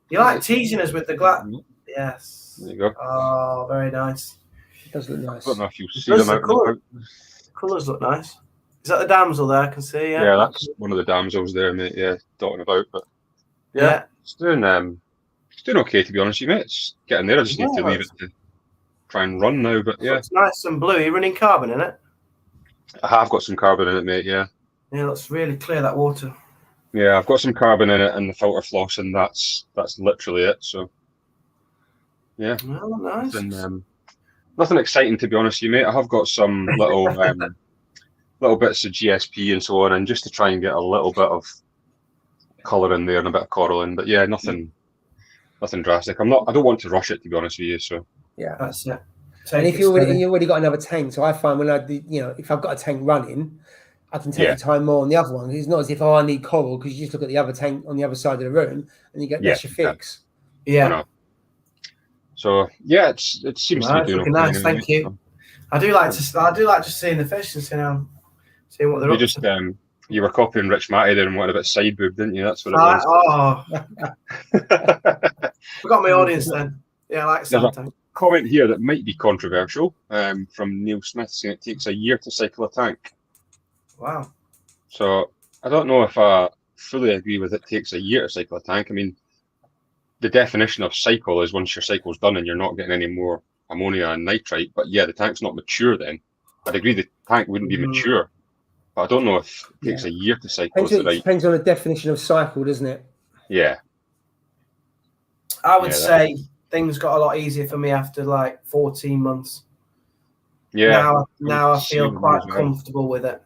You like teasing us with the glass? Yes. There you go. Oh, very nice. It does look nice. I don't know if you see them out. Colours look nice. Is that the damsel there? I can see. Yeah, that's one of the damsels there, mate. Yeah, dotting about. But yeah, it's doing okay, to be honest with you, mate. It's getting there. I just need to leave it to try and run now. But yeah, it's nice and blue. Are you running carbon in it? I have got some carbon in it, mate. Yeah. Yeah, let's really clear that water. Yeah, I've got some carbon in it and the filter floss, and that's literally it. So, yeah, well, nice. Nothing exciting, to be honest with you, mate. I have got some little little bits of GSP and so on, and just to try and get a little bit of colour in there and a bit of coral in. But yeah, nothing drastic. I don't want to rush it, to be honest with you. So yeah, that's it. And if you already got another tank, so I find when if I've got a tank running, I can take the time more on the other one. It's not as if I need coral, because you just look at the other tank on the other side of the room and you get that's your fix. Yeah. So yeah, it seems to be doing okay. Nice, anyway. thank you. I do like just seeing the fish and seeing what they're up to. You were copying Rich Matty there and wanted a bit side boob, didn't you? That's what it was. Oh, forgot my audience then. Yeah, I like side tank. Comment here that might be controversial from Neil Smith, saying it takes a year to cycle a tank. Wow. So I don't know if I fully agree with it takes a year to cycle a tank. I mean, the definition of cycle is once your cycle's done and you're not getting any more ammonia and nitrite. But yeah, the tank's not mature then. I'd agree the tank wouldn't be mature. But I don't know if it takes a year to cycle. Depends on the definition of cycle, doesn't it? Yeah. I would say things got a lot easier for me after like 14 months. Yeah. Now I feel quite comfortable with it.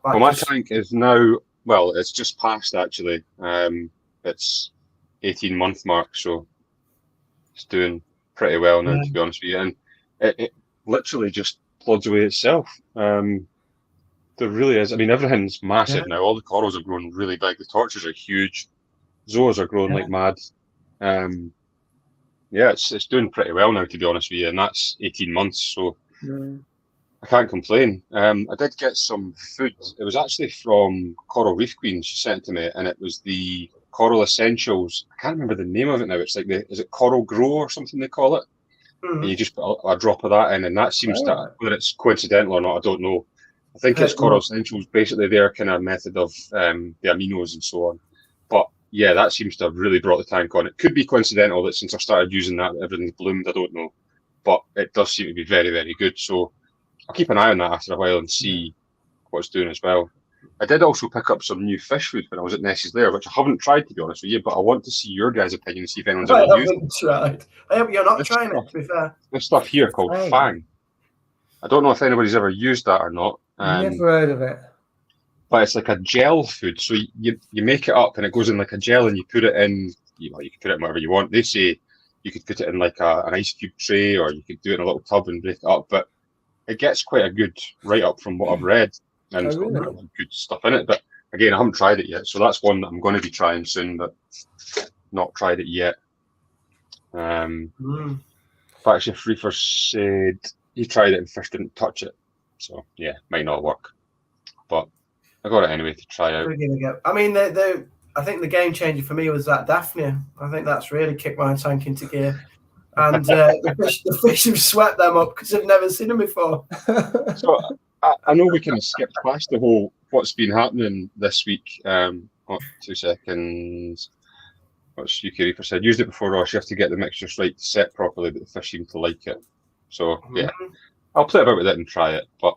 Like well, my tank is now, well, it's just passed actually. It's 18-month mark, so it's doing pretty well now, to be honest with you. And it literally just plods away itself. There really is. I mean, everything's massive now. All the corals are growing really big. The torches are huge. Zoas are growing like mad. Yeah, it's doing pretty well now, to be honest with you. And that's 18 months, so I can't complain. I did get some food. It was actually from Coral Reef Queen. She sent it to me, and it was the Coral Essentials. I can't remember the name of it now. It's like is it Coral Grow or something they call it? And you just put a drop of that in, and that seems to, whether it's coincidental or not, I don't know. I think it's Coral Essentials, basically their kind of method of the aminos and so on. But yeah, that seems to have really brought the tank on. It could be coincidental that since I started using that, everything's bloomed. I don't know. But it does seem to be very, very good. So I'll keep an eye on that after a while and see what it's doing as well. I did also pick up some new fish food when I was at Nessie's Lair, which I haven't tried, to be honest with you, but I want to see your guys' opinion and see if anyone's ever used it. I hope you're not trying it, to be fair. This stuff here called Fang. I don't know if anybody's ever used that or not. Never heard of it. But it's like a gel food. So you make it up and it goes in like a gel and you put it in, you can put it in whatever you want. They say you could put it in like an ice cube tray, or you could do it in a little tub and break it up. But it gets quite a good write-up from what I've read. And it's got really good stuff in it. But again, I haven't tried it yet. So that's one that I'm going to be trying soon, but not tried it yet. But actually, Freefer said he tried it and fish didn't touch it. So yeah, might not work. But I got it anyway to try out. I mean, I think the game changer for me was that Daphnia. I think that's really kicked my tank into gear. And the fish have swept them up because I've never seen them before. So I know we kind of skipped past the whole what's been happening this week. 2 seconds. What's UK Reaper said? Used it before, Ross. You have to get the mixtures right to set properly, but the fish seem to like it. So yeah, I'll play about with it and try it. But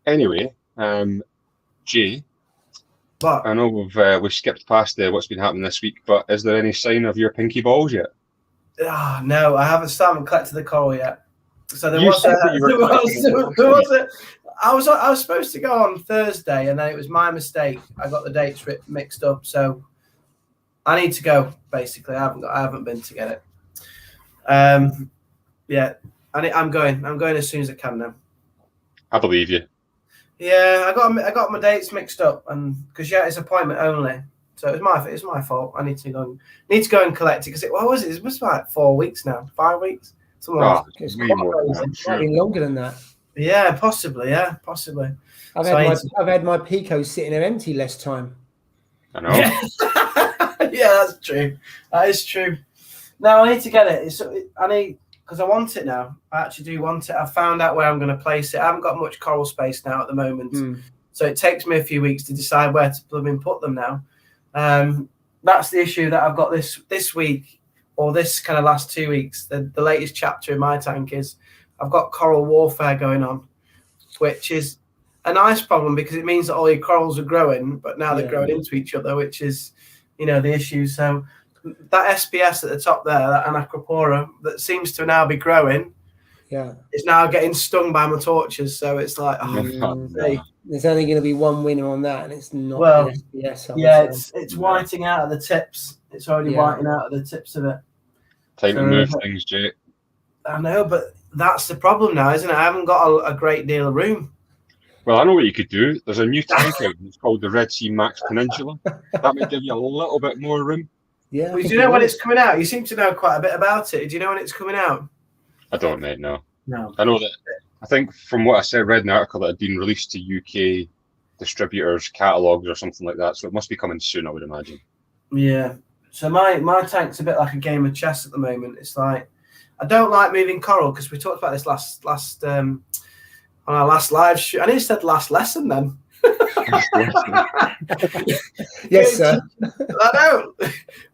anyway, Jay, I know we've skipped past what's been happening this week, but is there any sign of your pinky balls yet? No, I haven't collected the coral yet. So I was supposed to go on Thursday, and then it was my mistake. I got the dates mixed up, so I need to go. Basically, I haven't been to get it. Yeah, I'm going. I'm going as soon as I can now. I believe you. Yeah, I got my dates mixed up, and because it's appointment only, so it's my fault. I need to go and collect it because it was like 4 weeks now, 5 weeks. It's probably longer than that. Yeah, possibly. Yeah, possibly. I've had my Pico sitting there empty less time. I know. Yeah, that's true. That is true. No, I need to get it. Because I want it now. I actually do want it. I found out where I'm going to place it. I haven't got much coral space now at the moment, so it takes me a few weeks to decide where to put them now. That's the issue that I've got this week. Or this kind of last 2 weeks, the latest chapter in my tank is I've got coral warfare going on, which is a nice problem because it means that all your corals are growing, but now they're growing into each other, which is, the issue. So that SPS at the top there, that Anacropora, that seems to now be growing, is now getting stung by my torches. So it's like, there's only going to be one winner on that, and it's not SPS. It's whiting out of the tips. It's already whiting out of the tips of it. Time to move things, Jake. I know, but that's the problem now, isn't it? I haven't got a great deal of room. Well, I know what you could do. There's a new tank out. It's called the Red Sea Max Peninsula. That might give you a little bit more room. Yeah. Do you know when it's coming out? You seem to know quite a bit about it. Do you know when it's coming out? I don't, mate. No. No. I know that. I think from what I said, read in the article that had been released to UK distributors, catalogs, or something like that. So it must be coming soon, I would imagine. Yeah. So my tank's a bit like a game of chess at the moment. It's like I don't like moving coral because we talked about this last on our last live shoot. I nearly said last lesson then. Yes, sir. I know.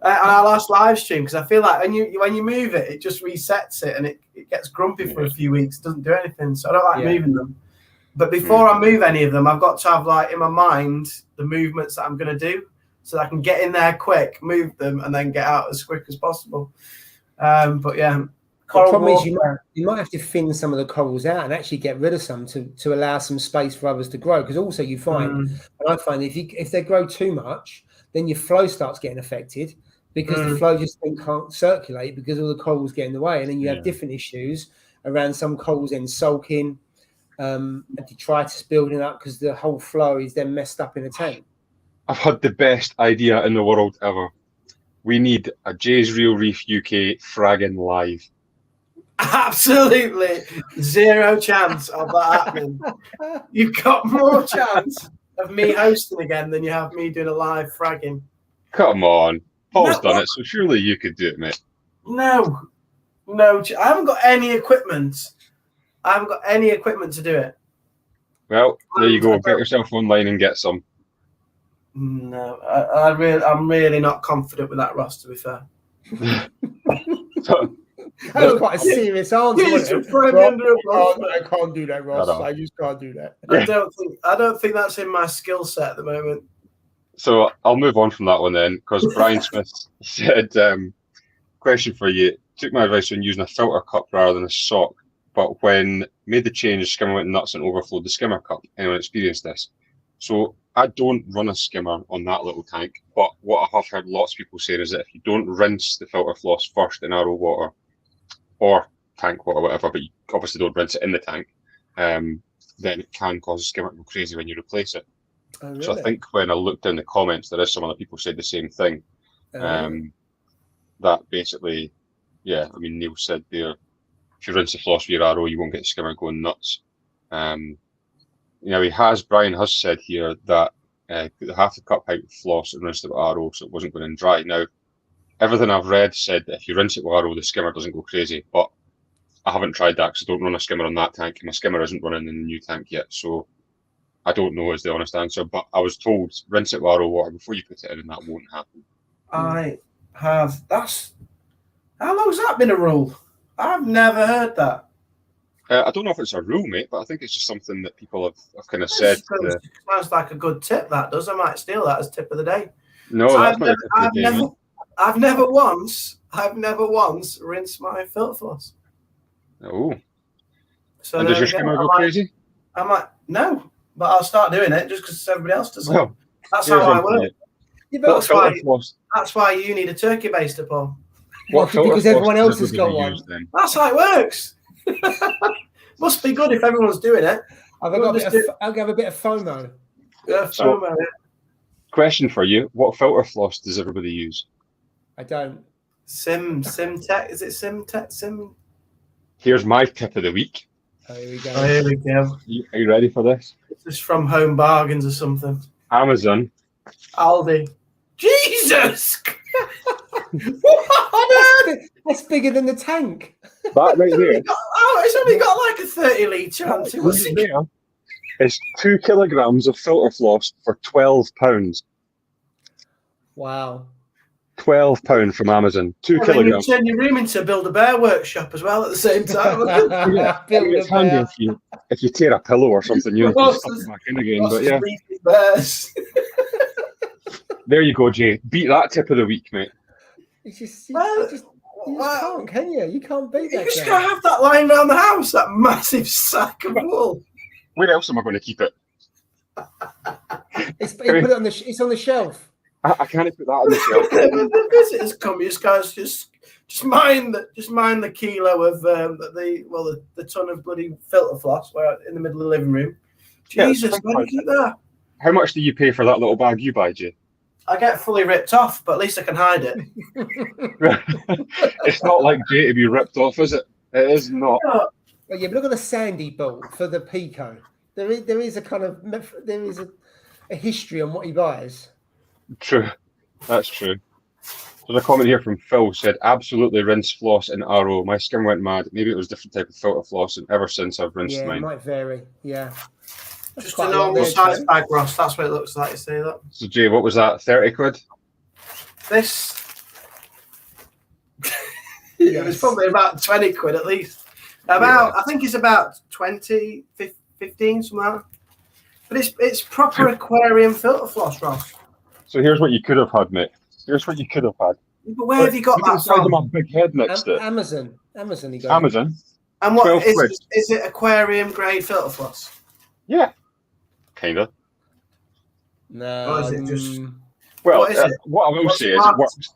On our last live stream, because I feel like when you move it, it just resets it and it gets grumpy for a few weeks. It doesn't do anything. So I don't like moving them. But before I move any of them, I've got to have like in my mind the movements that I'm going to do, so that I can get in there quick, move them, and then get out as quick as possible. But yeah. The problem is you might have to thin some of the corals out and actually get rid of some to allow some space for others to grow. Because also you find, and I find if they grow too much, then your flow starts getting affected because the flow just then can't circulate because all the corals get in the way, and then you have different issues around some corals then sulking, and detritus building up because the whole flow is then messed up in a tank. I've had the best idea in the world ever. We need a Jay's Real Reef UK fragging live. Absolutely zero chance of that happening. You've got more chance of me hosting again than you have me doing a live fragging. Come on. Paul's done it, so surely you could do it, mate. No. I haven't got any equipment. To do it. Well, there you go. Get yourself online and get some. No, I'm really not confident with that, Ross, to be fair. That was quite a serious answer. I can't do that, Ross. I just can't do that. I don't think that's in my skill set at the moment. So I'll move on from that one then, because Brian Smith said, question for you. Took my advice when using a filter cup rather than a sock, but when made the change, the skimmer went nuts and overflowed the skimmer cup. Anyone experienced this? So I don't run a skimmer on that little tank, but what I have heard lots of people saying is that if you don't rinse the filter floss first in RO water, or tank water, whatever, but you obviously don't rinse it in the tank, then it can cause the skimmer to go crazy when you replace it. Oh, really? So I think when I looked down the comments, there is some other people said the same thing. That basically, Neil said there, if you rinse the floss with your RO, you won't get the skimmer going nuts. Brian has said here that half the cup out with floss and rinsed it with RO, so it wasn't going in dry. Now, everything I've read said that if you rinse it with RO, the skimmer doesn't go crazy, but I haven't tried that because I don't run a skimmer on that tank. My skimmer isn't running in the new tank yet, so I don't know is the honest answer, but I was told rinse it with RO water before you put it in and that won't happen. How long has that been a rule? I've never heard that. I don't know if it's a rule, mate, but I think it's just something that people have kind of said. Sounds like a good tip, that does. I might steal that as tip of the day. No, so that's not a tip of the day, mate. I've never once rinsed my filter floss. Oh. So and does your skimmer go crazy? No, but I'll start doing it just because everybody else does it. Well, that's how I work. Yeah, but that's why you need a turkey baster, Paul. Because everyone else has got one. That's how it works. Must be good if everyone's doing it. I'll have a bit of FOMO. Yeah, FOMO. Question for you: what filter floss does everybody use? I don't. Simtech. Is it Simtech? Here's my tip of the week. Oh, here we go. Are you ready for this? This is from Home Bargains or something. Amazon. Aldi. Jesus! That's bigger than the tank. That right there. It's only got like a 30 litre. It's 2 kilograms of filter floss for £12. Wow. £12 from Amazon. 2 kilograms. You turn your room into a Build-A-Bear workshop as well at the same time. It's handy if you tear a pillow or something, you can stuff it back in again. But yeah. There you go, Jay. Beat that tip of the week, mate. It's just, you just can't, can you? You can't beat that. You just can't have that lying around the house, that massive sack of wool. Where else am I going to keep it? Put it on it's on the shelf. I can't put that on the shelf. The visitors come, you guys just mind the kilo of the ton of bloody filter floss in the middle of the living room. Jesus, where do you keep that? How much do you pay for that little bag you buy, Jay? I get fully ripped off, but at least I can hide it. It's not like Jay to be ripped off, is it? It is not. Well, yeah, but look at the sandy ball for the Pico. There is a kind of a history on what he buys. True, that's true. So the comment here from Phil said, absolutely rinse, floss, and arrow. My skin went mad. Maybe it was a different type of filter floss, and ever since I've rinsed mine. Yeah, it might vary. Yeah. That's just a normal size bag, Ross. That's what it looks like. You see that? So, Jay, what was that? 30 quid? This. It was probably about 20 quid at least. I think it's about 20, 15, something like that. But it's proper aquarium filter floss, Ross. So here's what you could have had, mate. Here's what you could have had. But where have you got that from? My big head next to it. Amazon. You got Amazon. And what is it? Aquarium grade filter floss? Yeah, kind of. No. Or is it just? Well, what is it? What I will say is it works,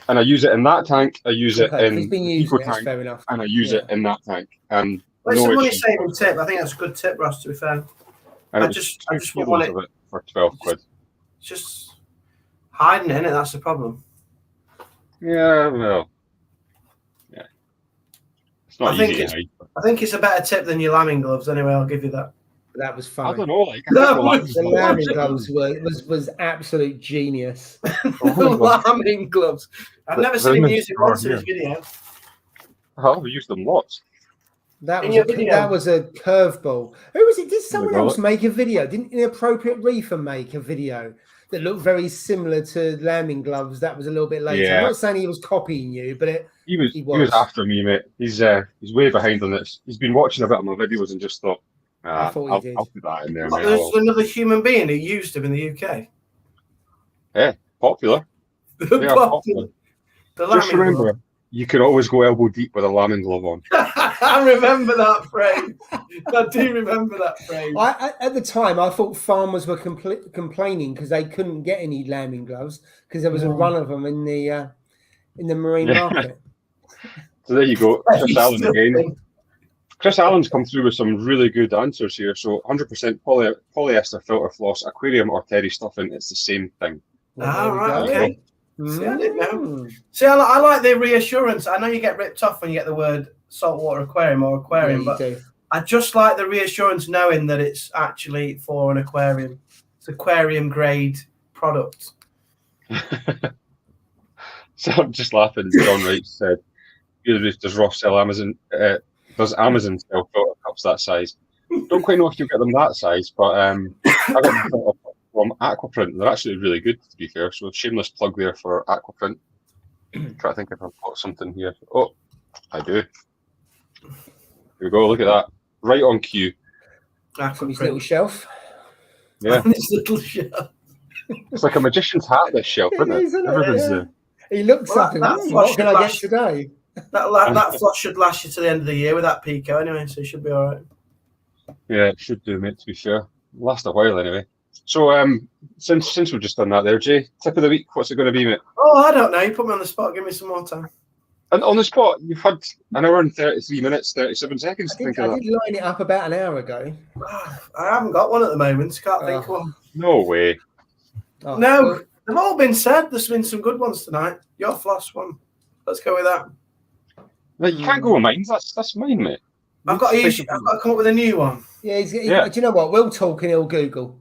and I use it in that tank. I use it in the Pico tank, fair enough. and I use it in that tank. And well, it's a money-saving tip. I think that's a good tip, Ross. To be fair, and I just want it for 12 quid. Just hiding it, innit? That's the problem. Yeah, well, yeah. It's not easy to hide. I think it's a better tip than your lambing gloves. Anyway, I'll give you that. That was fun. I don't know, like the lambing gloves was absolute genius. The lambing gloves. I've never seen him use it once in his video. Oh, we used them lots. That was a curveball. Who was it? Did someone else make a video? Didn't Inappropriate Reefer make a video that looked very similar to lambing gloves? That was a little bit later. Yeah. I'm not saying he was copying you, but he was after me, mate. He's way behind on this. He's been watching a bit of my videos and just thought, I'll put that in there. There's another human being who used them in the UK. Yeah, popular. They are popular. Just remember, you can always go elbow deep with a lambing glove on. I remember that phrase. I do remember that phrase. At the time, I thought farmers were complaining because they couldn't get any lambing gloves because there was a run of them in the marine market. So there you go, Chris Allen again. Chris Allen's come through with some really good answers here. So 100% polyester filter floss, aquarium or terry stuffing, it's the same thing. Right, okay. See, I didn't know. See, I like the reassurance. I know you get ripped off when you get the word saltwater aquarium or aquarium, but I just like the reassurance knowing that it's actually for an aquarium. It's aquarium grade product. So I'm just laughing. John Wright said, does Ross sell Amazon? Does Amazon sell filter cups that size? Don't quite know if you get them that size, but I got them from Aquaprint. They're actually really good, to be fair. So shameless plug there for Aquaprint. Try to think if I've got something here. Oh, I do. Here we go. Look at that. Right on cue. From his little shelf. Yeah. His little shelf. It's like a magician's hat, this shelf, isn't it? Everybody's there. He looks up and what can I get today? That floss should last you to the end of the year with that Pico anyway, so it should be all right. Yeah, it should do, mate, to be fair. Last a while anyway. So since we've just done that there, Jay, tip of the week, what's it going to be, mate? Oh, I don't know. You put me on the spot. Give me some more time. And on the spot, you've had an hour and 33 minutes, 37 seconds to think of that. I did line it up about an hour ago. I haven't got one at the moment. Can't think of one. No way. Oh, no, they've all been said. There's been some good ones tonight. Your floss one. Let's go with that. No, you can't go with mine. That's mine, mate. I've got to come up with a new one. Yeah, do you know what? We'll talk and he'll Google.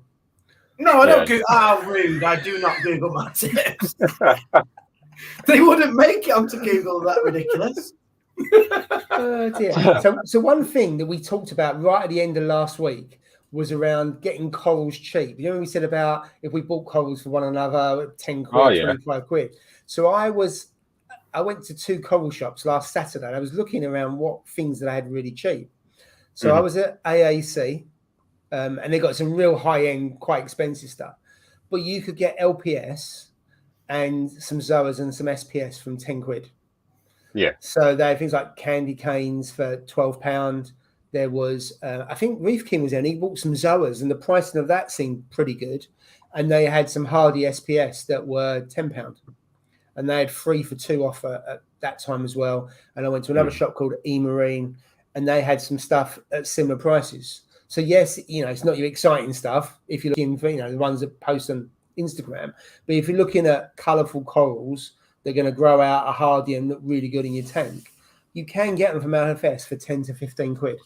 No, I don't Google. Oh, rude. I do not Google my tips. They wouldn't make it onto Google. That ridiculous. Dear. So one thing that we talked about right at the end of last week was around getting corals cheap. You know when we said about if we bought corals for one another, 10 quid, 25 quid. So I went to 2 coral shops last Saturday and I was looking around what things that I had really cheap. So I was at AAC and they got some real high-end, quite expensive stuff. But you could get LPS and some Zoas and some SPS from 10 quid. Yeah. So they had things like candy canes for £12. There was, I think Reef King was there and he bought some Zoas and the pricing of that seemed pretty good. And they had some Hardy SPS that were £10. And they had 3 for 2 offer at that time as well. And I went to another shop called E-Marine and they had some stuff at similar prices. So yes, it's not your exciting stuff if you're looking for, the ones that post on Instagram. But if you're looking at colourful corals, they're going to grow out, are hardy and look really good in your tank. You can get them from LFS for 10 to 15 quid.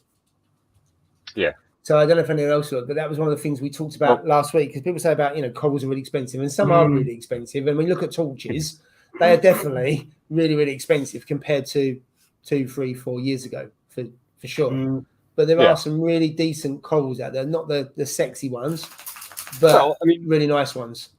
Yeah. So I don't know if anyone else looked, but that was one of the things we talked about last week, because people say about, corals are really expensive, and some are really expensive. And when you look at torches, they are definitely really, really expensive compared to 2, 3, 4 years ago, for sure. But there are some really decent corals out there, not the sexy ones, but really nice ones.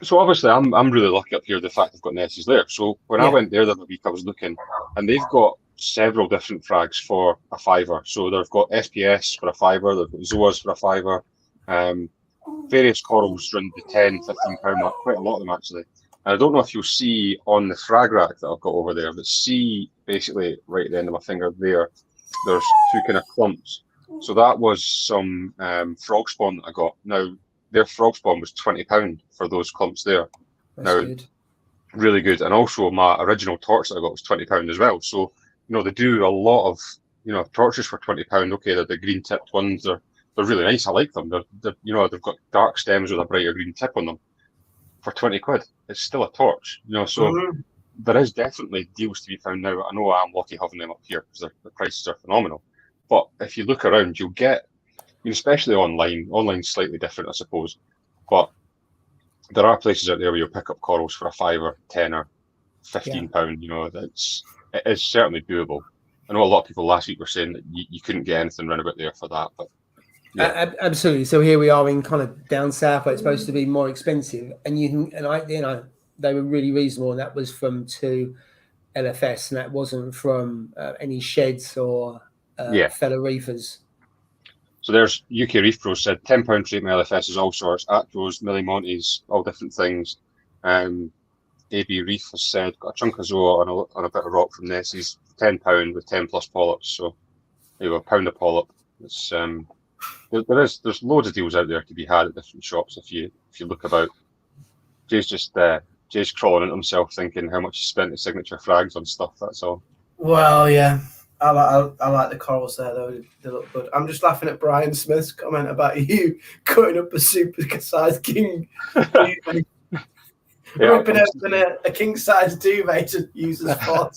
So obviously, I'm really lucky up here, the fact I've got Nessie's there. So when I went there the other week, I was looking, and they've got several different frags for a £5. So they've got SPS for a £5, they've got Zoas for a £5, various corals around the £10, £15 mark, quite a lot of them actually. And I don't know if you'll see on the frag rack that I've got over there, but see basically right at the end of my finger there's 2 kind of clumps. So that was some frog spawn that I got. Now, their frog spawn was £20 for those clumps there. That's good. Really good. And also my original torch that I got was £20 as well. So, they do a lot of, torches for £20. Okay, they're the green tipped ones. They're really nice. I like them. They've got dark stems with a brighter green tip on them. For 20 quid, it's still a torch. So there is definitely deals to be found now. I know I'm lucky having them up here because the prices are phenomenal. But if you look around, you'll get, especially online. Online's slightly different, I suppose. But there are places out there where you'll pick up corals for a £5, £10, £15. It is certainly doable. I know a lot of people last week were saying that you couldn't get anything round about there for that, but absolutely. So here we are in kind of down south where it's supposed to be more expensive, and they were really reasonable, and that was from 2 LFS, and that wasn't from any sheds or fellow reefers. So there's UK Reef Pro said £10 treat my LFSs, all sorts, Acros, Millie Montes, all different things. AB Reef has said got a chunk of Zoa on a bit of rock from Nessie's, £10 with 10 plus polyps. So there you go, £1 a polyp. It's there's loads of deals out there to be had at different shops if you look about. Jay's crawling at himself thinking how much he spent his signature frags on stuff. That's all. Well, yeah. I like the corals there, though. They look good. I'm just laughing at Brian Smith's comment about you cutting up a super-sized king. Ripping open a king-size duvet to use as floss.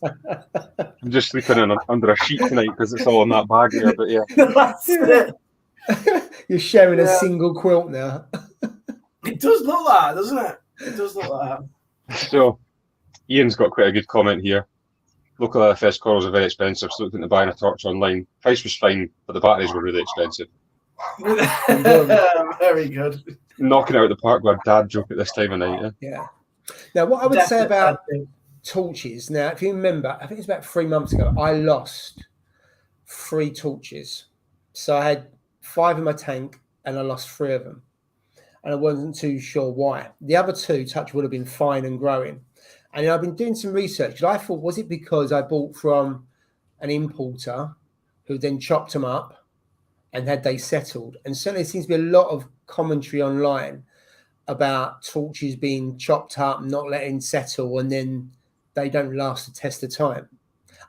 I'm just sleeping under a sheet tonight because it's all in that bag here, but yeah. That's it. You're sharing a single quilt now. It does look like that, doesn't it? It does look like that. So, Ian's got quite a good comment here. Local LFS corals are very expensive, so looking to buying a torch online. Price was fine, but the batteries were really expensive. Very good. Knocking out of the park with a dad joke at this time of night. Yeah. Now, what I would say about torches, now, if you remember, I think it's about 3 months ago, I lost 3 torches. So I had 5 in my tank and I lost 3 of them. And I wasn't too sure why. The other 2, touch would have been fine and growing. And I've been doing some research. I thought, was it because I bought from an importer who then chopped them up and had they settled? And certainly there seems to be a lot of commentary online about torches being chopped up, not letting settle, and then they don't last the test of time.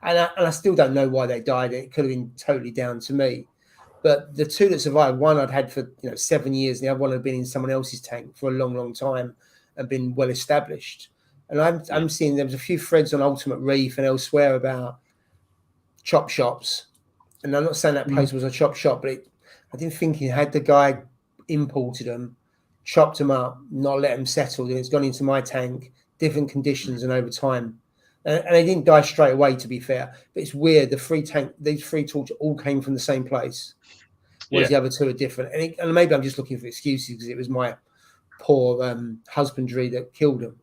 And I still don't know why they died. It could have been totally down to me. But the 2 that survived, one I'd had for 7 years, and the other one had been in someone else's tank for a long, long time and been well established. And I'm seeing there was a few threads on Ultimate Reef and elsewhere about chop shops. And I'm not saying that place was a chop shop, but I didn't think he had the guy imported them, chopped them up, not let them settle. Then it's gone into my tank, different conditions and over time. And they didn't die straight away, to be fair. But it's weird. These 3 torches all came from the same place, whereas the other 2 are different. And maybe I'm just looking for excuses because it was my poor husbandry that killed them.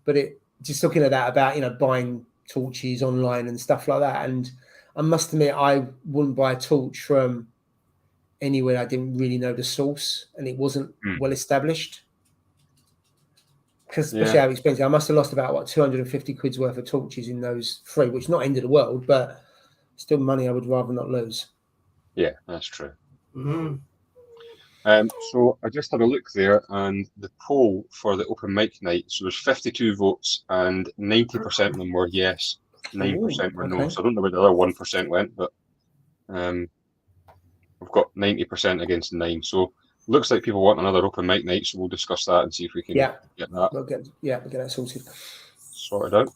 But just looking at that about, buying torches online and stuff like that. And I must admit, I wouldn't buy a torch from anywhere I didn't really know the source and it wasn't well established. Because especially how expensive. I must have lost about, 250 quid's worth of torches in those 3, which is not end of the world, but still money I would rather not lose. Yeah, that's true. Mm-hmm. So I just had a look there, and the poll for the open mic night, so there's 52 votes, and 90% of them were yes, 9% were no. So I don't know where the other 1% went, but we've got 90% against 9. So looks like people want another open mic night, so we'll discuss that and see if we can get that. We'll get that sorted out.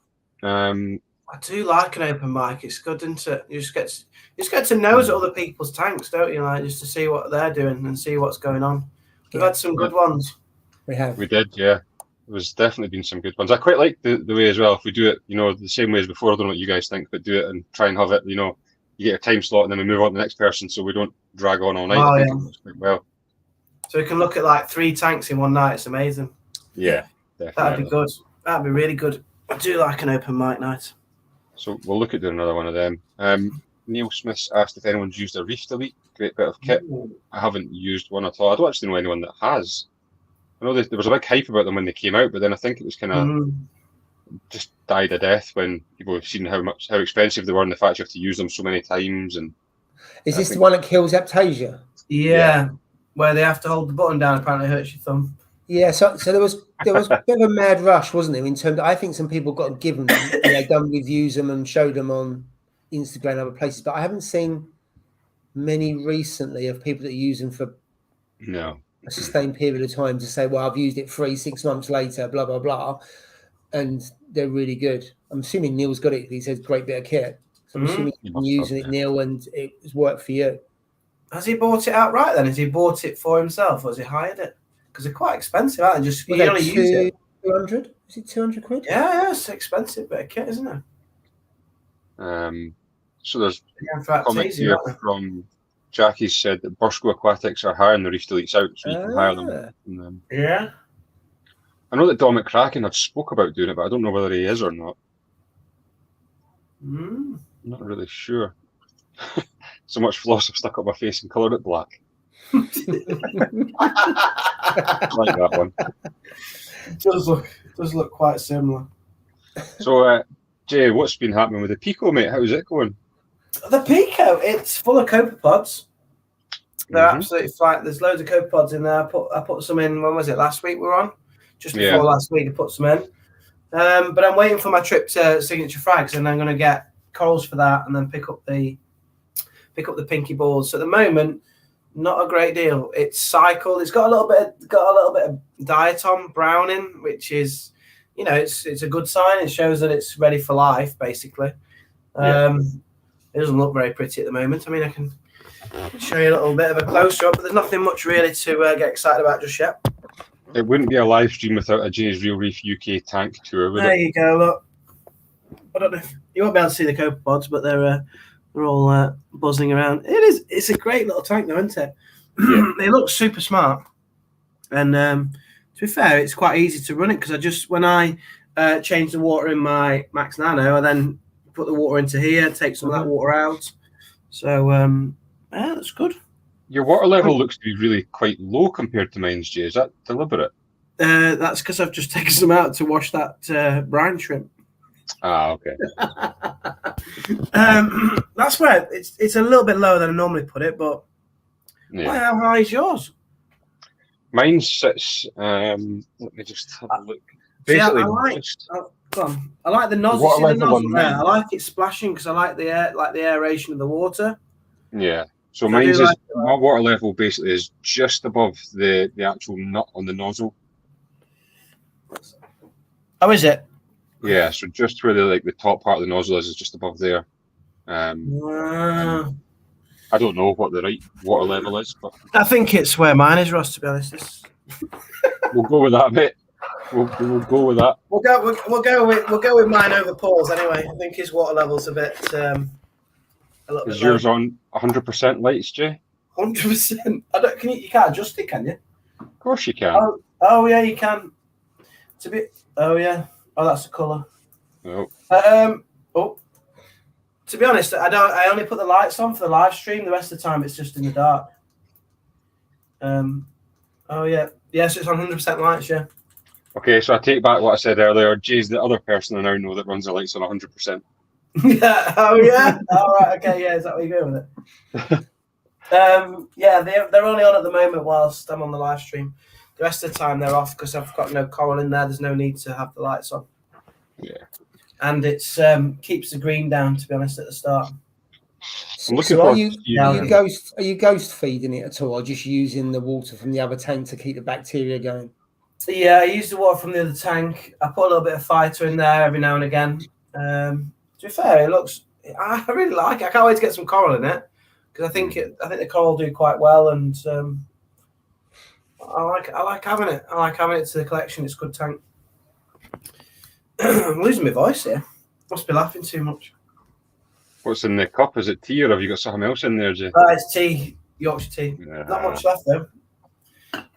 I do like an open mic. It's good, isn't it? You just get to nose at other people's tanks, don't you? Like, just to see what they're doing and see what's going on. We've had some good ones. We have. We did, yeah. There's definitely been some good ones. I quite like the way as well. If we do it, the same way as before. I don't know what you guys think, but do it and try and have it. You get a time slot and then we move on to the next person, so we don't drag on all night. I think it works quite well. So we can look at like 3 tanks in one night. It's amazing. Yeah, definitely. That'd be good. That'd be really good. I do like an open mic night. So we'll look at doing another one of them. Neil Smith asked if anyone's used a Reef Delete. Great bit of kit. I haven't used one at all. I don't actually know anyone that has. I know there was a big hype about them when they came out, but then I think it was kind of just died a death when people have seen how expensive they were and the fact you have to use them so many times. And is this the one that kills Aptasia? Yeah, where they have to hold the button down. Apparently, hurts your thumb. Yeah, so there was a bit of a mad rush, wasn't there? In terms, I think some people got given them, done reviews them and showed them on Instagram and other places, but I haven't seen many recently of people that use them for a sustained period of time to say, well, I've used it 3-6 months later, blah blah blah, and they're really good. I'm assuming Neil's got it. He says great bit of kit. So I'm assuming you've been using it, Neil, and it's worked for you. Has he bought it outright then? Has he bought it for himself or has he hired it? Because they're quite expensive, aren't they? Just you only use it. 200? Is it 200 quid? Yeah, it's expensive bit of kit, isn't it? So there's a comment here from Jackie said that Bursco Aquatics are hiring the Reef Deletes out, so you can hire them. Yeah. I know that Dominic Kraken had spoke about doing it, but I don't know whether he is or not. I'm not really sure. So much floss I've stuck up my face and coloured it black. I like that one. It does look quite similar. So, Jay, what's been happening with the Pico, mate? How's it going? The Pico, it's full of copepods. They're absolutely flat. There's loads of copepods in there. I put some in. When was it? Last week we were on. Just before last week, I put some in. But I'm waiting for my trip to Signature Frags, and I'm going to get corals for that, and then pick up the pinky balls. So at the moment, not a great deal. It's cycled. It's got a little bit of diatom browning, which is, it's a good sign. It shows that it's ready for life, basically. It doesn't look very pretty at the moment. I mean, I can show you a little bit of a close-up, but there's nothing much really to get excited about just yet. It wouldn't be a live stream without a Jay's Real Reef UK tank tour, would it? There you go, look. I don't know if you won't be able to see the copepods, but they're all buzzing around. It's a great little tank, though, isn't it? It looks super smart. And to be fair, it's quite easy to run it because when I change the water in my Max Nano, I then put the water into here, take some of that water out. So, that's good. Your water level looks to be really quite low compared to mine's, Jay. Is that deliberate? That's because I've just taken some out to wash that brine shrimp. Ah, okay. That's where it's a little bit lower than I normally put it, but how high is yours? Mine sits. Let me just have a look. Basically, I like the nozzle. See the nozzle there? I like it splashing because I like the aeration of the water. Yeah. So mine's my water level basically is just above the actual nut on the nozzle. Oh, is it? Yeah, so just where the top part of the nozzle is just above there. I don't know what the right water level is, but I think it's where mine is, Ross. To be honest, we'll go with that, mate. We'll go with that. We'll go with mine over Paul's anyway. I think his water level's a bit. Is yours on 100% lights, Jay? 100%. You can't adjust it, can you? Of course you can. Oh yeah, you can. It's a bit. Oh yeah. Oh, that's the colour. Oh. To be honest, I only put the lights on for the live stream. The rest of the time, it's just in the dark. Oh yeah. Yes, it's on 100% lights. Yeah. Okay, so I take back what I said earlier. Jay's the other person I now know that runs the lights on 100%. Yeah. Oh yeah. All right. Okay. Yeah. Is that where you're going with it? Yeah. They're only on at the moment whilst I'm on the live stream. The rest of the time they're off because I've got no coral in there. There's no need to have the lights on. Yeah. And it's keeps the green down, to be honest, at the start. I'm looking So are forward you, to seeing are you ghost feeding it at all, or just using the water from the other tank to keep the bacteria going? Yeah, I use the water from the other tank. I put a little bit of fighter in there every now and again. To be fair, it looks. I really like it. I can't wait to get some coral in it because I think the coral do quite well, and I like having it. I like having it to the collection. It's a good tank. I'm losing my voice here. Must be laughing too much. What's in the cup? Is it tea, or have you got something else in there, Jay? It's tea, Yorkshire tea. Yeah. Not much left though.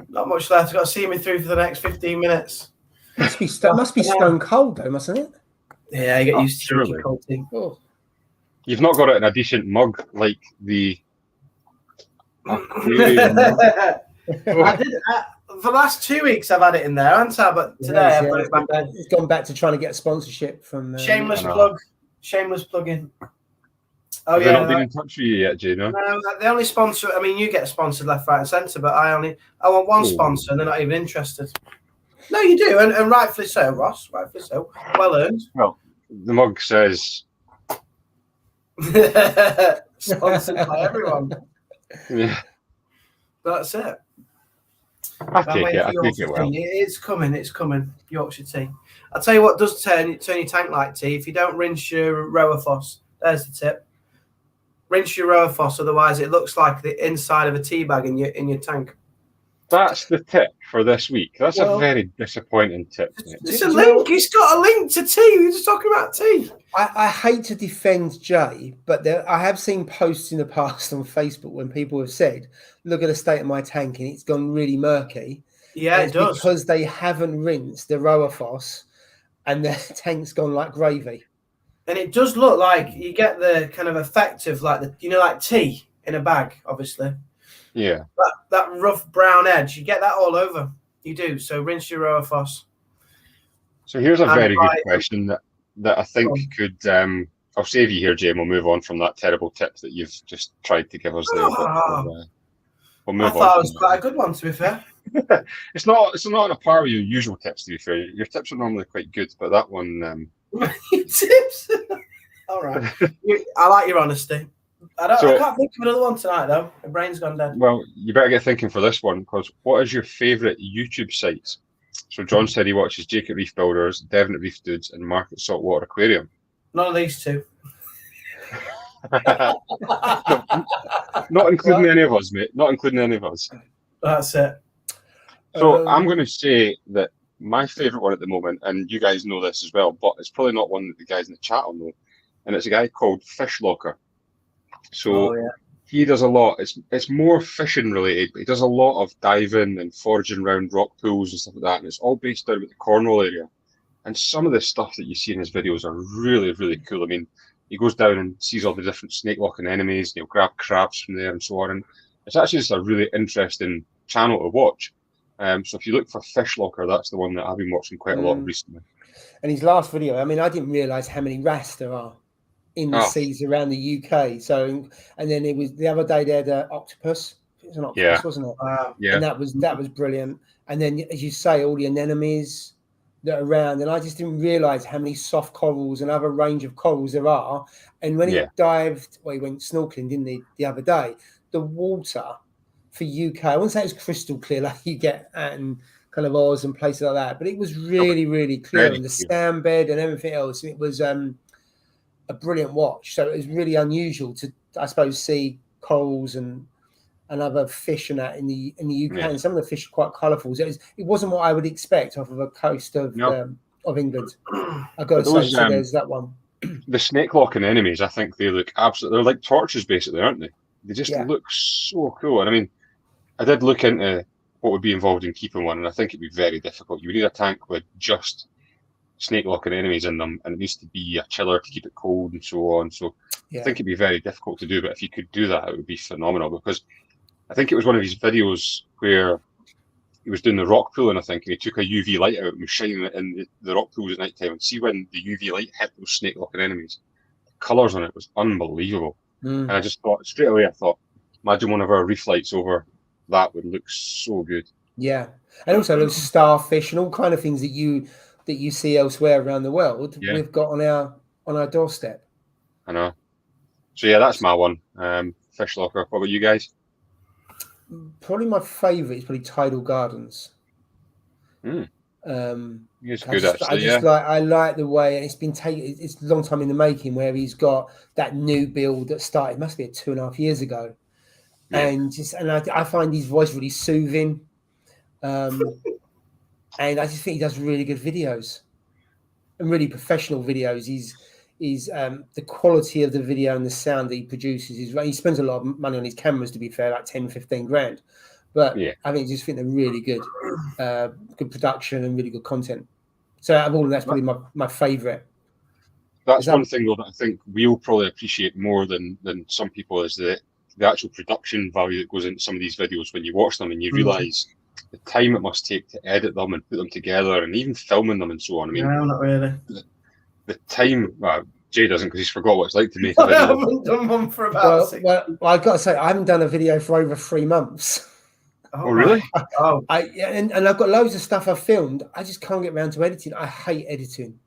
Not much left. I've got to see me through for the next 15 minutes. Must be stone cold though, mustn't it? Yeah, you get used to drinking cold tea. Oh. You've not got it in a decent mug like the aquarium mug. I did. For the last 2 weeks, I've had it in there, haven't I? But today I've got it back. It's gone back to trying to get a sponsorship from. Shameless plug. Shameless plug-in. Oh Have they not been in touch with you yet, Jay? No, they only sponsor. I mean, you get sponsored left, right, and centre, but I want one sponsor, and they're not even interested. No, you do, and rightfully so, Ross. Rightfully so. Well earned. Well, the mug says sponsored by everyone. Yeah, that's it. I take it well. It's coming. It's coming. Yorkshire tea. I'll tell you what does turn your tank like tea. If you don't rinse your rower floss, there's the tip. Rinse your rower floss, otherwise it looks like the inside of a tea bag in your tank. That's the tip for this week. That's a very disappointing tip. It's a link. It's got a link to tea. We're just talking about tea. I hate to defend Jay, but I have seen posts in the past on Facebook when people have said, look at the state of my tank and it's gone really murky. Yeah, it does. Because they haven't rinsed the rower floss and the tank's gone like gravy. And it does look like you get the kind of effect of like tea in a bag, obviously. Yeah. That rough brown edge, you get that all over. You do. So rinse your rower floss. So here's a very good question that I think could I'll save you here, Jay, and we'll move on from that terrible tip that you've just tried to give us there. We'll move on. I thought it was quite a good one, to be fair. It's not on a par with your usual tips, to be fair. Your tips are normally quite good, but that one tips. All right. I like your honesty. I can't think of another one tonight though. My brain's gone dead. Well, you better get thinking for this one, because what is your favourite YouTube sites? So John said he watches Jake at Reef Builders, Devon at Reef Dudes, and Mark at Saltwater Aquarium. None of these two. Not including any of us, mate. Not including any of us. That's it. So I'm going to say that my favourite one at the moment, and you guys know this as well, but it's probably not one that the guys in the chat will know, and it's a guy called Fish Locker. So he does a lot. It's more fishing related, but he does a lot of diving and foraging around rock pools and stuff like that, and it's all based down at the Cornwall area. And some of the stuff that you see in his videos are really, really cool. I mean, he goes down and sees all the different snake locking enemies, and he'll grab crabs from there and so on. And it's actually just a really interesting channel to watch. So if you look for Fish Locker, that's the one that I've been watching quite a lot recently. And his last video, I mean, I didn't realise how many wrasse there are in the seas around the UK. So, and then it was the other day they had an octopus. It was an octopus, wasn't it? Yeah. And that was brilliant. And then, as you say, all the anemones that are around. And I just didn't realise how many soft corals and other range of corals there are. And when he dived, he went snorkeling, didn't he, the other day? The water for UK, I wouldn't say it was crystal clear like you get in kind of Oz and places like that, but it was really, really clear. And the sand bed and everything else, it was a brilliant watch. So it was really unusual to, I suppose, see corals and other fish and that in the UK. And some of the fish are quite colourful. So it wasn't what I would expect off of a coast of England. I've got to say, so there's that one. The snake locking enemies, I think they look absolutely, they're like torches basically, aren't they? They just look so cool. And I mean, I did look into what would be involved in keeping one, and I think it'd be very difficult. You would need a tank with just snake locking enemies in them, and it needs to be a chiller to keep it cold and so on. So I think it'd be very difficult to do, but if you could do that, it would be phenomenal, because I think it was one of his videos where he was doing the rock pooling, I think, and he took a UV light out and was shining it in the rock pools at night time, and see when the UV light hit those snake locking enemies, the colours on it was unbelievable. And I just thought, straight away, I thought, imagine one of our reef lights over that would look so good. Yeah. And also those starfish and all kind of things that you see elsewhere around the world, we've got on our doorstep. I know. So yeah, that's my one. Fish locker. What about you guys? Probably my favourite is probably Tidal Gardens. It's good actually. I like the way, and it's been taken. It's a long time in the making. Where he's got that new build that started, must be 2.5 years ago, and I find his voice really soothing, and I just think he does really good videos, and really professional videos. He's the quality of the video and the sound that he produces is. He spends a lot of money on his cameras, to be fair, like 10-15 grand. But I just think they're really good, good production and really good content. So out of all of that's probably my favourite. That's one thing though that I think we'll probably appreciate more than some people is the actual production value that goes into some of these videos when you watch them and you realise the time it must take to edit them and put them together and even filming them and so on. I mean, no, not really. The time. Well, Jay doesn't because he's forgot what it's like to make a video. I haven't done one for about 6 well, I've got to say I haven't done a video for over 3 months. Oh really? And I've got loads of stuff I've filmed. I just can't get around to editing. I hate editing.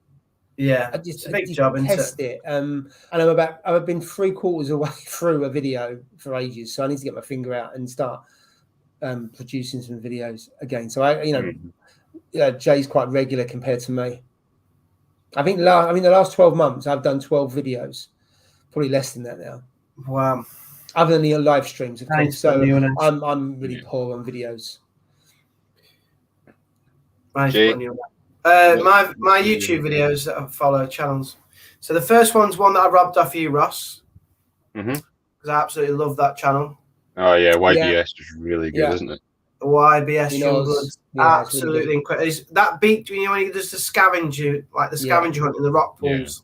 Yeah, it's a big job. Test it. And I've been 3/4 away through a video for ages, so I need to get my finger out and start producing some videos again. So Jay's quite regular compared to me. I think the last 12 months I've done 12 videos, probably less than that now. Wow. Other than the live streams, of course. So I'm really Yeah. poor on videos. My YouTube videos that I follow channels. So the first one's one that I robbed off you, Ross. Because I absolutely love that channel. Oh yeah, YBS is really good, isn't it? YBS Youngblood, absolutely really incredible. That beach, when he does the scavenger, like the scavenger hunt in the rock pools.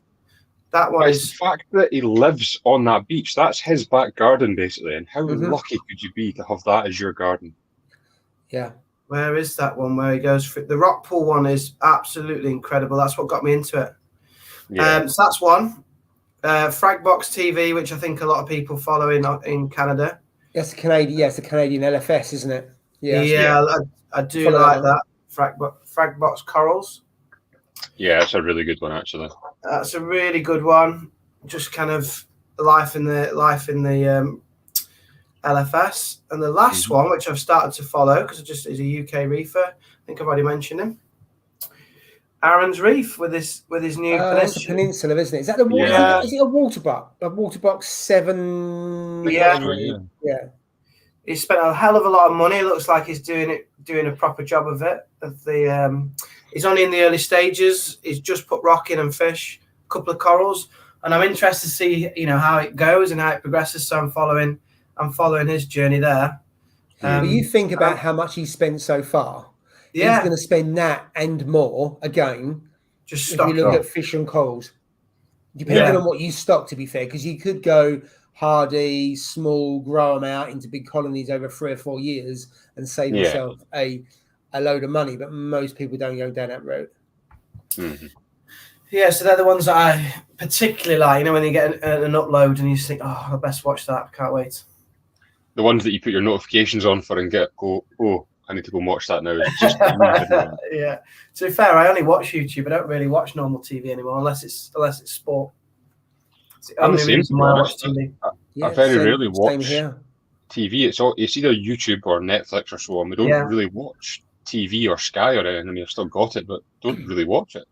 That one is the fact that he lives on that beach. That's his back garden, basically. And how lucky could you be to have that as your garden? Yeah. Where is that one where he goes for the rock pool one? Is absolutely incredible. That's what got me into it. Yeah. So that's one. Fragbox TV, which I think a lot of people follow in Canada. Yes, It's a Canadian LFS, isn't it? Yeah. I do like that. Fragbox Corals. Yeah, it's a really good one actually. That's a really good one. Just kind of life in the LFS. And the last one, which I've started to follow because is a UK reefer. I think I've already mentioned him. Aaron's Reef with his new peninsula. It's a peninsula, isn't it? Is that the water? Yeah. Is it a water buck? A water box 7? Yeah. He spent a hell of a lot of money. It looks like he's doing a proper job of it. He's only in the early stages. He's just put rock in and fish, a couple of corals, and I'm interested to see how it goes and how it progresses. So I'm following his journey there. But you think about how much he's spent so far. He's going to spend that and more again. Just if you look at fish and corals, depending on what you stock. To be fair, because you could go hardy, small, grow them out into big colonies over 3 or 4 years and save yourself a load of money, but most people don't go down that route. Yeah, so they're the ones that I particularly like. When you get an upload and you just think, I best watch that. I can't wait. The ones that you put your notifications on for and I need to go and watch that now. It's just yeah. To be fair, I only watch YouTube. I don't really watch normal TV anymore unless it's sport. It's the only reason why I watch TV. I very rarely watch TV. It's either YouTube or Netflix or so on. We don't really watch TV or Sky or anything. I mean, I've still got it, but don't really watch it.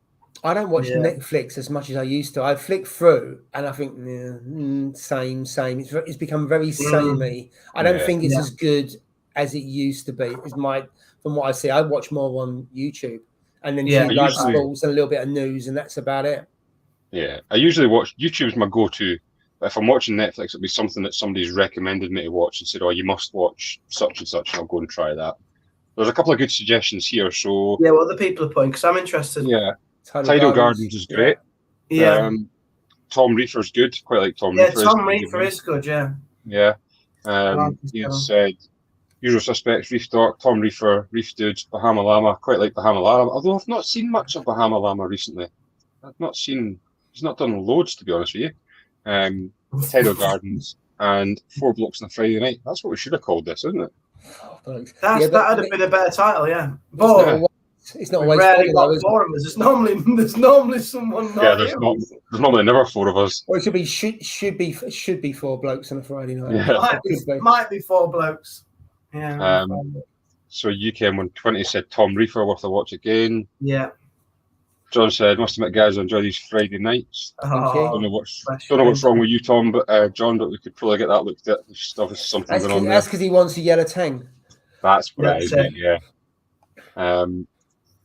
I don't watch Netflix as much as I used to. I flick through and I think same. It's become very samey. I don't think it's as good as it used to be. From what I see, I watch more on YouTube and then live sports and a little bit of news, and that's about it. Yeah, I usually watch YouTube's my go-to. But if I'm watching Netflix, it'll be something that somebody's recommended me to watch and said, "Oh, you must watch such and such," and I'll go and try that. There's a couple of good suggestions here. So what other people are putting? Because I'm interested. Yeah, Tidal Gardens is great. Yeah. Tom Reefer's good. Quite like Tom Reefer. Yeah, Tom Reefer is good. Yeah. Yeah. He had said Usual Suspects, Reef Doc, Tom Reefer, Reef Dudes, Bahama Llama. Quite like Bahama Llama. Although I've not seen much of Bahama Llama recently. He's not done loads, to be honest with you. Tidal Gardens and 4 Blokes on a Friday Night. That's what we should have called this, isn't it? That'd have been a better title, yeah. But It's not We've always rarely got though, four of us. There's normally someone. There's normally never four of us. Well, it should be four blokes on a Friday night. Yeah. Might be four blokes. Yeah. So UK 120 said Tom Reefer worth a watch again. Yeah. John said, must admit, guys, I enjoy these Friday nights. Don't know what's wrong with you, Tom, but John, but we could probably get that looked at. There's obviously something going on there. That's because he wants a yellow tang. That's what it is, yeah.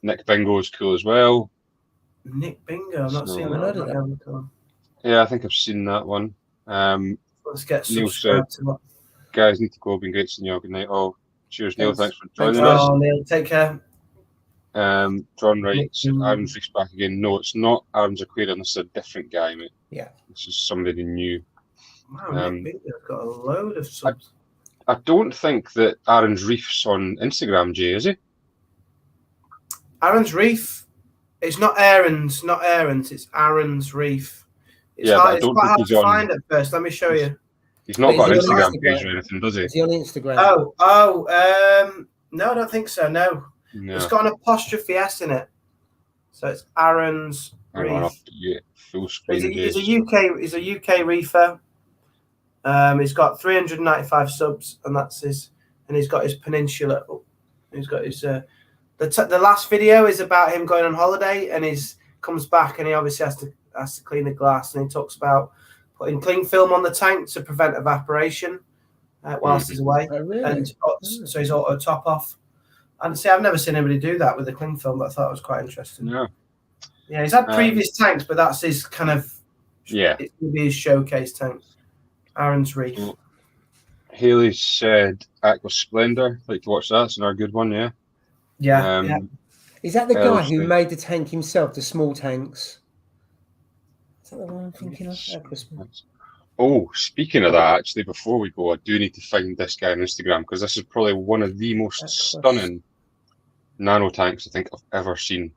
Nick Bingo is cool as well. Nick Bingo, I've not seen that. Yeah, I think I've seen that one. Let's get Neil said, guys, need to go. Been great seeing you all. Good night. Oh, cheers, Neil. Thanks for joining us. Oh, Neil, take care. John writes, Aaron's Reef's back again. No, it's not Aaron's Aquarium. This is a different guy, mate. Yeah. This is somebody new. Wow, Nick Bingo's got a load of subs. I don't think that Aaron's Reef's on Instagram, Jay, is he? Aaron's Reef. It's not Aaron's, it's Aaron's Reef. It's quite hard to find at first. Let me show you. He's not got an Instagram page or anything, does he? Is he on Instagram? No, I don't think so. No. It's got an apostrophe S in it, so it's Aaron's Reef. Full screen. He's a UK reefer. He's got 395 subs, and that's his. And he's got his peninsula. He's got his. The last video is about him going on holiday, and he comes back, and he obviously has to clean the glass, and he talks about putting cling film on the tank to prevent evaporation whilst he's away. Oh, really? And so he's auto top off. And see, I've never seen anybody do that with the cling film, but I thought it was quite interesting. Yeah, he's had previous tanks, but that's his kind of it's going to be his showcase tank. Aaron's Reef. Haley said Aqua Splendor. Like to watch that. It's another good one, yeah. Yeah. Is that the guy who made the tank himself, the small tanks? Is that the one I'm thinking of? Oh, speaking of that, actually, before we go, I do need to find this guy on Instagram because this is probably one of the most stunning nano tanks I think I've ever seen.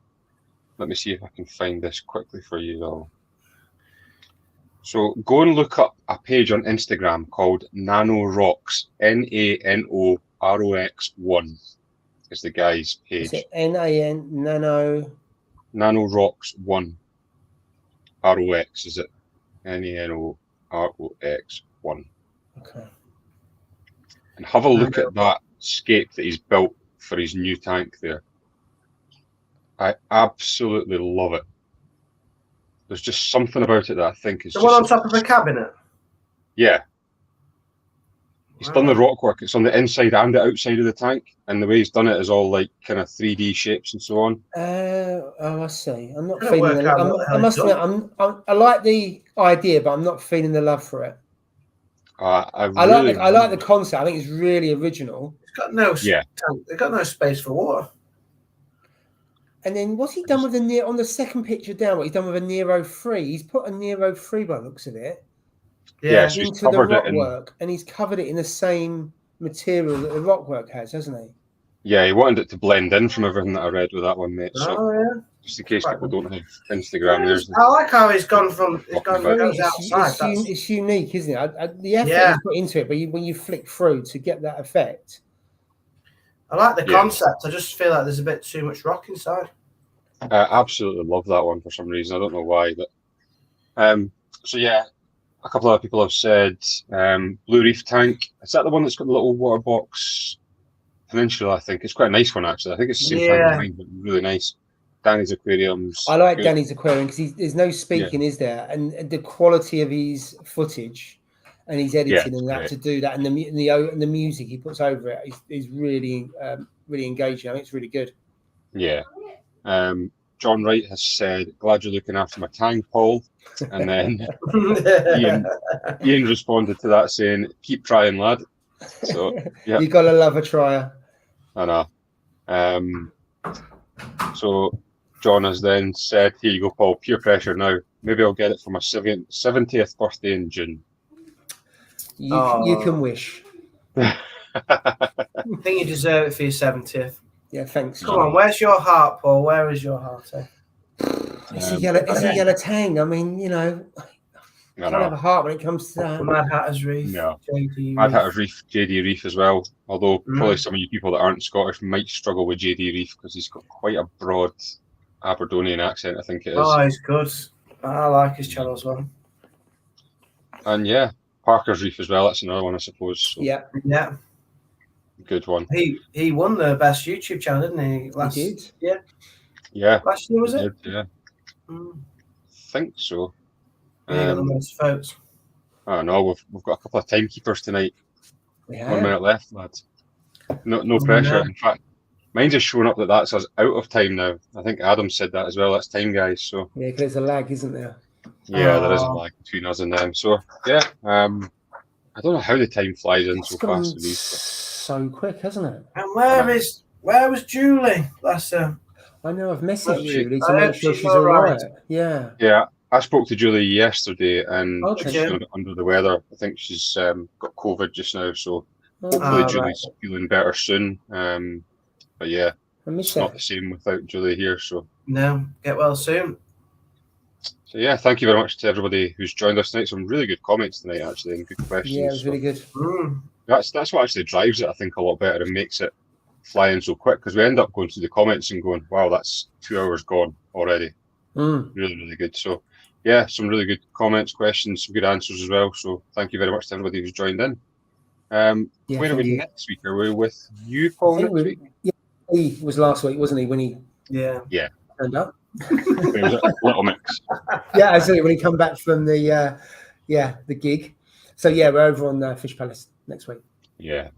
Let me see if I can find this quickly for you all. So go and look up a page on Instagram called Nano Rocks, NANOROX1 is the guy's page. Is it NAN Nano? Nano Rocks 1. ROX is it? NANOROX1. Okay. And have a look at that scape that he's built for his new tank there. I absolutely love it. There's just something about it that I think is the one on top of a cabinet. Yeah. He's done the rock work. It's on the inside and the outside of the tank, and the way he's done it is all like kind of 3D shapes and so on. I see. I'm not feeling. I must admit, I like the idea, but I'm not feeling the love for it. I like the concept. I think it's really original. It's got no They've got no space for water. And then what's he done with the on the second picture down? What he's done with a Nero 3? He's put a Nero 3 by the looks of it. Yeah, so into the rock work, and he's covered it in the same material that the rock work has, hasn't he? Yeah, he wanted it to blend in from everything that I read with that one, mate. So just in case people don't have Instagram, I like how he's gone from outside. It's unique, isn't it? The effort is put into it, but when you flick through to get that effect. I like the concept. I just feel like there's a bit too much rock inside. I absolutely love that one for some reason. I don't know why, but so yeah, a couple of people have said Blue Reef tank. Is that the one that's got the little water box peninsula? I think it's quite a nice one actually. I think it's the same thing, but really nice. Danny's Aquariums. I like Danny's Aquarium because there's no speaking, is there? And the quality of his footage. And he's editing and that to do that, and the music he puts over it is really really engaging. I think it's really good. Yeah. John Wright has said, "Glad you're looking after my tank, Paul." And then Ian responded to that saying, "Keep trying, lad." So yeah, you gotta love a trier. I know. So John has then said, "Here you go, Paul. Peer pressure now. Maybe I'll get it for my 70th birthday in June." You can wish. I think you deserve it for your 70th. Yeah, thanks. Come on, where's your heart, Paul? Where is your heart? It's a yellow tang. I mean, you know. Can't have a heart when it comes to that. Mad Hatter's Reef. No. JD Mad Reef. Hatter's Reef, JD Reef as well. Although probably some of you people that aren't Scottish might struggle with JD Reef because he's got quite a broad Aberdonian accent, I think it is. Oh, he's good. I like his channel as well. And yeah, Parker's Reef as well. That's another one, I suppose. So Yeah. good one. He won the best YouTube channel, didn't he? He did. Yeah. Last year, was he it? did, yeah. Think so. He got the most votes. I don't know. We've got a couple of timekeepers tonight. 1 minute left, lads. No pressure. In fact, mine's just showing up that that's us out of time now. I think Adam said that as well. That's time, guys. So Yeah, because there's a lag, isn't there? yeah, there is a lag between us and them. So yeah, I don't know how the time flies in so fast. With these, so quick, hasn't it? And where was Julie last time? I know. I've messaged Julie. Julie to make sure she's all right. Yeah. Yeah, I spoke to Julie yesterday, and Okay. she's feeling under the weather. I think she's got COVID just now, so hopefully Julie's feeling better soon. But yeah, it's not the same without Julie here. So no, get well soon. So yeah, thank you very much to everybody who's joined us tonight. Some really good comments tonight, actually, and good questions. Yeah, it was really good. That's what actually drives it, I think, a lot better and makes it fly in so quick, because we end up going through the comments and going, wow, that's 2 hours gone already. Really, really good. So yeah, some really good comments, questions, some good answers as well. So thank you very much to everybody who's joined in. Where are we next week? Are we with you, Paul, next week? Yeah, he was last week, wasn't he, when he turned up? It was a little mix. Yeah, absolutely. When he come back from the gig. So yeah, we're over on Fish Palace next week. Yeah.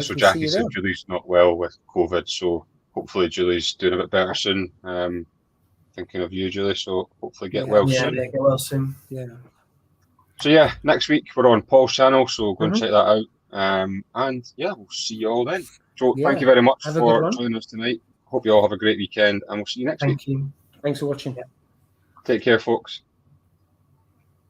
So Jackie said Julie's not well with COVID, so hopefully Julie's doing a bit better soon. Thinking of you, Julie. So hopefully get well soon. Yeah, get well soon. Yeah. So yeah, next week we're on Paul's channel, so go and check that out. And yeah, we'll see you all then. So thank you very much for joining us tonight. Hope you all have a great weekend, and we'll see you next week. Thank you. Thanks for watching. Take care, folks.